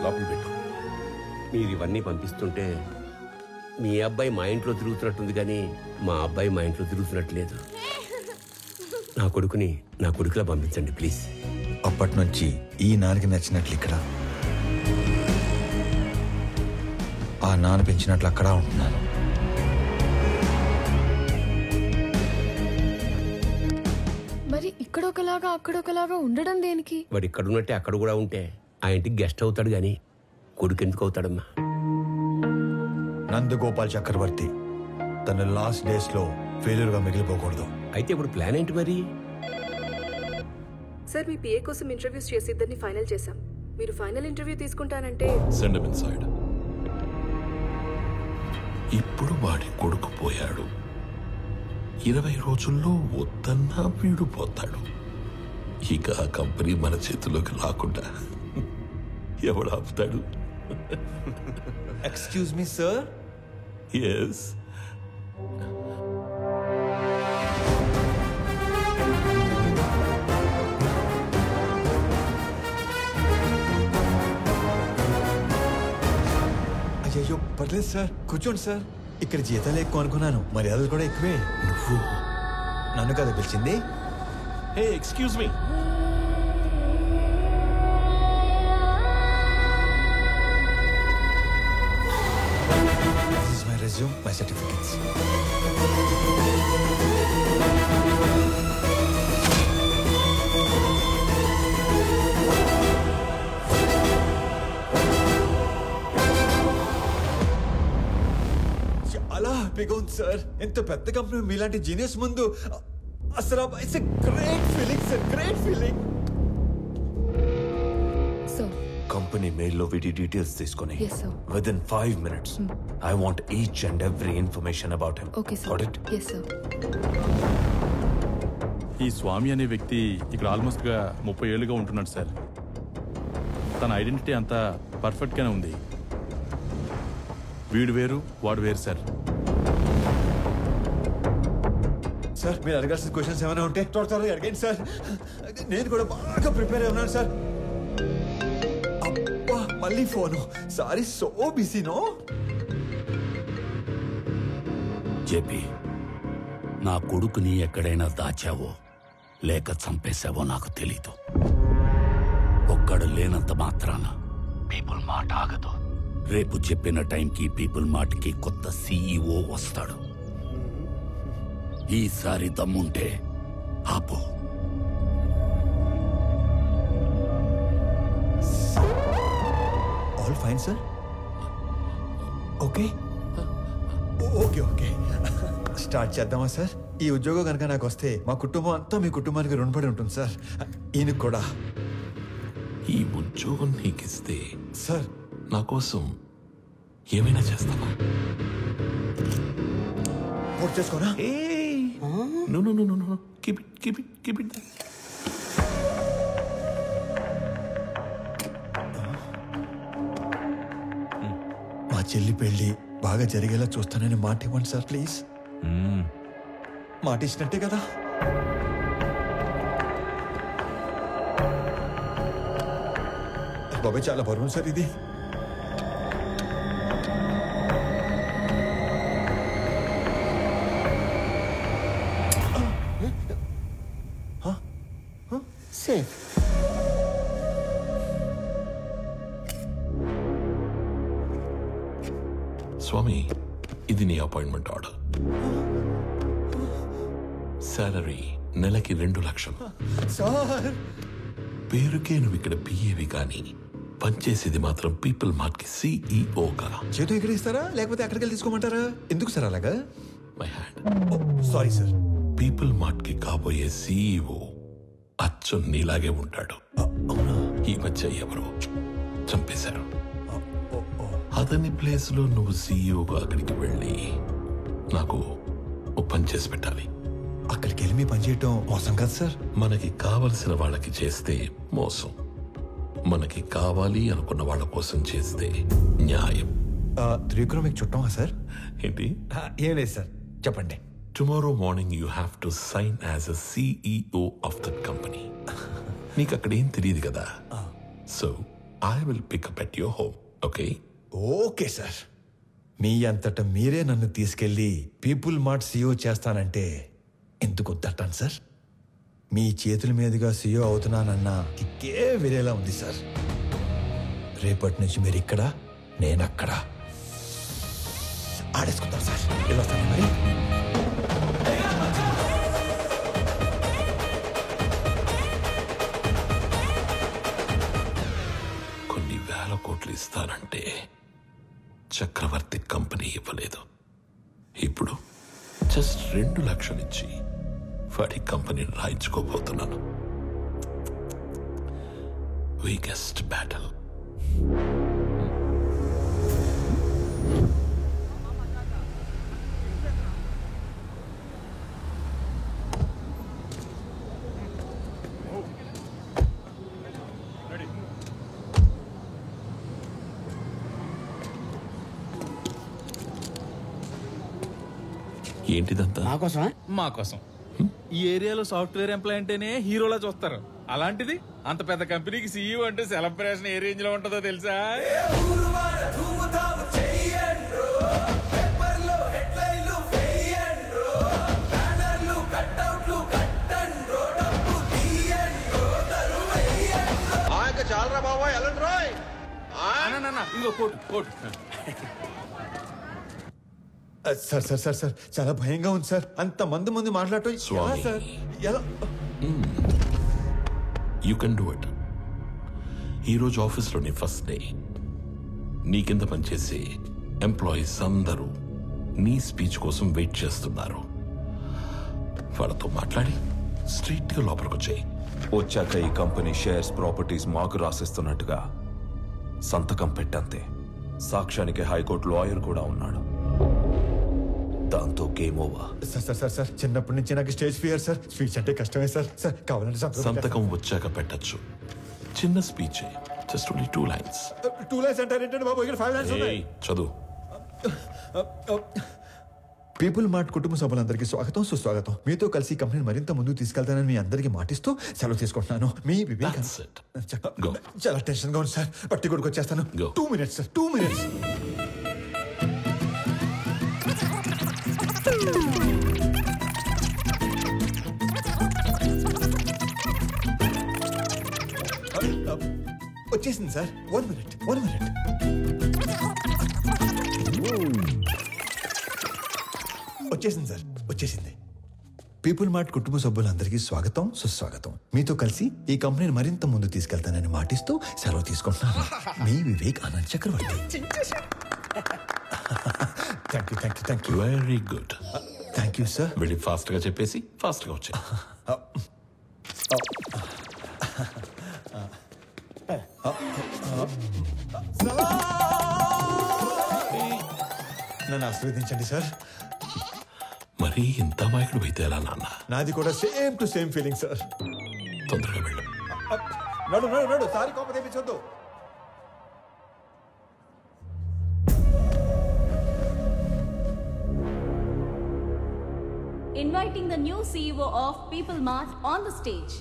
లోపల పెట్టు. మీరు ఇవన్నీ పంపిస్తుంటే మీ అబ్బాయి మా ఇంట్లో తిరుగుతున్నట్టుంది, కానీ మా అబ్బాయి మా ఇంట్లో తిరుగుతున్నట్లేదు. నా కొడుకుని నా కొడుకులా పంపించండి ప్లీజ్. అప్పటి నుంచి ఈ నాన్నకి నచ్చినట్లు ఇక్కడ, ఆ నాన్న పెంచినట్లు అక్కడ ఉంటున్నాను. మరి ఇక్కడొకలాగా అక్కడొకలాగా ఉండడం దేనికి? వాడు ఇక్కడ ఉన్నట్టే అక్కడ కూడా ఉంటే ఆ ఇంటికి గెస్ట్ అవుతాడు, కానీ కొడుకు ఎందుకు అవుతాడమ్మా? నందగోపాల్ చక్రవర్తి తన లాస్ట్ డేస్ లో ఫెయిల్యూర్ గా మిగిలిపోకూడదు. అయితే ఇప్పుడు ప్లాన్ ఏంటి మరి? సార్, మీ పిఏ కోసం ఇంటర్వ్యూస్ చేసి ఇద్దరిని ఫైనల్ చేశాం. మీరు ఫైనల్ ఇంటర్వ్యూ తీసుకుంటానంటే సెండ్ హిమ్ ఇన్సైడ్. ఇప్పుడు వాడి కొడుకు పోయాడు. 20 రోజుల్లో వద్దన్నా వీడు పోతాడు. ఇక ఆ కంపెనీ మన చేతిలోకి రాకుండా ఎవడు ఆపుతాడు? Excuse me sir. ఎస్. అయ్యో పర్లేదు సార్, కూర్చోండి సార్. ఇక్కడ జీతాలు ఎక్కువ అనుకున్నాను, మర్యాదలు కూడా ఎక్కువే. నువ్వు నన్ను కదా పిలిచింది? Hey excuse me. This is my resume, my certificates. చాలా హ్యాపీగా ఉంది సార్. ఎంత పెద్ద కంపెనీ మీలాంటి జీనియస్ ముందు అసలు it's great feeling sir, great feeling. Company మెయిల్లో వీటి డీటెయిల్స్ తీసుకొని Yes, sir. Within 5 minutes I want each and every information about him. Okay sir. Got it? Yes sir. ఈ స్వామి అనే వ్యక్తి ఇక్కడ ఆల్మోస్ట్గా 30 ఏళ్ళుగా ఉంటున్నాడు సార్. తన ఐడెంటిటీ అంతా పర్ఫెక్ట్గానే ఉంది. వీడు వేరు వాడు వేరు సార్. సార్ మీరు అడగాల్సిన క్వశ్చన్స్ ఏమైనా ఉంటే త్వరగా అడగండి సార్. నేను కూడా బాగా ప్రిపేర్ అయి ఉన్నాను సార్. అబ్బా మళ్ళీ ఫోను. సారీ, సో బిజీనో. జేపీ, నా కొడుకుని ఎక్కడైనా దాచావో లేక చంపేశావో నాకు తెలీదు. ఒక్కడు లేనంత మాత్రాన పీపుల్ మాట ఆగదు. రేపు చెప్పిన టైంకి పీపుల్ మార్ట్కి కొత్త సీఈఓ వస్తాడు. ఈసారి దమ్ముంటే ఆపు. All fine sir. Okay okay okay start చేద్దామా సార్? ఈ ఉద్యోగం కనుక నాకు వస్తే మా కుటుంబం అంతా మీ కుటుంబానికి రుణపడి ఉంటుంది సార్. ఈయనకు కూడా. ఈ ఉద్యోగం నీకిస్తే సార్ నా కోసం ఏమైనా చేస్తావా? పూర్తి చేసుకోనా? No, no, no, no, no. Keep it, keep it, keep it there. మా చెల్లి పెళ్లి బాగా జరిగేలా చూస్తానని మాట ఇవ్వండి సార్ ప్లీజ్. మాట ఇచ్చినట్టే కదా? బాబాయ్ చాలా బరువు సార్ ఇది. సేఫ్. స్వామి, ఇది నీ అపాయింట్మెంట్ ఆర్డర్. సాలరీ నెలకి 2 లక్షలు. సార్ పేరుకే నువ్వు ఇక్కడ పిఏవి కానీ పనిచేసేది మాత్రం పీపుల్ మార్ట్ కి సిఇఓగా. చేతి ఇక్కడ ఇస్తారా లేకపోతే అక్కడికి వెళ్ళి తీసుకోమంటారా? ఎందుకు సార్ అలాగా? My hand. Sorry sir. People mart కి కాబోయే సిఇఓ అచ్చం నీలాగే ఉంటాడు. ఈ మధ్య ఎవరో చంపేశారు. అతని ప్లేస్ లో నువ్వు సిఇఓగా అక్కడికి వెళ్ళి నాకు ఓ పని చేసి పెట్టాలి. అక్కడికి వెళ్ళి మీ పని చేయటం మోసం కదా సార్? మనకి కావలసిన వాళ్ళకి చేస్తే మోసం, మనకి కావాలి అనుకున్న వాళ్ళ కోసం చేస్తే న్యాయం. త్రివిక్రమ్ మీకు చుట్టమా సార్? ఏంటి? ఏం లేదు సార్, చెప్పండి. Tomorrow morning you have to sign as a CEO of that company. నీకు అక్కడ ఏం తెలియదు కదా. So I will pick up at your home. Okay? Okay sir. మీ అంతటా మీరే నన్ను తీసుకెళ్లి పీపుల్ మార్ట్ సీఈఓ చేస్తానంటే ఎందుకు వద్దంటాను సార్? మీ చేతుల మీదుగా సీఈఓ అవుతున్నానన్నా కిక్కే వేరేలా ఉంది సార్. రేపటి నుంచి మీరు ఇక్కడ, నేను అక్కడ. ఆడేసుకుందాం సార్. వెళ్ళొస్తాను మరి. కొన్ని వేల కోట్లు ఇస్తానంటే చక్రవర్తి కంపెనీ ఇవ్వలేదు. ఇప్పుడు జస్ట్ 2 లక్షలు ఇచ్చి వాడి కంపెనీని రాయించుకోబోతున్నాను. Weakest battle. ఏంటిదంతా? మా కోసం. ఈ ఏరియాలో సాఫ్ట్వేర్ ఎంప్లాయ్ అంటేనే హీరోలా చూస్తారు. అలాంటిది అంత పెద్ద కంపెనీకి సీఈఓ అంటే సెలబ్రేషన్ ఏ రేంజ్ లో ఉంటుందో తెలుసా? నాన్న ఇదిగో coat coat. Sir sir sir sir చాలా భయంగా ఉంది సార్. అంత మంది ముందు మాట్లాడటం ఎలా స్వామి. సార్? ఎలా? You can do it. ఈరోజు ఆఫీస్లోని ఫస్ట్ డే. నీ కింద పనిచేసే ఎంప్లాయీస్ అందరూ నీ స్పీచ్ కోసం వెయిట్ చేస్తున్నారు. వాళ్ళతో మాట్లాడి స్ట్రైట్గా లోపలికి వచ్చాయి. వచ్చాక ఈ కంపెనీ షేర్స్ ప్రాపర్టీస్ మాకు రాసిస్తున్నట్టుగా సంతకం పెట్టంతే. సాక్ష్యానికి హైకోర్టు లాయర్ కూడా ఉన్నాడు. దాంతో game over. Sir sir sir sir చిన్నప్పటి నుంచి నాకు స్టేజ్ ఫియర్ సార్. స్పీచ్ అంటే కష్టమే సార్. సార్ కావాలంటే సంతకం వచ్చాక పెట్టచ్చు. చిన్న speech, just only 2 lines. 2 lines అంటారేంటండి బాబు? ఇక్కడ 5 lines ఉన్నాయి. చదువు. పీపుల్ మార్ట్ కుటుంబ సభ్యులందరికీ స్వాగతం, సుస్వాగతం. మీతో కలిసి ఈ కంపెనీని మరింత ముందుకు తీసుకెళ్తానని మీ అందరికీ మాటిస్తూ సెలవు తీసుకుంటున్నాను. మీ వివేక్. చాలా టెన్షన్ గా ఉంది సార్. పట్టి కొడుకు వచ్చేస్తాను. 2 minutes సార్, 2 minutes. వచ్చేసింది సార్. 1 minute. వచ్చేసింది సార్, వచ్చేసింది. పీపుల్ మార్ట్ కుటుంబ సభ్యులందరికీ స్వాగతం, సుస్వాగతం. మీతో కలిసి ఈ కంపెనీని మరింత ముందు తీసుకెళ్తానని మాటిస్తూ సెలవు తీసుకుంటున్నాను. మీ Vivek Anand Chakravarthy. Thank you. Very good. Thank you sir. వెళ్ళి ఫాస్ట్ గా చెప్పేసి ఫాస్ట్ గా వచ్చాయి. నన్ను ఆశీర్వదించండి సార్. మరి ఇంత మాయకుడు అయితే ఎలా నాన్న? నాది కూడా same to same feeling sir. తొందరగా వెళ్ళు. నడు సారీ కోపం తెప్పించొద్దు. Inviting the new CEO of People Mart on the stage.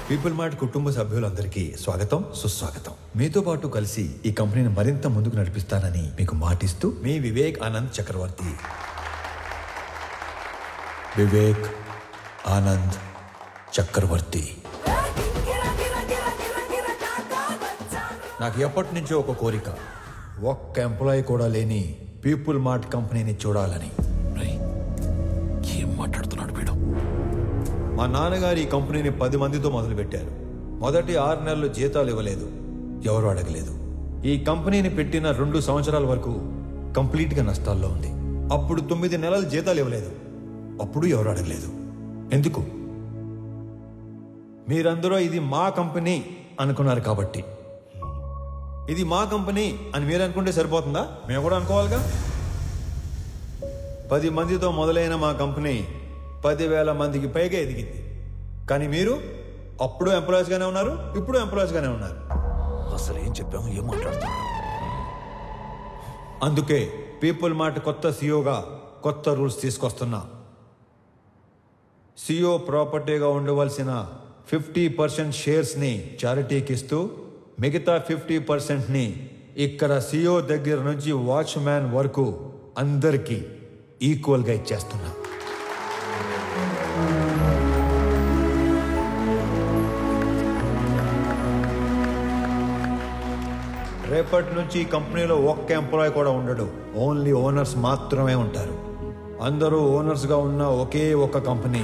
People mart కుటుంబ సభ్యులందరికీ స్వాగతం, సుస్వాగతం. మీతో పాటు కలిసి ఈ కంపెనీని మరింత ముందుకు నడిపిస్తానని మీకు మాటిస్తూ మీ వివేక్ ఆనంద్ చక్రవర్తి. వివేక్ ఆనంద్ చక్రవర్తి. నాకు ఎప్పటి నుంచో ఒక కోరిక, ఒక్క ఎంప్లాయీ కూడా లేని పీపుల్ మార్ట్ కంపెనీని చూడాలని. ఏం మాట్లాడుతున్నాడు వీడు? మా నాన్నగారు ఈ కంపెనీని 10 మందితో మొదలుపెట్టారు. మొదటి 6 నెలలు జీతాలు ఇవ్వలేదు, ఎవరు అడగలేదు. ఈ కంపెనీని పెట్టిన 2 సంవత్సరాల వరకు కంప్లీట్గా నష్టాల్లో ఉంది. అప్పుడు 9 నెలలు జీతాలు ఇవ్వలేదు, అప్పుడు ఎవరు అడగలేదు. ఎందుకు? మీరందరూ ఇది మా కంపెనీ అనుకున్నారు కాబట్టి. ఇది మా కంపెనీ అని మీరు అనుకుంటే సరిపోతుందా? మేము కూడా అనుకోవాలిగా. 10 మందితో మొదలైన మా కంపెనీ 10,000 మందికి పైగా ఎదిగింది. కానీ మీరు అప్పుడు ఎంప్లాయీస్ గానే ఉన్నారు, ఇప్పుడు ఎంప్లాయీస్ గానే ఉన్నారు. అసలు ఏం చెప్పాము, ఏం మాట్లాడుతున్నాం? అందుకే పీపుల్ మార్ట్ కొత్త సీఈఓగా కొత్త రూల్స్ తీసుకొస్తున్నా. సీఈఓ ప్రాపర్టీగా ఉండవలసిన 50% షేర్స్ని చారిటీకి ఇస్తూ మిగతా 50%ని ఇక్కడ సీఈఓ దగ్గర నుంచి వాచ్మ్యాన్ వరకు అందరికీ ఈక్వల్గా ఇచ్చేస్తున్నా. రేపటి నుంచి ఈ కంపెనీలో ఒక్క ఎంప్లాయ్ కూడా ఉండడు. ఓన్లీ ఓనర్స్ మాత్రమే ఉంటారు. అందరూ ఓనర్స్గా ఉన్న ఒకే ఒక company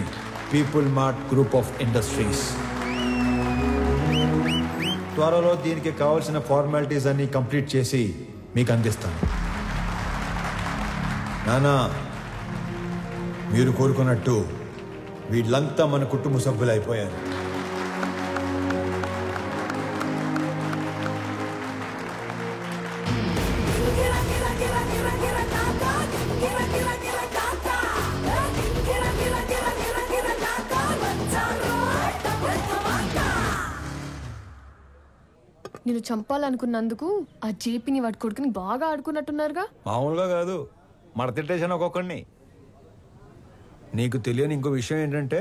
people mart group of industries. త్వరలో దీనికి కావాల్సిన ఫార్మాలిటీస్ అన్ని కంప్లీట్ చేసి మీకు అందిస్తాను. నానా, మీరు కోరుకున్నట్టు వీళ్ళంతా మన కుటుంబ సభ్యులు అయిపోయారు. నేను చంపాలనుకున్నందుకు ఆ జేపీని వాడి కొడుకుని బాగా ఆడుకున్నట్టున్నారుగా. మామూలుగా కాదు, మడతిట్టేసాను ఒక్కొక్కడిని. నీకు తెలియని ఇంకో విషయం ఏంటంటే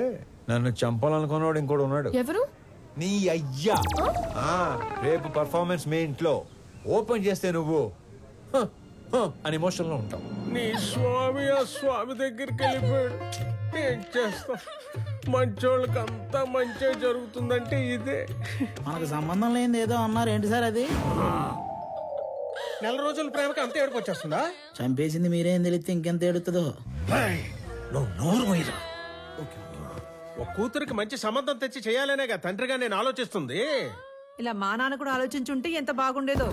నన్ను చంపాలనుకున్నాడు ఇంకోటి ఉన్నాడు. ఎవరు? నీ అయ్యా. రేపు పర్ఫార్మెన్స్ మీ ఇంట్లో ఓపెన్ చేస్తే నువ్వు అని ఎమోషన్లో ఉంటాం. నీ స్వామి ఆ స్వామి దగ్గరికి వెళ్ళిపోయాడు. ఏం చేస్తా, మంచోళ్ళకి అంతా మంచిగా జరుగుతుందంటే ఇదే. మనకు సంబంధం లేనిది ఏదో అన్నారు, ఏంటి సార్ అది? నెల రోజుల ప్రేమకి అంత ఏడుపు వచ్చేస్తుందా? చంపేసింది మీరేం తెలిస్తే ఇంకెంత ఏడుతుందో. నువ్వు నోరు పోయిరా. ఒక కూతురికి మంచి సంబంధం తెచ్చి చేయాలనేగా తండ్రిగా నేను ఆలోచిస్తుంది. ఇలా మా నాన్న కూడా ఆలోచించుంటే ఎంత బాగుండేదో.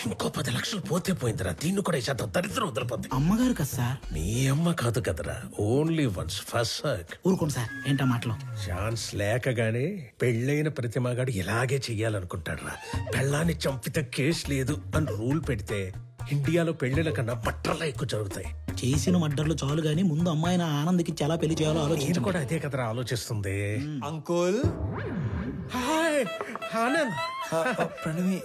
ఇంకో 10 లక్షలు పోతే పోయిందిరా, దీన్ని కూడా శాతం దరిద్రం వదిలిపోద్ది. అమ్మగారు కదా సార్? నీ అమ్మ కాదు కదరా, ఓన్లీ వన్స్ ఫస్ట్. ఊరుకోండి సార్, ఏంటా మాటలు? ఛాన్స్ లేకగానే పెళ్ళైన ప్రతి మగాడు ఇలాగే చెయ్యాలనుకుంటాడ్రా. పెళ్ళాన్ని చంపితే కేసు లేదు అని రూల్ పెడితే ఇండియాలో పెళ్లిల కన్నా బట్టర్లా ఎక్కువ జరుగుతాయి. చేసిన మడ్డర్లు చాలు గానీ ముందు అమ్మాయిని ఆనంద్కి చాలా పెళ్లి చేయాలో ఆలోచించి కూడా అదే కదరా ఆలోచిస్తుంది. Uncle hi Anand. ప్రణవి.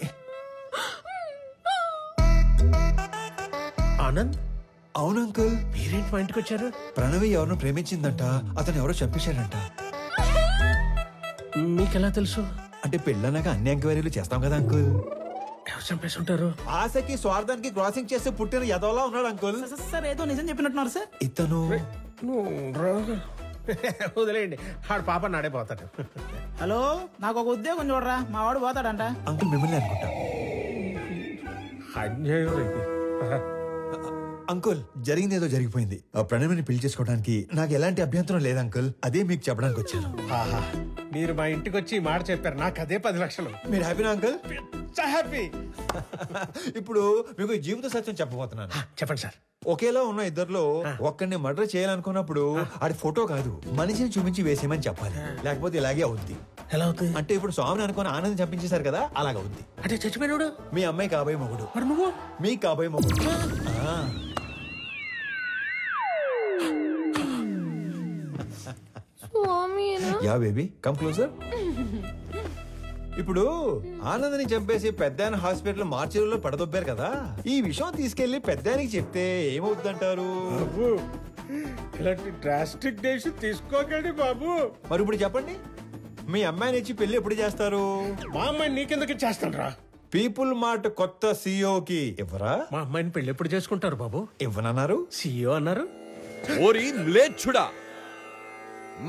ఆనంద్? అవును అంకుల్. మీరేంటి మా ఇంటికి వచ్చారు? ప్రణవి ఎవరినో ప్రేమించిందంట, అతను ఎవరో చంపేశాడంట. మీకెలా తెలుసు? అంటే పెళ్ళన్నాక అన్ని ఎంక్వైరీలు చేస్తాం కదా అంకుల్. ఎవరు చంపేసి ఉంటారు? ఆశకి స్వార్థానికి క్రాసింగ్ చేస్తే పుట్టిన యదవలా ఉన్నాడు అంకుల్. సార్ ఏదో నిజం చెప్పినట్టున్నారు సార్. ఇతను వదిలేయండి, ఆడు పాప నాడైపోతాడు. హలో, నాకు ఒక ఉద్యోగం చూడరా, మా వాడు పోతాడంట. అంకుల్ మిమ్మల్ని అనుకుంటా. అంకుల్ జరిగింది ఏదో జరిగిపోయింది. ఆ ప్రణవిని పెళ్లి చేసుకోవడానికి నాకు ఎలాంటి అభ్యంతరం లేదు అంకుల్. అదే మీకు చెప్పడానికి వచ్చాను. మీరు మా ఇంటికి వచ్చి ఈ మాట చెప్పారు, నాకు అదే 10 లక్షలు. మీరు హ్యాపీనా అంకుల్? హ్యాపీ. ఇప్పుడు మీకు జీవిత సత్యం చెప్పబోతున్నాను. చెప్పండి సార్. ఒకేలా ఉన్న ఇద్దర్లో ఒక్కడిని మర్డర్ చేయాలనుకున్నప్పుడు ఆడి ఫోటో కాదు, మనిషిని చూపించి వేసేయమని చెప్పాలి. లేకపోతే ఇలాగే అవుద్ది. ఎలా అవుతుంది? అంటే ఇప్పుడు స్వామిని అనుకుని ఆనందం చంపించేశారు కదా, అలాగవుద్ది. అంటే చచ్చిపోయినాడు మీ అమ్మాయి కాబోయే మొగుడు. నువ్వు మీ కాబోయే మొగుడు. Yeah baby come closer. ఇప్పుడు ఆనందని చంపేసి పెద్దాయన హాస్పిటల్ మార్చిలో పడదొబ్బారు కదా, ఈ విషయం తీసుకెళ్లి పెద్దాయనికి చెప్తే ఏమవుతుందంటారు? ఇలాంటి డ్రాస్టిక్ డెసిషన్ తీసుకోకండి బాబు. మరి ఇప్పుడు చెప్పండి, మీ అమ్మాయిని ఇచ్చి పెళ్లి ఎప్పుడు చేస్తారు? మా అమ్మాయిని నీకెందుకు చేస్తాను రా. పీపుల్ మార్ట్ కొత్త సీఈఓకి ఇవ్వరా? మా అమ్మాయిని పెళ్లి ఎప్పుడు చేసుకుంటారు బాబు? ఇవ్వనన్నారు, సీఈఓ అన్నారు. ఓరి మ్లేచ్ఛుడా,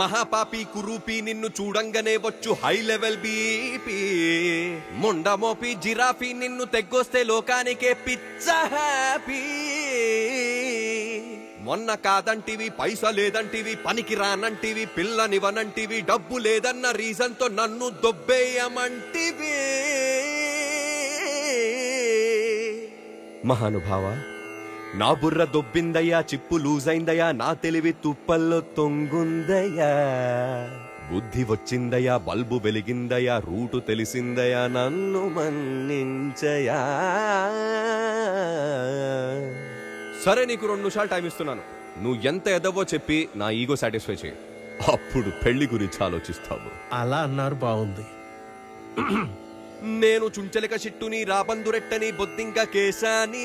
మహాపాపి కురూపి నిన్ను చూడంగానే వచ్చు హై లెవెల్ బీపీ. ముండమోపి జిరాఫీ నిన్ను తెగ్గొస్తే లోకానికే పిచ్చ హ్యాపీ. మొన్న కాదంటివి, పైసా లేదంటివి, పనికి రానంటివి, పిల్లనివనంటివి, డబ్బు లేదన్న రీజన్ తో నన్ను దొబ్బేయమంటివి. మహానుభావ, నా బుర్ర దొబ్బిందయ్యా, చిప్పు లూజ్ అయిందయ్యా, నా తెలివి తుప్పల్లో తొంగుందయ్యా. బుద్ధి వచ్చిందయ్యా, బల్బు వెలిగిందయ్యా, రూటు తెలిసిందయ్యా, నన్ను మన్నించయా. సరే, నీకు 2 నిమిషాలు టైం ఇస్తున్నాను. నువ్వు ఎంత ఎదవో చెప్పి నా ఈగో సాటిస్ఫై చేయి, అప్పుడు పెళ్లి గురించి ఆలోచిస్తావు. అలా అన్నారు, బాగుంది. నేను చుంచలిక చిట్టుని, రాబందురెట్టని, బొద్దింక కేశాని,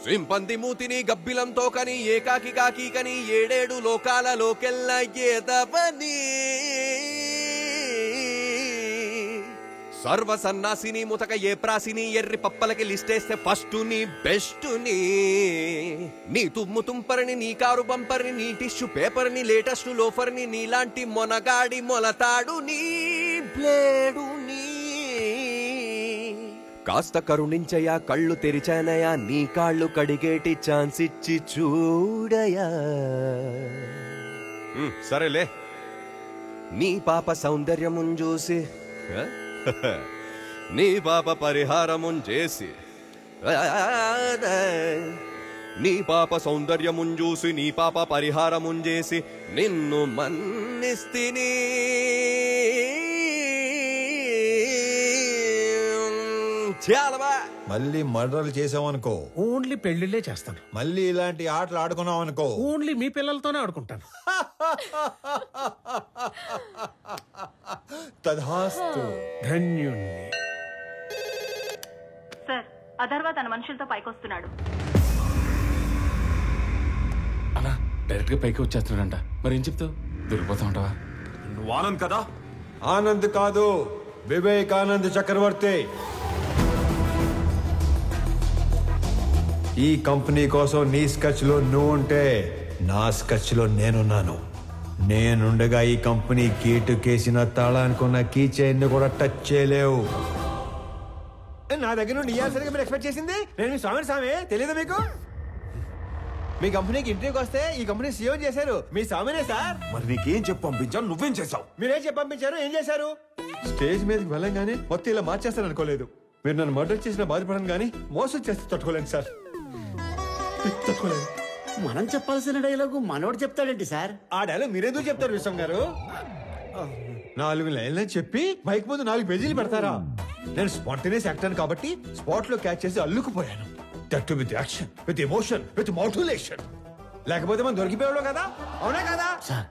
సింపంది మూతిని, గబ్బిలంతో కని, ఏకాకి కాకి కని, 7 లోకాలలోకెల్ల ఏదవని. సర్వ సన్నాసిని, ముతక ఏ ప్రాసిని, ఎర్రి పప్పలకి లిస్టేస్తే ఫస్ట్ ని బెస్ట్ ని. నీ తుమ్ము తుంపరిని, నీ కారు బంపర్ని, నీ టిష్యూ పేపర్ని, లేటెస్ట్ లోఫర్ని, నీలాంటి మొనగాడి మొలతాడు నీ బ్లేడు నీ. కాస్త కరుణించయా, కళ్ళు తెరిచానయా, నీ కాళ్ళు కడిగేటి ఛాన్స్ ఇచ్చి చూడయా. సరేలే, నీ పాప సౌందర్యమున్ చూసి, నీ పాప పరిహారమున్ చేసి, నీ పాప సౌందర్యమున్ చూసి, నీ పాప పరిహారమున్ చేసి, నిన్ను మన్నిస్తిని. మళ్ళీ మర్డర్లు చేసామనుకో, ఓన్లీ పెళ్లిళ్ళే చేస్తాను. మళ్ళీ ఇలాంటి ఆటలు ఆడుకున్నాం అనుకో, ఓన్లీ మీ పిల్లలతోనే ఆడుకుంటాను. తధాస్తు. ధన్యుణ్ణి. సార్, అధర్వ తన మనుషులతో పైకొస్తున్నాడు. అలా డైరెక్ట్ గా పైకి వచ్చేస్తున్నాడంట. మరి ఏం చెప్తావు? దొరికిపోతా ఉంటావా? నువ్వు ఆనంద్ కదా? ఆనంద్ కాదు, వివేకానంద్ చక్రవర్తి. ఈ కంపెనీ కోసం నీ స్కెచ్లో నువ్వు ఉంటే నా స్కెచ్లో నేనున్నాను. నేనుండగా ఈ కంపెనీ గేటు కేసిన తాళానుకున్న కీ చైన్ కూడా టచ్ చేయలేవు. నా దగ్గర నుండి ఇయ్యాల్సరిగా మీరు ఎక్స్పెక్ట్ చేసింది నేను మీ స్వామి తెలియదు మీకు? మీ కంపెనీకి ఇంటర్వ్యూకి వస్తే ఈ కంపెనీ సీఓ చేశారు మీ స్వామినే సార్. మరి నీకేం చెప్పి పంపించావు? నువ్వేం చేసావు? మీరేం చెప్పి పంపించారు? ఏం చేశారు? స్టేజ్ మీదకి వెళ్ళంగానే మొత్తం ఇలా మార్చేస్తాను అనుకోలేదు. మీరు నన్ను మర్డర్ చేసిన బాధపడను కానీ మోసం చేస్తే తట్టుకోలేను సార్. తట్టుకోలేదు. మనం చెప్పాల్సిన డైలాగు మనోడు చెప్తాడేంటి సార్? ఆ డైలాగ్ మీరెందుకు చెప్తారు విశ్వం గారు? 4 లైన్లు చెప్పి బైక్ ముందు 4 పేజీలు పెడతారా? నేను స్పాంటేనియస్ యాక్టర్ కాబట్టి స్పాట్ లో క్యాచ్ చేసి అల్లుకుపోయాను. That with action, with emotion, with motivation. లేకపోతే మనం దొరికిపోయాడు కదా, అవునా కదా? సార్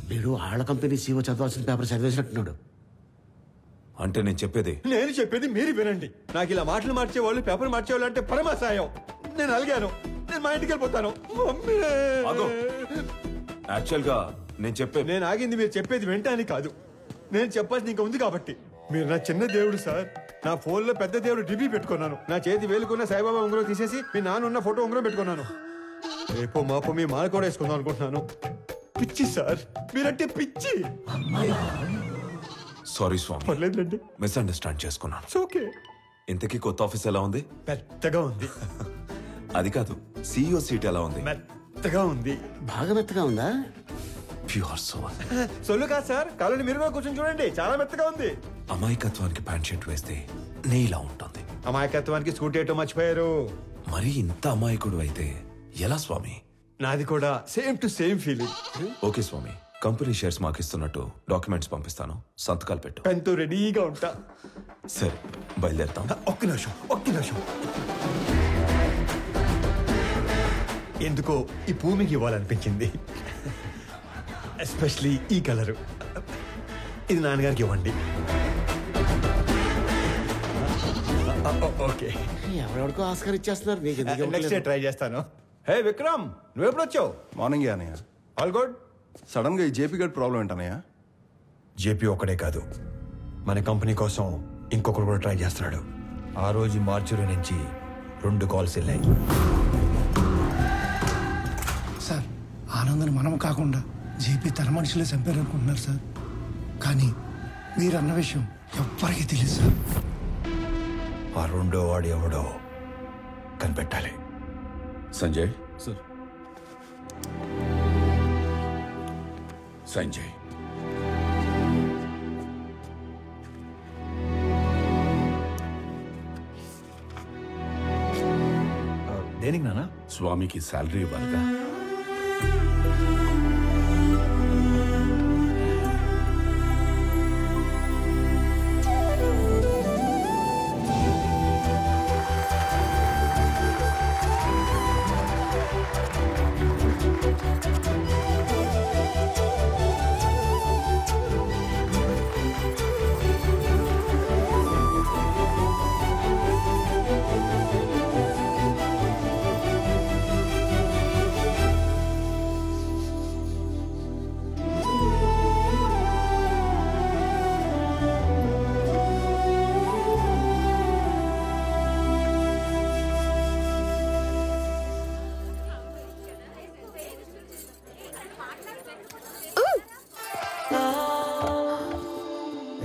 వీడు ఆళ్ళ కంపెనీ సీఓ చదవాల్సిన పేపర్ చదివేసినట్టున్నాడు. అంటే నేను చెప్పేది మీరు వినండి. నాకు ఇలా మాటలు మార్చేవాళ్ళు, పేపర్ మార్చేవాళ్ళు అంటే పరమాసాయం. నేను అలిగాను. నేను మా ఇంటికి వెళ్ళిపోతాను. యాక్చువల్ గా నేను ఆగింది మీరు చెప్పేది వెంటనే కాదు. నేను చెప్పాల్సింది ఇంకా ఉంది కాబట్టి. మీరు నా చిన్న దేవుడు సార్. నా ఫోన్ లో పెద్ద దేవుడు డిబి పెట్టుకున్నాను. నా చేతి వేలుకున్న సాయిబాబా ఉంగరం తీసేసి మీ నాన్న ఉన్న ఫోటో ఉంగరం పెట్టుకున్నాను. రేపో మాపో మీ మాల కూడా వేసుకుందాం అనుకుంటున్నాను. పిచ్చి సార్, మీరంటే పిచ్చి. సారీ స్వామి, పర్లేదులేండి. మిస్అండర్స్టాండ్ చేసుకున్నాను. ఓకే. ఇంతకీ కొత్త ఆఫీస్ ఎలా ఉంది? పెద్దగా ఉంది. అది కాదు, సీఈఓ సీట్ ఎలా ఉంది? మెత్తగా ఉంది. బాగా మెత్తగా ఉందా? Pure soul. సొల్లు కాదు సార్, కాలని మీరు కూడా కూర్చొని చూడండి, చాలా మెత్తగా ఉంది. అమాయకత్వానికి ప్యాంట్ షర్ట్ వేస్తే నే ఇలా ఉంటుంది. అమాయకత్వానికి స్కూటీ ఏటో మర్చిపోయారు. మరి ఇంత అమాయకుడు అయితే ఎలా స్వామి? నాది కూడా same to same feeling. Okay స్వామి, కంపెనీ షేర్స్ మాకు ఇస్తున్నట్టు డాక్యుమెంట్స్ పంపిస్తాను, సంతకాలు పెట్టు. పెన్తో రెడీగా ఉంటా. సరే బయలుదేరుతాం. ఒక్క నిమిషం. ఎందుకో ఈ భూమికి ఇవ్వాలనిపించింది. ఎస్పెషలీ ఈ కలరు. ఇది నాన్నగారికి ఇవ్వండి. ఓకే. ఎవరెవరికో ఆస్కార్ ఇచ్చేస్తున్నారు. నెక్స్ట్ డే ట్రై చేస్తాను. హే విక్రమ్, నువ్వు ఎప్పుడు వచ్చావు? మార్నింగ్ అనయ్య. All good. సడన్ గా ఈ జేపీ గడ్ ప్రాబ్లం ఏంటనయ్య? జేపీ ఒక్కడే కాదు, మన కంపెనీ కోసం ఇంకొకరు కూడా ట్రై చేస్తున్నాడు. ఆ రోజు మార్చిలో నుంచి 2 కాల్స్ వెళ్ళాయి. సార్ ఆనందని మనం కాకుండా జేపీ తన మనుషులే చంపారు అనుకుంటున్నారు సార్. కానీ మీరు అన్న విషయం ఎవ్వరికీ తెలియదు సార్. ఆ 2వ వాడు ఎవడో కనిపెట్టాలి. సంజయ్ సార్. సంజయ్, దేనికి నాన్న? స్వామికి శాలరీ ఇవ్వాలిగా.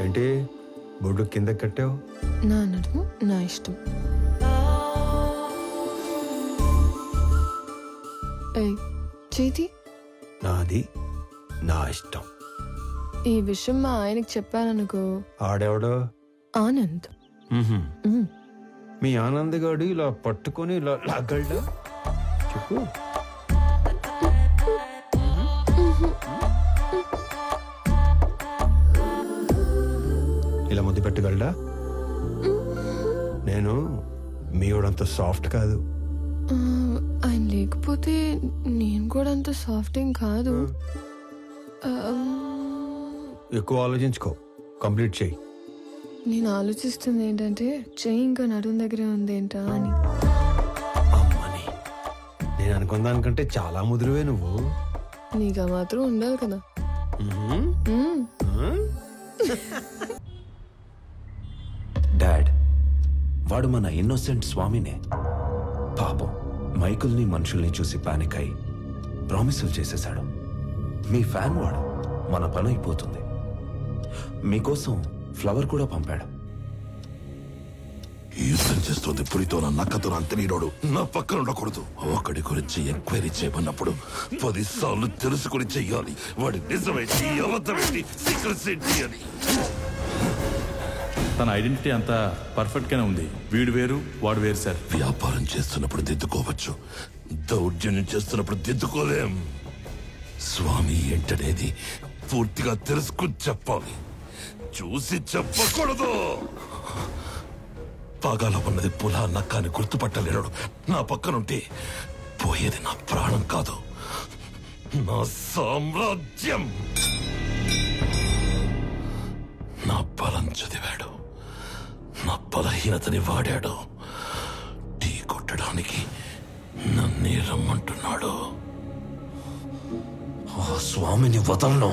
ఏంటి బొడ్డు కింద కట్టావు? నా నడుము నా ఇష్టం. చేతి నాది నా ఇష్టం. ఈ విషయం మా ఆయనకి చెప్పాననుకో. ఆడెవడో? ఆనంద్. మీ ఆనంద్ గాడు ఇలా పట్టుకొని ఇలా లాగలడా? చెప్పు. ఇలా ముద్దు పెట్టగలడా? నేను మీవాడంత సాఫ్ట్ కాదు. ఆయన లేకపోతే నేను కూడా అంత సాఫ్ట్ ఏం కాదు. ఎక్కువ ఆలోచించుకో, కంప్లీట్ చేయి. నేను ఆలోచిస్తుంది ఏంటంటే చెయ్యి ఇంకా నడుం దగ్గరే ఉంది ఏంటా అని. అమ్మని, నేను అనుకున్న దానికంటే చాలా ముదురువే నువ్వు. నీకు మాత్రం ఉండాలి కదా. డాడ్, వాడు మన ఇన్నోసెంట్ స్వామినే. పాపం మైకుల్ని మనుషుల్ని చూసి పానిక్ అయి ప్రామిసులు చేసేశాడు. మీ ఫ్యాన్ వాడు, మన పని అయిపోతుంది. మీకోసం ఫ్లవర్ కూడా పంపాడు. యుద్ధం చేస్తుంది పులితో నా నక్కతో అంతనీడోడు నా పక్కన ఉండకూడదు. ఒకడి గురించి ఎంక్వైరీ చేయమన్నప్పుడు 10 సార్లు తెలుసుకుని చెయ్యాలి. వాడి నిజమేంటి, అబద్ధమేంటి, సీక్రెట్స్ ఏంటి అని. తన ఐడెంటిటీ అంతా పర్ఫెక్ట్ గానే ఉంది. వీడు వేరు, వాడు వేరు సార్. వ్యాపారం చేస్తున్నప్పుడు దిద్దుకోవచ్చు, దౌర్జన్యం చేస్తున్నప్పుడు దిద్దుకోలేం. స్వామి ఏంటనేది పూర్తిగా తెలుసుకుని చెప్పాలి, చూసి చెప్పకూడదు. పాగాల ఉన్నది పులా నక్కాని గుర్తుపట్టలేడు. నా పక్కనుంటే పోయేది నా ప్రాణం కాదు, నా సామ్రాజ్యం. నా బలం చదివాడు, నా బలహీనతని వాడాడు. టీ కొట్టడానికి నన్నే రమ్మంటున్నాడు. ఆ స్వామిని వదలను.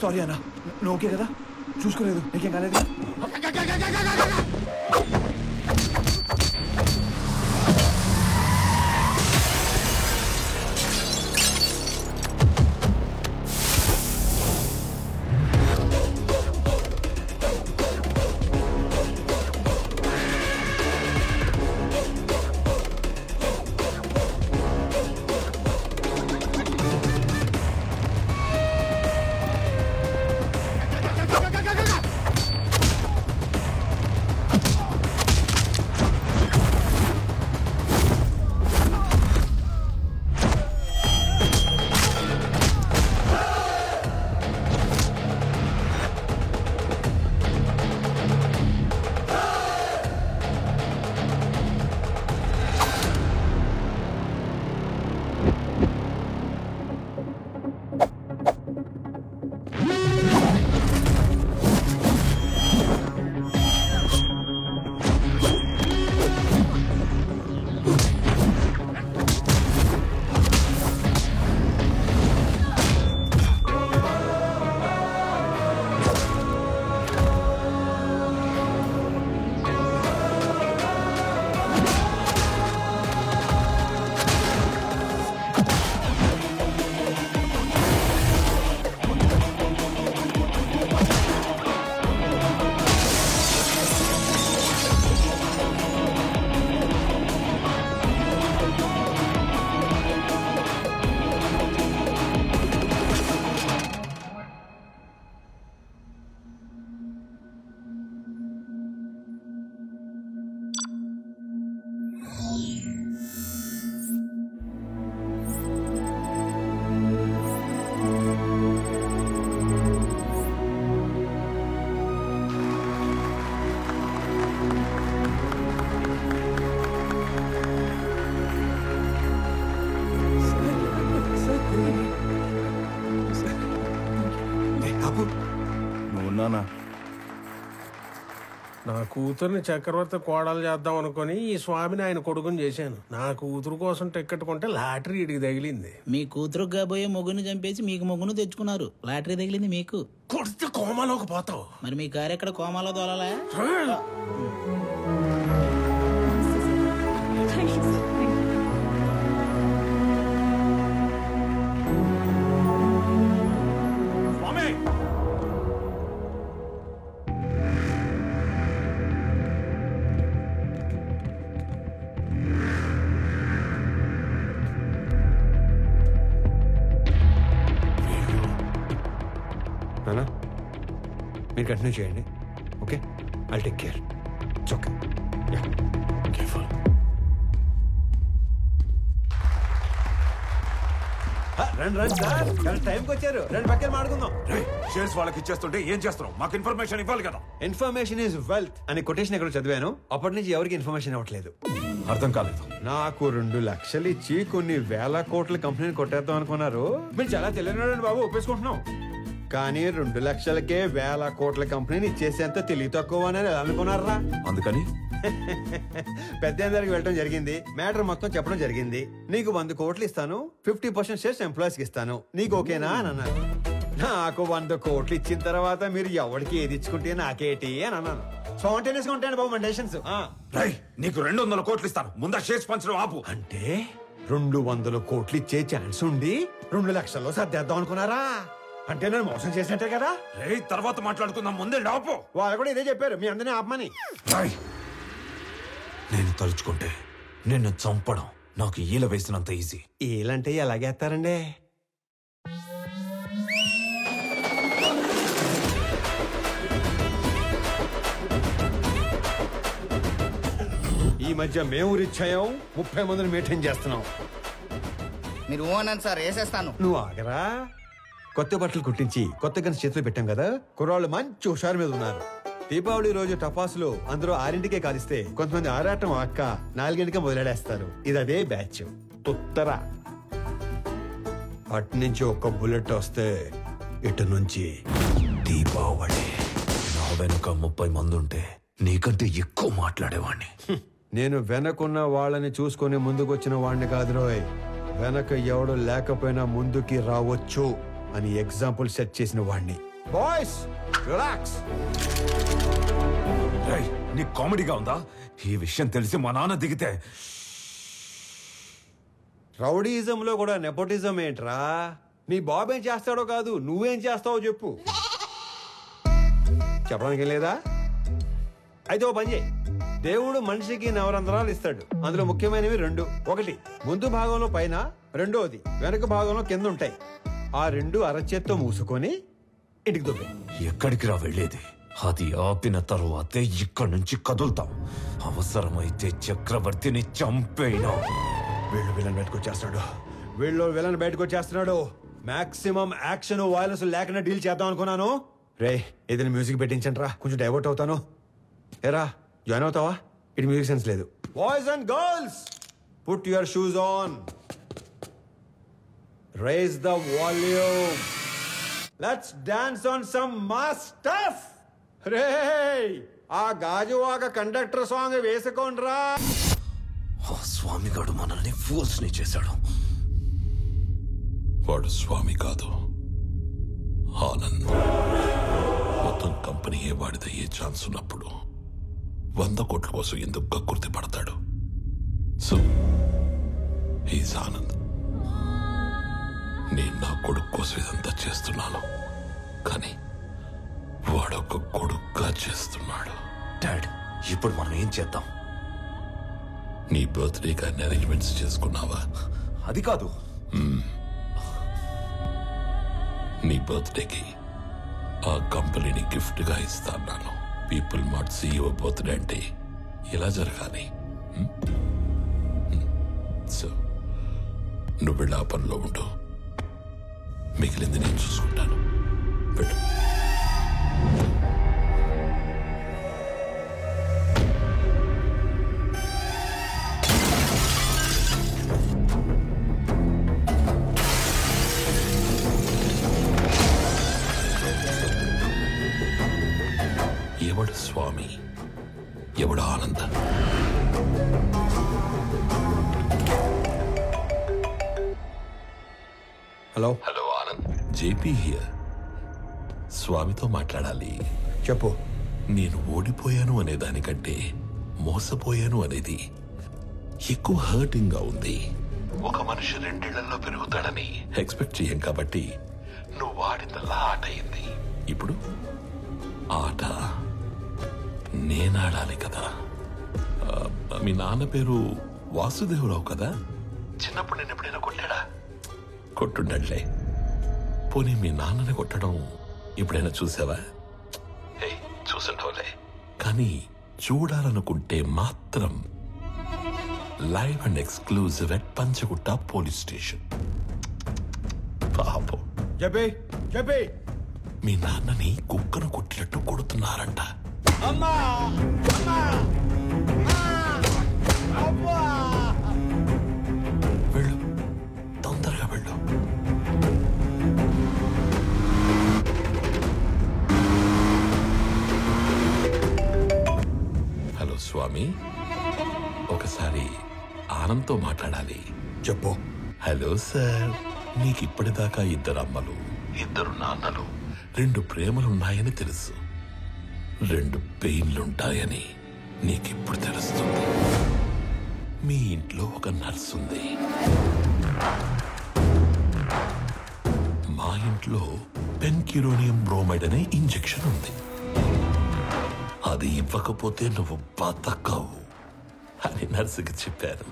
సారీ అన్న, నువ్వు ఓకే కదా? చూసుకోలేదు, నీకేం కాలేదు? నువ్వున్నానా? నా కూతుర్ని చక్రవర్తి కోడలు చేద్దాం అనుకుని ఈ స్వామిని ఆయన కొడుకుని చేశాను. నా కూతురు కోసం టికెట్ కొంటే లాటరీ ఇడికి తగిలింది. మీ కూతురు కాబోయే మొగుని చంపేసి మీకు మొగును తెచ్చుకున్నారు. లాటరీ తగిలింది మీకు. కొడితే కోమాలోకి పోతావు. మరి మీ కారు ఎక్కడ కోమాలో దోలాలా? మీరు కంటిన్యూ చేయండి. Okay, I take care. It's okay. Yeah, careful. రండి రండి సార్, కరెక్ట్ టైంకి వచ్చారు. రెండు పక్కన మాడుకుందాం. షేర్స్ వాళ్ళకి ఇచ్చేస్తుంటే ఏం చేస్తున్నాం? మాకు ఇన్ఫర్మేషన్ ఇవ్వాలి కదా. ఇన్ఫర్మేషన్ ఈజ్ వెల్త్ అనే కొటేషన్ ఎక్కడ చదివాను. అప్పటి నుంచి ఎవరికి ఇన్ఫర్మేషన్ ఇవ్వట్లేదు. అర్థం కాలేదు. నాకు 2 లక్షలు ఇచ్చి కొన్ని వేల కోట్ల కంపెనీని కొట్టేద్దాం అనుకున్నారు. మీరు చాలా తెలియనాడండి బాబు, ఒప్పేసుకుంటున్నాం. కానీ 2 లక్షలకే వేల కోట్ల కంపెనీని ఇచ్చేసేంత తెలివి తక్కువ అని అనుకున్నారా? అందుకని పెద్ద దగ్గరికి వెళ్ళడం జరిగింది. మ్యాటర్ మొత్తం చెప్పడం జరిగింది. నీకు 100 కోట్లు ఇస్తాను, 50% షేర్స్ ఎంప్లాయీస్ కి ఇస్తాను, నీకు ఓకేనా అని అన్నారు. నాకు 100 కోట్లు ఇచ్చిన తర్వాత మీరు ఎవరికి ఏది ఇచ్చుకుంటే నాకేటి అని అన్నాను. స్పాంటేనియస్ గా ఉంటాయండి బాబు మన డెసిషన్స్. నీకు 200 కోట్లు ఇస్తాను, ముందా షేర్స్ పంచడం ఆపు. అంటే 200 కోట్లు ఇచ్చే ఛాన్స్ ఉండి 2 లక్షల్లో సర్దేద్దాం అనుకున్నారా? అంటే నేను మోసం చేసినట్టే కదా. తర్వాత మాట్లాడుకుందాం, ముందే ఆపు. వాళ్ళు కూడా ఇదే చెప్పారు, మీ అందరినీ ఆపమని. నేను తలుచుకుంటే నిన్ను చంపడం నాకు ఈల వేసినంత ఈజీ. ఈలంటే ఎలాగేస్తారండి? ఈ మధ్య మేము రిచ్ అయ్యాం, 30 మందిని మెయింటైన్ చేస్తున్నాం. మీరు ఓనని సార్, వేసేస్తాను. నువ్వు ఆగరా. కొత్త బట్టలు కుట్టించి కొత్త గన్స్ చేతిలో పెట్టాం కదా, కుర్రాళ్ళు మంచి హుషారు మీద ఉన్నారు. దీపావళి రోజు టపాసులు అందరూ 6ంటికే కాలిస్తే కొంతమంది ఆరాటం అక్క 4ంటికే మొదలెడేస్తారు. ఇది అదే బ్యాచ్. ఉత్తర అటు నుంచి ఒక బుల్లెట్ వస్తే ఇటు నుంచి దీపావళి. నా వెనుక 30 మంది ఉంటే నీకంటే ఎక్కువ మాట్లాడేవాణ్ణి. నేను వెనకున్న వాళ్ళని చూసుకొని ముందుకొచ్చిన వాడిని కాదు రోయ్. వెనక ఎవడు లేకపోయినా ముందుకి రావచ్చు అని ఎగ్జాంపుల్ సెట్ చేసిన వాడిని. Boys relax. నీకు కామెడీగా ఉందా? ఈ విషయం తెలిసి మా నాన్న దిగితే. రౌడీజంలో కూడా నెపోటిజం ఏంట్రా? నీ బాబు ఏం చేస్తాడో కాదు, నువ్వేం చేస్తావో చెప్పు. చెప్పడానికి లేదా? అయితే ఓ పని చేయి. దేవుడు మనిషికి నవరంధ్రాలు ఇస్తాడు. అందులో ముఖ్యమైనవి 2. ఒకటి ముందు భాగంలో పైన, రెండోది వెనక భాగంలో కింద ఉంటాయి. ఆ 2 అరచేత్తో మూసుకొని ఇంటికి దొబ్బే. ఎక్కడికి రా వెళ్ళేది? అది ఆపిన తరువాతే ఇక్కడి నుంచి కదులుతాం. అవసరమైతే చక్రవర్తిని చంపేనా. వీళ్ళు విలన్ బయటకు వచ్చేస్తున్నాడు. మాక్సిమం యాక్షన్ వైలెన్స్ లేకుండా డీల్ చేద్దాం అనుకున్నాను. రే ఏదైనా మ్యూజిక్ పెట్టించండి రా, కొంచెం డైవర్ట్ అవుతాను. ఏరా జాయిన్ అవుతావా? ఇటు మ్యూజిక్ సెన్స్ లేదు. Boys and girls, put your shoes on, raise the volume, let's dance on some mass stuff. రే ఆ గాజువాక కండక్టర్ సాంగ్ వేసుకోండ్రా. స్వామిగాడు మనల్ని ఫూల్స్ ని చేశాడు. వాడు స్వామి కాదు, ఆనంద్. మొత్తం కంపెనీ వాడిదయ్యే ఛాన్స్ ఉన్నప్పుడు 100 కోట్ల కోసం ఎందుకు కక్కుర్తి పడతాడు? So he's Anand. నేను నా కొడుకు కోసం ఇదంతా చేస్తున్నాను, కానీ వాడొక కొడుకుగా చేస్తున్నాడు. డాడ్, ఇప్పుడు మనం ఏం చేద్దాం? నీ బర్త్డే కానీ అరేంజ్మెంట్స్ చేసుకున్నావా? అది కాదు. నీ బర్త్డేకి ఆ కంపెనీని గిఫ్ట్ గా ఇస్తాను. పీపుల్ మార్ట్ CEO బర్త్డే అంటే ఇలా జరగాలి. సో నువ్వు వెళ్ళి ఆ పనిలో ఉండు, మిగిలింది నేను చూసుకుంటాను. పెట్టు. ఎవడు స్వామి, ఎవడు ఆనంద? Hello Anand, JP here. స్వామితో మాట్లాడాలి. చెప్పు. నేను ఓడిపోయాను అనే దానికంటే మోసపోయాను అనేది ఎక్కువ హర్టింగ్ గా ఉంది. ఒక మనిషి 2 ఏళ్లలో పెరుగుతాడని ఎక్స్పెక్ట్ చేయం కాబట్టి నువ్వు వాడిందల్లా ఆట అయింది. ఇప్పుడు ఆట నేనాడాలి కదా. మీ నాన్న పేరు వాసుదేవరావు కదా? చిన్నప్పుడు నేను ఎప్పుడైనా కొట్టాడా? కొట్టుండట్లే. పోనీ మీ నాన్నని కొట్టడం ఎప్పుడైనా చూసావా? చూసుండవులే. కానీ చూడాలనుకుంటే మాత్రం live and exclusive at Panjagutta police station. పాపం మీ నాన్నని కుక్కను కొట్టినట్టు కొడుతున్నారంట. వెళ్ళు, తొందరగా వెళ్ళు. హలో స్వామి, ఒకసారి ఆనంద్తో మాట్లాడాలి. చెప్పు. హలో సార్, నీకు ఇప్పటిదాకా 2 అమ్మలు 2 నాన్నలు 2 ప్రేమలున్నాయని తెలుసు. 2 పెయిన్లుంటాయని నీకిప్పుడు తెలుస్తుంది. మీ ఇంట్లో ఒక నర్స్ ఉంది. మా ఇంట్లో పెన్కిరోనియం బ్రోమైడ్ అనే ఇంజెక్షన్ ఉంది. అది ఇవ్వకపోతే నువ్వు బతకవు అని నర్సుకి చెప్పారు.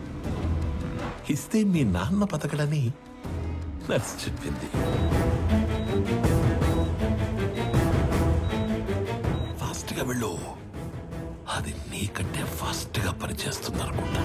ఇస్తే మీ నాన్న బతకడని నర్సు చెప్పింది. ఫాస్ట్ గా వెళ్ళు, అది నీకంటే ఫాస్ట్ గా పనిచేస్తుంది అనుకుంటా.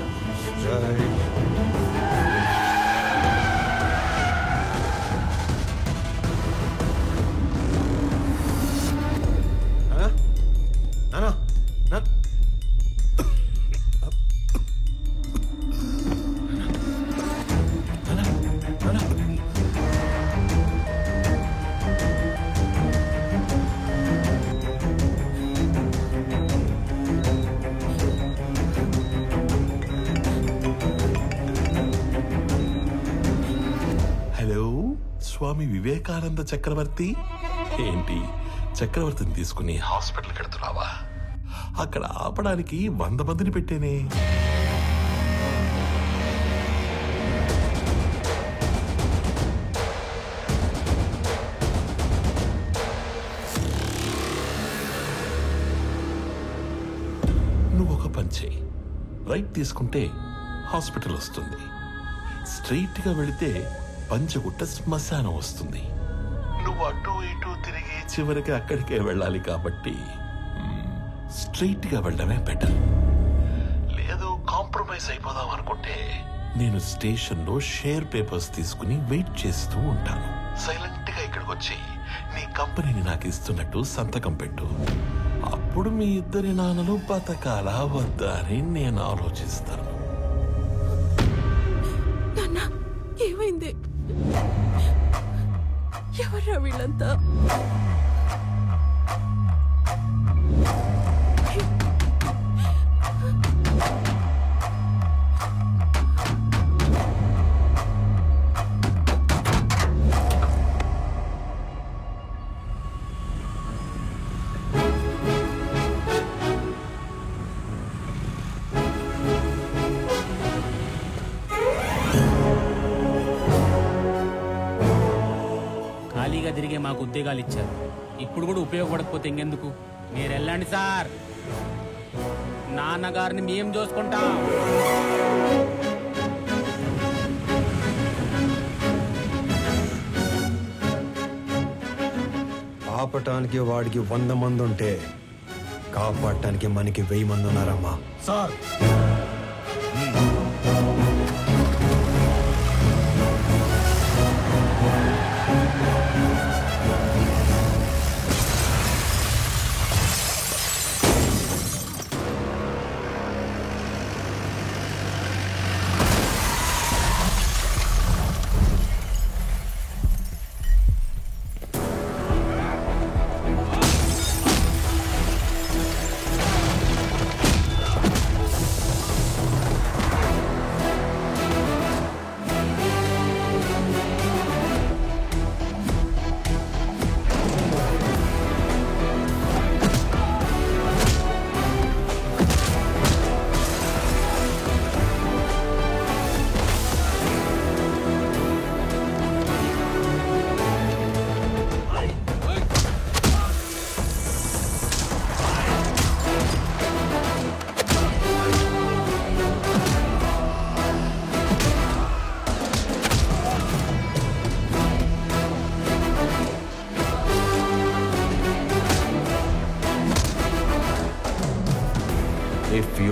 స్వామి వివేకానంద చక్రవర్తి. ఏంటి, చక్రవర్తిని తీసుకుని హాస్పిటల్ కడుతున్నావా? అక్కడ ఆపడానికి 100 మందిని పెట్టేనే. నువ్వు ఒక పని చేయి. రైట్ తీసుకుంటే హాస్పిటల్ వస్తుంది. స్ట్రైట్ గా వెళితే పంచగుట్ట శ్మశానం వస్తుంది. నువ్వు అటు ఇటు తిరిగి చివరికి అక్కడికే వెళ్ళాలి కాబట్టి స్ట్రైట్ గా వెళ్ళడమే బెటర్. లేదు కాంప్రమైజ్ అయిపోదాం అనుకుంటే నేను స్టేషన్ లో షేర్ పేపర్స్ తీసుకుని వెయిట్ చేస్తూ ఉంటాను. సైలెంట్ గా ఇక్కడికి వచ్చి నీ కంపెనీని నాకు ఇస్తున్నట్టు సంతకం పెట్టు. అప్పుడు మీ ఇద్దరి నాన్నలు బతకాలా వద్దా అని నేను ఆలోచిస్తాను. ఏమైంది? ఎవరా వీళ్ళంతా? ఖాళీగా తిరిగే మాకు ఉద్యోగాలు ఇచ్చారు. ఇప్పుడు కూడా ఉపయోగపడకపోతే ఇంకెందుకు? మీరు వెళ్ళండి సార్, నాన్నగారిని మేము చూసుకుంటాం. ఆపటానికి వాడికి 100 మంది ఉంటే కాపాడటానికి మనకి 1000 మంది ఉన్నారమ్మా. Sir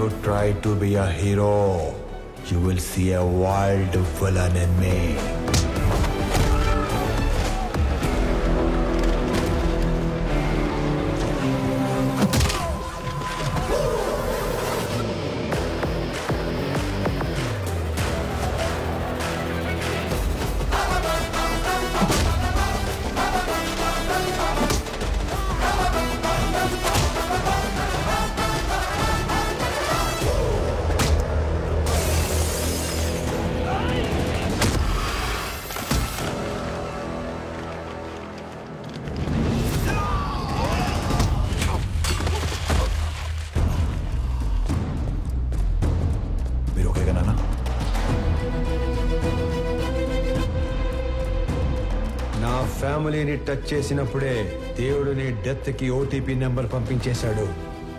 you try to be a hero, you will see a wild villain in me. ఫ్యామిలీని టచ్ చేసినప్పుడే దేవుడు నీ డెత్ కి ఓటీపీ నెంబర్ పంపించేశాడు.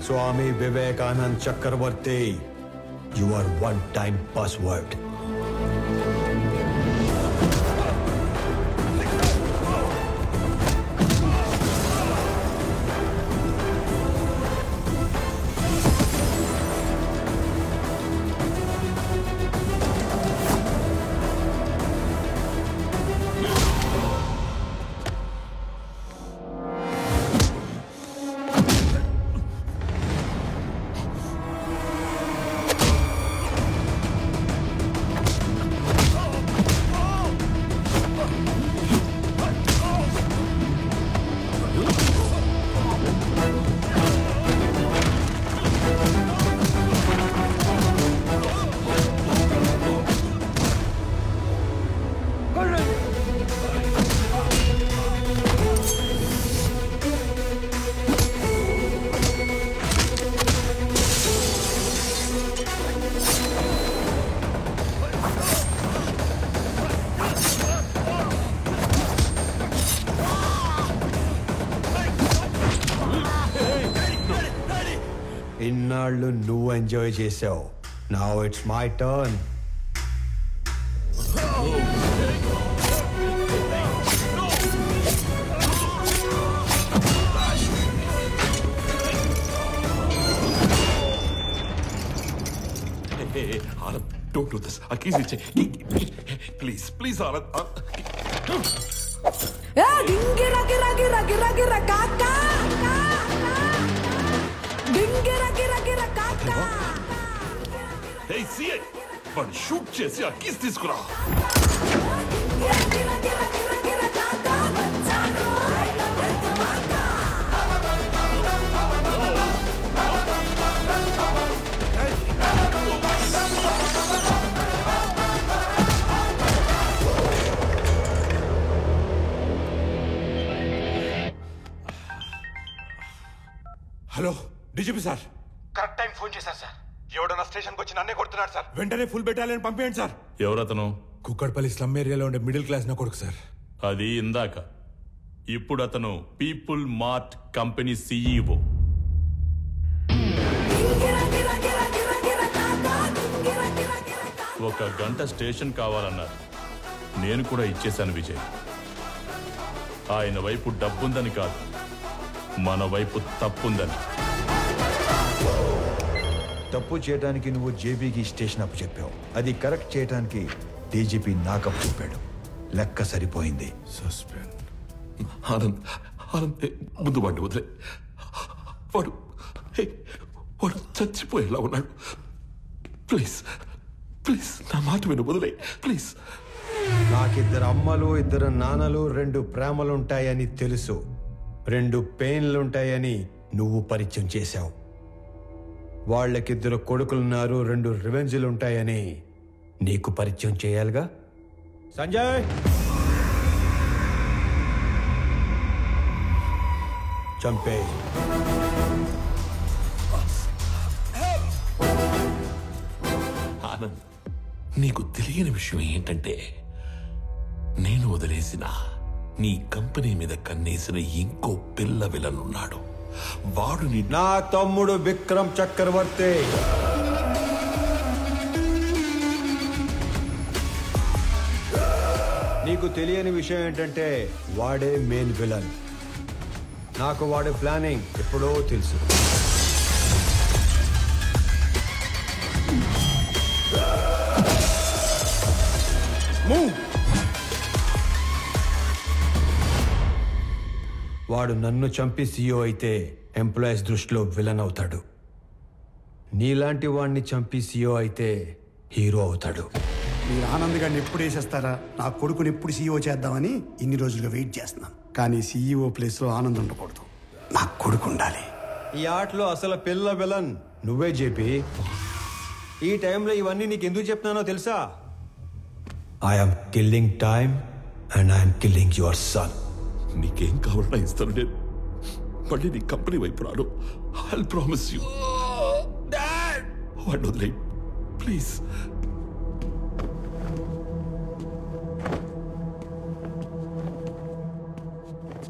Swami Vivekanand Chakravarthy, you are one time password. ఇన్నాళ్ళు నువ్వు ఎంజాయ్ చేసావు. Now it's my turn. Anand, don't do this. Keys iche. Please, please, Anand. గింగిర గిర గిర గిర గిర కాకా గింగిర గిర గిర కాకా. Hey, see it. But shoot చేసి ఆ కీస్ తీసుకురా. Hello DGP sir. Correct time phone చేశారు సార్. ఎవడన్నా స్టేషన్కి వచ్చి నన్నే కొడుతున్నాడు సార్. వెంటనే ఫుల్ బెటాలియన్ పంపేయండి సార్. ఎవరతను? కుక్కడపల్లి స్లమ్ ఏరియాలో ఉండే మిడిల్ క్లాస్ నా కొడుకు సార్. అది ఇందాక. ఇప్పుడు అతను పీపుల్ మార్ట్ కంపెనీ సీఈఓ. ఒక గంట స్టేషన్ కావాలన్నారు. నేను కూడా ఇచ్చేశాను విజయ్. ఆయన వైపు డబ్బుందని కాదు, మన వైపు తప్పుందని. తప్పు చేయడానికి నువ్వు జేబీకి స్టేషన్ అప్పు చెప్పావు. అది కరెక్ట్ చేయడానికి డీజీపీ నాకప్పు చెప్పాడు. లెక్క సరిపోయింది. సస్పెండ్. ఆనంద్, ఆనంద్ ముందు వాడిని వదిలే. వాడు వాడు చచ్చిపోయేలా ఉన్నాడు. ప్లీజ్ ప్లీజ్ నా మాట విను, వదిలే ప్లీజ్. నాకిద్దరు అమ్మలు, ఇద్దరు నాన్నలు, 2 ప్రేమలుంటాయని తెలుసు. 2 పెయిన్లుంటాయని నువ్వు పరిచయం చేశావు. వాళ్ళకిద్దరు కొడుకులున్నారు, 2 రివెంజ్లుంటాయని నీకు పరిచయం చేయాలిగా. సంజయ్, చంపే. ఆనంద్, నీకు తెలియని విషయం ఏంటంటే నేను వదిలేసిన నీ కంపెనీ మీద కన్నేసిన ఇంకో పిల్ల విలనున్నాడు. వాడు నా తమ్ముడు విక్రమ్ చక్రవర్తి. నీకు తెలియని విషయం ఏంటంటే వాడే మెయిన్ విలన్. నాకు వాడి ప్లానింగ్ ఎప్పుడో తెలుసు. వాడు నన్ను చంపి సీఈఓ అయితే ఎంప్లాయీస్ దృష్టిలో విలన్ అవుతాడు. నీలాంటి వాడిని చంపి సీఈఓ అయితే హీరో అవుతాడు. మీరు ఆనంద్ గారిని ఎప్పుడు వేసేస్తారా, నా కొడుకుని ఎప్పుడు సీఈఓ చేద్దామని ఇన్ని రోజులుగా వెయిట్ చేస్తున్నాను. కానీ సీఈఓ ప్లేస్లో ఆనంద్ ఉండకూడదు, నా కొడుకు ఉండాలి. ఈ ఆటలో అసలు పిల్ల విలన్ నువ్వే జేపీ. ఈ టైంలో ఇవన్నీ నీకు ఎందుకు చెప్తున్నానో తెలుసా? I'm killing time and I'm killing your son. నీకేం కావాలన్నా ఇస్తాను నేను. మళ్ళీ నీ కంపెనీ వైపు రాను. I promise you. వాడిని వదిలేయ్ ప్లీజ్.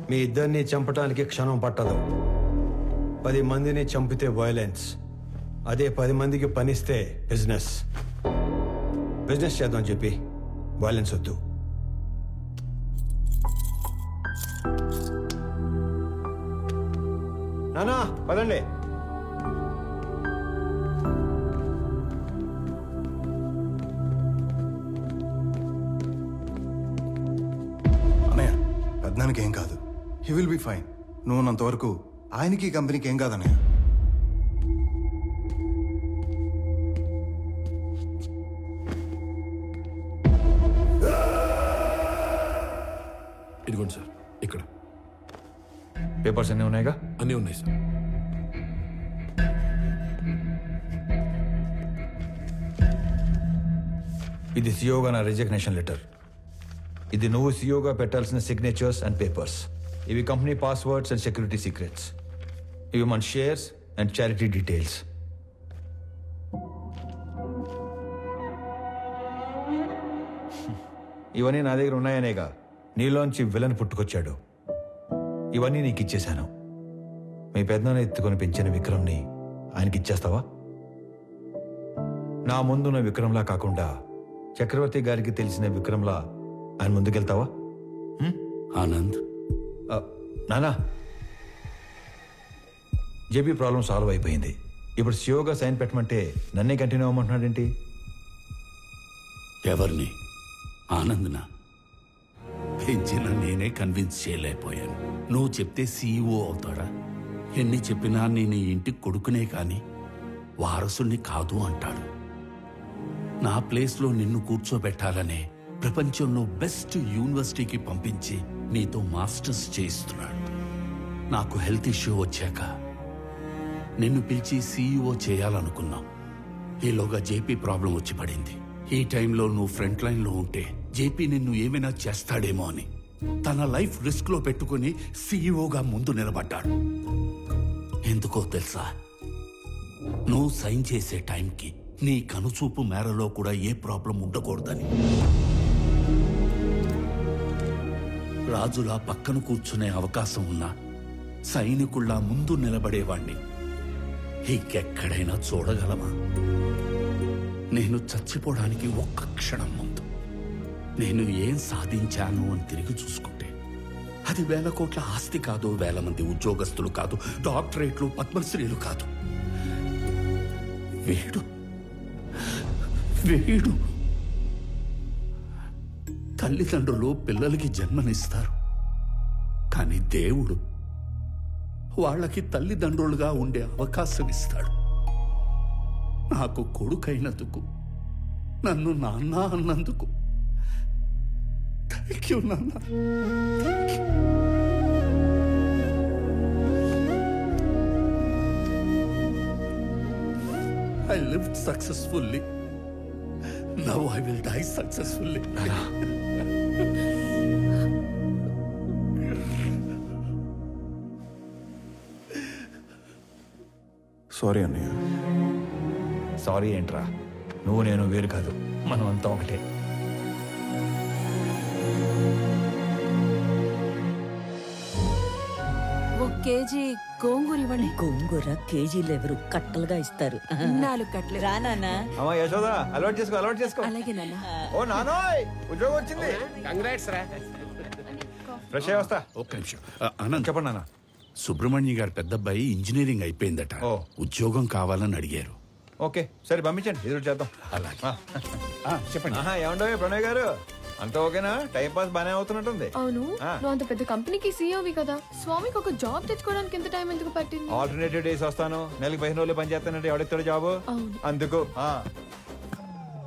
మీ ఇద్దరిని చంపడానికి క్షణం పట్టదు. 10 మందిని చంపితే వైలెన్స్, అదే 10 మందికి పనిస్తే బిజినెస్. బిజినెస్ చేద్దాం చెప్పి వైలెన్స్ వద్దు. నానా పదండి. అన్నయ్య పెద్దనానికి ఏం కాదు, హీ విల్ బి ఫైన్. నువ్వు ఉన్నంతవరకు ఆయనకి కంపెనీకి ఏం కాదన్నయ్య. ఇదిగోండి సార్, ఇక్కడ పేపర్స్ అన్నీ ఉన్నాయిగా? అన్నీ ఉన్నాయి సార్. ఇది సీఈఓగా నా రిజిగ్నేషన్ లెటర్. ఇది నువ్వు సీఈఓగా పెట్టాల్సిన సిగ్నేచర్స్ అండ్ పేపర్స్. ఇవి company passwords and security secrets. ఇవి మన షేర్స్ అండ్ చారిటీ డీటెయిల్స్. ఇవన్నీ నా దగ్గర ఉన్నాయనేగా నీలోంచి విలన్ పుట్టుకొచ్చాడు. ఇవన్నీ నీకు ఇచ్చేశాను. మీ పెద్దనాన్న ఎత్తుకొని పెంచిన విక్రమ్ని ఆయనకి ఇచ్చేస్తావా? నా ముందున్న విక్రమ్లా కాకుండా చక్రవర్తి గారికి తెలిసిన విక్రమ్లా ఆయన ముందుకెళ్తావా? ఆనంద్, నానా జేపీ ప్రాబ్లం సాల్వ్ అయిపోయింది. ఇప్పుడు సియోగా సైన్ పెట్టమంటే నన్నే కంటిన్యూ అవ్వమంటున్నాడేంటి? ఎవరిని? ఆనంద్నా? పెంచిన నేనే కన్విన్స్ చేయలేకపోయాను. నువ్వు చెప్తే సీఈఓ అవుతాడా? ఎన్ని చెప్పినా నేను ఈ ఇంటికి కొడుకునే కాని వారసుని కాదు అంటాడు. నా ప్లేస్లో నిన్ను కూర్చోబెట్టాలనే ప్రపంచంలో బెస్ట్ యూనివర్సిటీకి పంపించి నీతో మాస్టర్స్ చేయిస్తున్నాడు. నాకు హెల్త్ ఇష్యూ వచ్చాక నిన్ను పిలిచి సీఈఓ చేయాలనుకున్నాం. ఈలోగా జేపీ ప్రాబ్లం వచ్చి పడింది. ఈ టైంలో నువ్వు ఫ్రంట్ లైన్లో ఉంటే జేపీ నిన్ను ఏమైనా చేస్తాడేమో అని తన లైఫ్ రిస్క్ లో పెట్టుకుని సీఈఓగా ముందు నిలబడ్డాడు. ఎందుకో తెలుసా? నువ్వు సైన్ చేసే టైంకి నీ కనుచూపు మేరలో కూడా ఏ ప్రాబ్లం ఉండకూడదని. రాజులా పక్కన కూర్చునే అవకాశం ఉన్నా సైనికుల్లా ముందు నిలబడేవాణ్ణి ఇంకెక్కడైనా చూడగలమా? నేను చచ్చిపోవడానికి ఒక్క క్షణం ముందు నేను ఏం సాధించాను అని తిరిగి చూసుకుంటే అది 1000 కోట్ల ఆస్తి కాదు, 1000 మంది ఉద్యోగస్తులు కాదు, డాక్టరేట్లు, పద్మశ్రీలు కాదు. వీడు వీడు తల్లిదండ్రులు పిల్లలకి జన్మనిస్తారు, కానీ దేవుడు వాళ్ళకి తల్లిదండ్రులుగా ఉండే అవకాశం ఇస్తాడు. నాకు కొడుకైనందుకు, నన్ను నాన్న అన్నందుకు థ్యాంక్ యూ నాన్న. I lived successfully. Now I will die successfully. Sorry అన్నయ్య. సారీ ఏంట్రా? నువ్వు నేను వేరు కాదు, మనం అంతా ఒకటే. కేజీ గోంగూర ఇవ్వండి. గోంగూర కేజీలు ఎవరు కట్టలుగా ఇస్తారు. 4 కట్టలు. రా నాన్న. అమ్మా యశోదా, అలవాటు చేసుకో, అలవాటు చేసుకో. అలాగే నాన్న. ఓ నానోయ్, ఉద్యోగం వచ్చింది. కంగ్రాట్స్ రా. ఫ్రెష్ అయ్యి వస్తా. ఒక్క నిమిషం. ఆనంద్, చెప్పండి నాన్న. సుబ్రహ్మణ్య గారి పెద్దబ్బాయి ఇంజనీరింగ్ అయిపోయిందట, ఉద్యోగం కావాలని అడిగారు. ఓకే సరే పంపించండి, ఎదురు చేద్దాం. అలాగే. చెప్పండి. ఏమండో ప్రణయ్ గారు, అంత ఓకేనా? టైం పాస్ బానే అవుతున్నట్టుంది. అవును, నువ్వు అంత పెద్ద కంపెనీకి సీఈఓవి కదా, స్వామికి ఒక జాబ్ తెచ్చుకోవడానికి ఎంత టైం ఎందుకు పట్టింది? ఆల్టర్నేటివ్ డేస్ వస్తాను, నెలకి 15 రోజులు పని చేస్తానంటే ఎవడెత్తాడు జాబు? అందుకు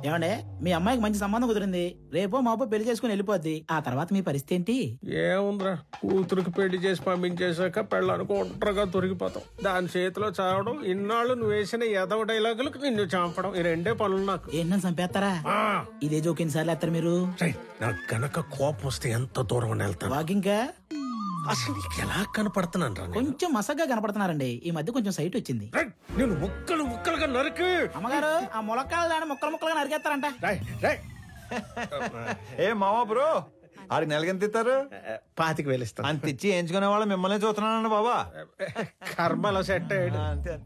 ఏమండే మీ అమ్మాయికి మంచి సంబంధం కుదిరింది, రేపో మాపో పెళ్లి చేసుకుని వెళ్ళిపోద్ది. ఆ తర్వాత మీ పరిస్థితి ఏంటి? ఏముందిరా, కూతురికి పెళ్లి చేసి పంపించేశాక పెళ్ళానికి ఒంటరిగా దొరికిపోతాం. దాని చేతిలో చావడం, ఇన్నాళ్ళు నువ్వు వేసిన ఎదవ డైలాగులకు నిన్ను చంపడం, ఈ రెండే పనులు నాకు. ఏంటని చంపేస్తారా? ఇదే జోక్ ఎన్నిసార్లు వేస్తారు మీరు? నాకు గనక కోపం వస్తే ఎంత దూరం వెళ్తాను. వాకింగ్ అసలు నీకు ఎలా కనపడుతున్నాను రా? కొంచెం మసగ్గా కనపడుతున్నారండి. ఈ మధ్య కొంచెం సైట్ వచ్చింది. నేను ముక్కలు ముక్కలుగా నరికి. అమ్మగారు, ఆ ములక్కాలు దాన్ని ముక్కలు ముక్కలుగా నరికేస్తారంట. ఏ మామా బ్రో, ఆడికి నెలకి ఎంత ఇస్తారు? 25,000 ఇస్తాను. అంత ఇచ్చి ఎంచుకునే వాళ్ళు మిమ్మల్ని చూస్తున్నానండి బాబా. కర్మలో సెట్ అయ్యాడు.